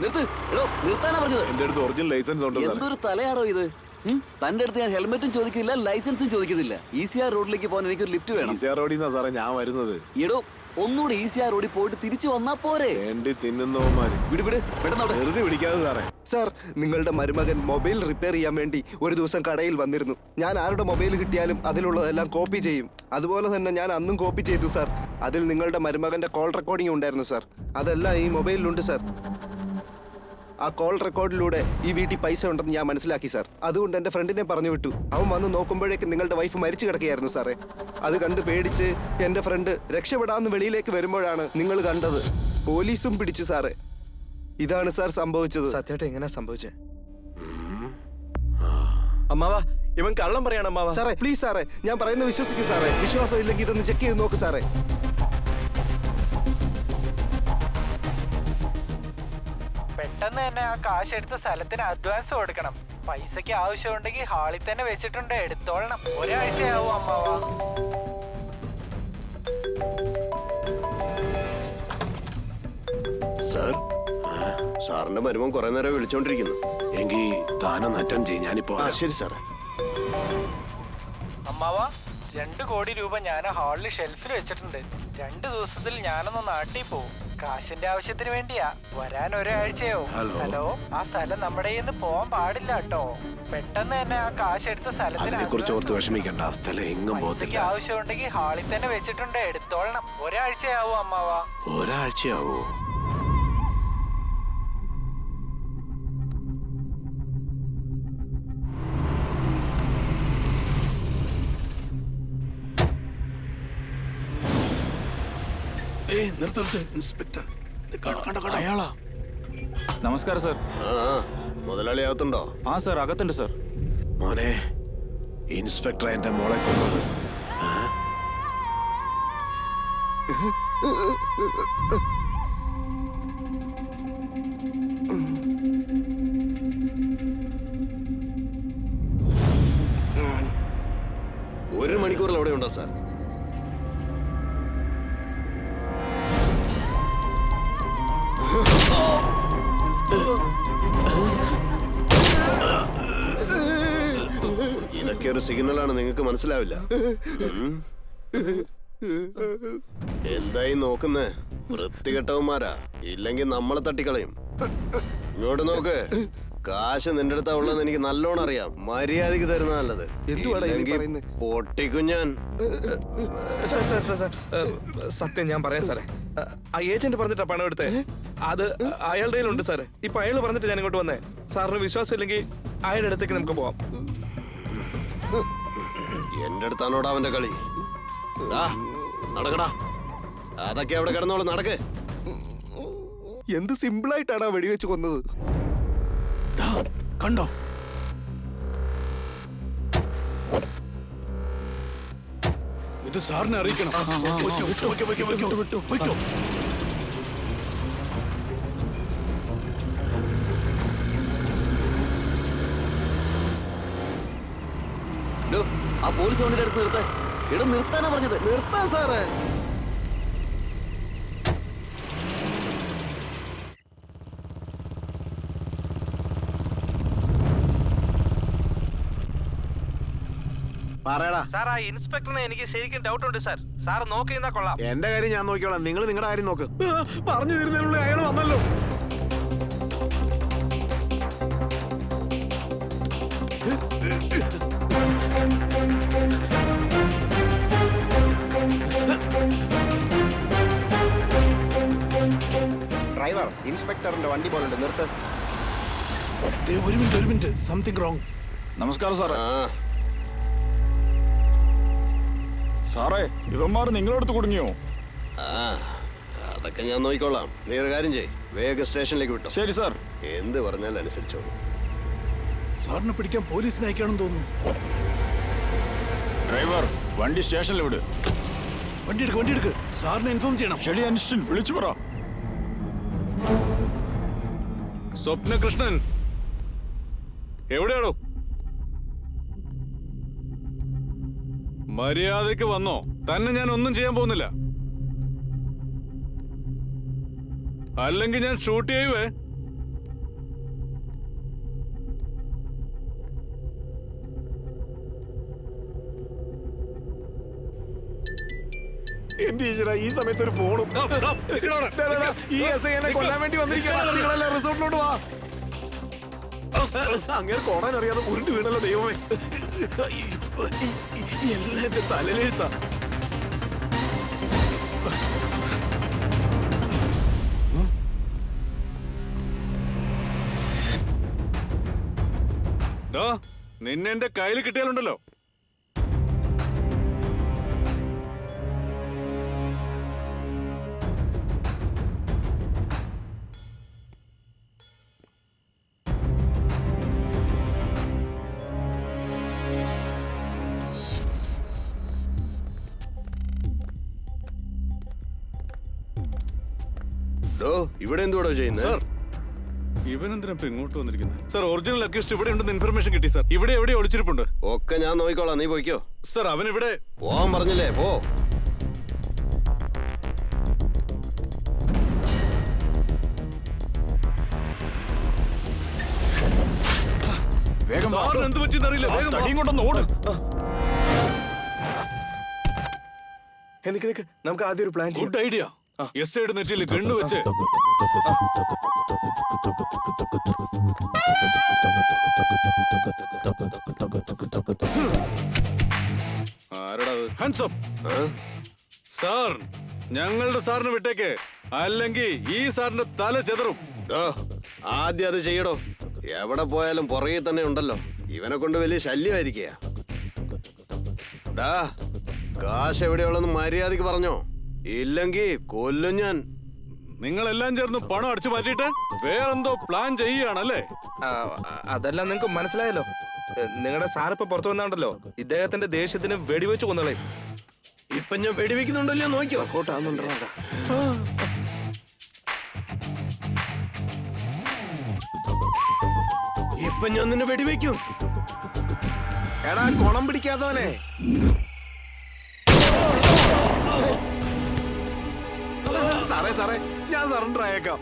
നിർത്ത്. എടോ, നിർത്താനാ പറഞ്ഞത്.
എന്റെ അടുത്ത് ഒറിജിനൽ ലൈസൻസ് ഉണ്ട് സാർ.
എന്തൊരു തലയാണോ ഇത്? തന്റെ അടുത്ത് ഞാൻ ഹെൽമെറ്റും ചോദിക്കില്ല, ലൈസൻസും ചോദിക്കുന്നില്ല. ECR റോഡിലേക്ക് പോകാൻ എനിക്കൊരു ലിഫ്റ്റ് വേണം.
ECR റോഡിൽ നിന്നാ സാറേ ഞാൻ വരുന്നത്.
എടോ, ഒന്നുകൂടെ ECR റോഡിൽ പോയിട്ട് തിരിച്ചു വന്നാ പോരെ?
വേണ്ടി തിന്നുന്നവന്മാര്.
വിട് വിട്, പെട്ടെന്ന്
വെറുതെ പിടിക്കാതെ സാറേ.
സാർ, നിങ്ങളുടെ മരുമകൻ മൊബൈൽ റിപ്പയർ ചെയ്യാൻ വേണ്ടി ഒരു ദിവസം കടയിൽ വന്നിരുന്നു. ഞാൻ ആരുടെ മൊബൈൽ കിട്ടിയാലും അതിലുള്ളതെല്ലാം കോപ്പി ചെയ്യും. അതുപോലെ തന്നെ ഞാൻ അന്നും കോപ്പി ചെയ്തു സാർ. അതിൽ നിങ്ങളുടെ മരുമകന്റെ കോൾ റെക്കോർഡിംഗ് ഉണ്ടായിരുന്നു സാർ. അതെല്ലാം ഈ മൊബൈലിലുണ്ട് സാർ. ആ കോൾ റെക്കോർഡിലൂടെ ഈ വീട്ടിൽ പൈസ ഉണ്ടെന്ന് ഞാൻ മനസ്സിലാക്കി സാർ. അതുകൊണ്ട് എൻ്റെ ഫ്രണ്ടിനെ പറഞ്ഞു വിട്ടു. അവൻ വന്ന് നോക്കുമ്പോഴേക്കും നിങ്ങളുടെ വൈഫ് മരിച്ചു കിടക്കുകയായിരുന്നു സാറേ. അത് കണ്ട് പേടിച്ച് എൻ്റെ ഫ്രണ്ട് രക്ഷപ്പെടാമെന്ന് വെളിയിലേക്ക് വരുമ്പോഴാണ് നിങ്ങൾ കണ്ടത്. പോലീസും പിടിച്ചു സാറേ. ഇതാണ് സാർ സംഭവിച്ചത്.
സത്യമായിട്ട് എങ്ങനെ സംഭവിച്ചേ? അമ്മാവാ, ഇവൻ കള്ളം പറയാണ് അമ്മാവാ.
സാറേ, പ്ലീസ് സാറേ, ഞാൻ പറയുന്നത് വിശ്വസിക്കൂ സാറേ. വിശ്വാസം ഇല്ലെങ്കിൽ ഇതൊന്ന് ചെക്ക് ചെയ്ത് നോക്ക് സാറേ.
പെട്ടെന്ന് തന്നെ ആ കാശ് എടുത്ത സ്ഥലത്തിന് അഡ്വാൻസ് കൊടുക്കണം. പൈസക്ക് ആവശ്യമുണ്ടെങ്കിൽ ഹാളിൽ തന്നെ വെച്ചിട്ടുണ്ട്, എടുത്തോളണം. ഒരാഴ്ചയാവും അമ്മാവാ.
സാർ, സാറിന്റെ മരുമൻ കുറെ നേരം വിളിച്ചോണ്ടിരിക്കുന്നു.
എങ്കിൽ താനൊന്ന് അറ്റൻഡ് ചെയ്യും. ഞാനിപ്പോ.
ശരി സാറേ.
അമ്മാവാ, 2 കോടി രൂപ ഞാൻ ഹാളിൽ ഷെൽഫിൽ വെച്ചിട്ടുണ്ട്. 2 ദിവസത്തിൽ ഞാനൊന്ന് നാട്ടിൽ പോവും. കാശിന്റെ ആവശ്യത്തിന് വേണ്ടിയാ. വരാൻ ഒരാഴ്ചയോ? ഹലോ, ആ സ്ഥലം നമ്മുടെ കയ്യിൽ നിന്ന് പോവാൻ പാടില്ല കേട്ടോ. പെട്ടെന്ന് തന്നെ ആ കാശ് എടുത്ത സ്ഥലത്തിന്
കുറിച്ച് ഓർത്ത് വിഷമിക്കണ്ട. ആ സ്ഥലം എങ്ങും പോകത്തില്ല.
ആവശ്യമുണ്ടെങ്കിൽ ഹാളിൽ തന്നെ വെച്ചിട്ടുണ്ട്, എടുത്തോളണം. ഒരാഴ്ചയാവും അമ്മാവാ.
ഒരാഴ്ചയാവോ? നിർത്ത് ഇൻസ്പെക്ടർ.
അയാളാ? നമസ്കാരം സാർ.
മുതലാളി അകത്തുണ്ടോ?
ആ സാർ, അകത്തുണ്ട് സാർ.
മോനെ, ഇൻസ്പെക്ടർ എന്റെ മോളെ കൊന്നത്.
ഒരു മണിക്കൂറിൽ അവിടെ ഉണ്ടോ സാർ? അതൊക്കെ ഒരു സിഗ്നലാണ്, നിങ്ങൾക്ക് മനസ്സിലാവില്ല. എന്തായി നോക്കുന്നേ? വൃത്തികെട്ടവന്മാരാ, ഇല്ലെങ്കിൽ നമ്മളെ തട്ടിക്കളയും. ഇങ്ങോട്ട് നോക്ക്, കാശ് നിന്റെ അടുത്താ ഉള്ളതെന്ന് എനിക്ക് നല്ലോണം അറിയാം. മര്യാദക്ക് തരുന്ന നല്ലത്. പൊട്ടിക്കും ഞാൻ.
സത്യം ഞാൻ പറയാം സാറേ. ആ ഏജന്റ് പറഞ്ഞിട്ടാ പണം എടുത്തേ. അത് അയാളുടെ കയ്യിലുണ്ട് സാറേ. ഇപ്പൊ അയാൾ പറഞ്ഞിട്ട് ഞാൻ ഇങ്ങോട്ട് വന്നേ. സാറിന് വിശ്വാസം ഇല്ലെങ്കിൽ അയാളുടെ അടുത്തേക്ക് നമുക്ക് പോവാം.
എന്റെ അടുത്താണോടാ അവന്റെ കളി? നടക്കടാ, അതൊക്കെ അവിടെ കിടന്നോളൂ. നടക്ക്.
എന്ത് സിമ്പിളായിട്ടാണ് വെടിവെച്ച് കൊന്നത്.
കണ്ടോ? ഇത് സാറിനെ അറിയിക്കണം.
ആ പോലീസ് വണ്ടിയുടെ അടുത്ത് നിർത്താൻ. ഇവിടെ നിർത്താനാ പറഞ്ഞത്.
നിർത്താൻ സാറേ.
പറയടാ.
സാർ, ആ ഇൻസ്പെക്ടറിനെ എനിക്ക് ശരിക്കും ഡൗട്ട് ഉണ്ട് സാർ. സാർ നോക്കിയിരുന്നാ കൊള്ളാം.
എന്റെ കാര്യം ഞാൻ നോക്കിയോളാം, നിങ്ങൾ നിങ്ങളുടെ കാര്യം നോക്ക്. പറഞ്ഞു തരുന്നതിനുള്ള അയാൾ വന്നല്ലോ.
ഡ്രൈവർ, ഇൻസ്പെക്ടറിന്റെ വണ്ടി പോലെ നിർത്ത്.
ഒരു മിനിറ്റ്, സംതിങ് റോങ്.
നമസ്കാരം സാറേ. സാറേ, ഇവന്മാർ നിങ്ങളടുത്ത് കുടുങ്ങിയോ?
അതൊക്കെ ഞാൻ നോക്കിക്കോളാം. നീ ഒരു കാര്യം ചെയ്യ്, വേഗം സ്റ്റേഷനിലേക്ക് വിട്ടോ.
ശരി സാർ.
എന്ത് പറഞ്ഞാലും അനുസരിച്ചോളൂ.
സാറിനെ പിടിക്കാൻ പോലീസിനെ അയക്കാണെന്ന് തോന്നുന്നു.
ഡ്രൈവർ, വണ്ടി സ്റ്റേഷനിൽ വിട്.
വണ്ടി എടുക്ക്. സാറിനെ ഇൻഫോം ചെയ്യണം.
ശരി അനിസ്റ്റൻ, വിളിച്ചു പറ.
സ്വപ്നകൃഷ്ണൻ എവിടെയാണോ? മര്യാദയ്ക്ക് വന്നോ? തന്നെ ഞാൻ ഒന്നും ചെയ്യാൻ പോകുന്നില്ല. അല്ലെങ്കിൽ ഞാൻ ഷൂട്ട് ചെയ്യുവേ.
എന്റെ ഈശ്വരാ, ഈ സമയത്ത് ഒരു ഫോണും. ഈ എസ് ഐ കൊല്ലാൻ വേണ്ടി വന്നിരിക്കുകയാണ്. റിസോർട്ടിലോട്ട് വാ. അങ്ങനെ കോടാൻ അറിയാതെ ഉരുണ്ട് വീണല്ലോ ദൈവമേ. എല്ലാം എന്റെ തലയിലെഴുത്താ.
നിന്നെ എന്റെ കയ്യിൽ കിട്ടിയാലുണ്ടല്ലോ.
ഇവിടെ എന്തുകൂടോ ചെയ്യുന്നത്?
സാർ, ഇവനെന്തിനാ ഇപ്പൊ ഇങ്ങോട്ട് വന്നിരിക്കുന്നത്? സാർ, ഒറിജിനൽ അക്യൂസ്റ്റ് ഇവിടെ ഉണ്ടെന്ന് ഇൻഫർമേഷൻ കിട്ടി സാർ. ഇവിടെ എവിടെ ഒളിച്ചിരിപ്പുണ്ട്.
ഒക്കെ ഞാൻ നോക്കിക്കോളാം, നീ പോയിക്കോ.
സാർ, അവൻ ഇവിടെ
പോവാൻ പറഞ്ഞില്ലേ, പോ.
വേഗം
സാറിന് എന്ത് പറ്റിയെന്നറിയില്ല. വേഗം
തടിയും കൊണ്ടൊന്ന് ഓട്.
എനിക്ക് നമുക്ക് ആദ്യം ഒരു പ്ലാൻ ചെയ്യാം.
Good idea. എസ് ഐയുടെ നെറ്റിയിൽ ഗണ്ണ് വെച്ച് ആരടാ? Hands up. സാർ, ഞങ്ങളുടെ സാറിന് വിട്ടേക്ക്, അല്ലെങ്കിൽ ഈ സാറിന്റെ തല ചെതറും.
ആദ്യം അത് ചെയ്യടോ. എവിടെ പോയാലും പുറകെ തന്നെ ഉണ്ടല്ലോ. ഇവനെ കൊണ്ട് വലിയ ശല്യമായിരിക്കുക. കാശ് എവിടെയുള്ളെന്ന് മര്യാദക്ക് പറഞ്ഞോ, ഇല്ലെങ്കിൽ കൊല്ലും ഞാൻ.
നിങ്ങളെല്ലാം ചേർന്ന് പണം അടിച്ചു മാറ്റിയിട്ട് വേറെന്തോ പ്ലാൻ ചെയ്യുകയാണല്ലേ?
അതെല്ലാം നിങ്ങൾക്ക് മനസ്സിലായല്ലോ. നിങ്ങളുടെ സാറിപ്പോ പുറത്തു വന്നാണ്ടല്ലോ, ഇദ്ദേഹത്തിന്റെ ദേഷ്യത്തിന് വെടിവെച്ച് കൊന്നളേ.
ഇപ്പൊ ഞാൻ വെടിവെക്കുന്നുണ്ടല്ലോ, നോക്കിയോ. ഇപ്പൊ ഞാൻ നിന്നെ വെടിവെക്കും.
എടാ കുളം പിടിക്കാത്തവനെ. സാറേ ഞാൻ സറണ്ടർ ആയേക്കാം.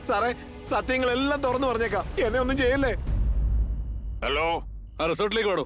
സാറേ, സത്യങ്ങളെല്ലാം തുറന്നു പറഞ്ഞേക്കാം. എന്നെ ഒന്നും ചെയ്യല്ലേ.
ഹലോ, ആ റിസോർട്ടിലേക്ക് വേണോ?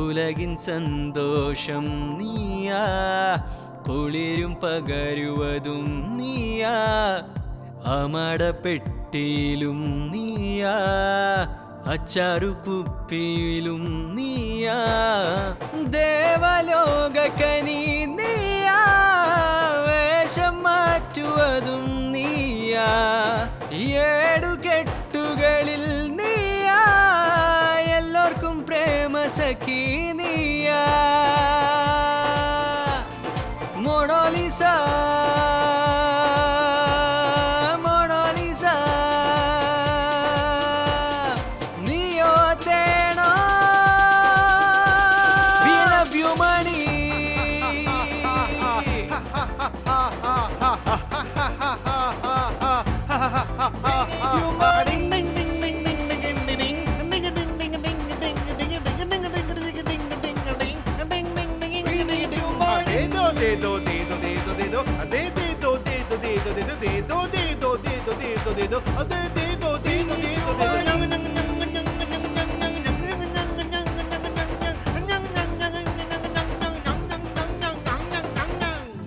ഉലകിൻ സന്തോഷം നീയാ, കുളിരും പകരുവതും നീയാ, അമടപ്പെട്ടിയിലും നീയാ, അച്ചാറു കുപ്പിയിലും നീയാ, ദേവലോകക്കനി നീയാ, വേഷം മാറ്റുവതും നീയാ, ഏടുകെട്ടുകളിൽ നീയാ, എല്ലാവർക്കും പ്രേമ സഖി നീയാ, മൊണാലിസ മൊണാലിസ നീയോ തേണോ We love you money you money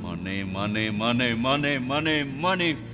Money, money, money, money, money, money.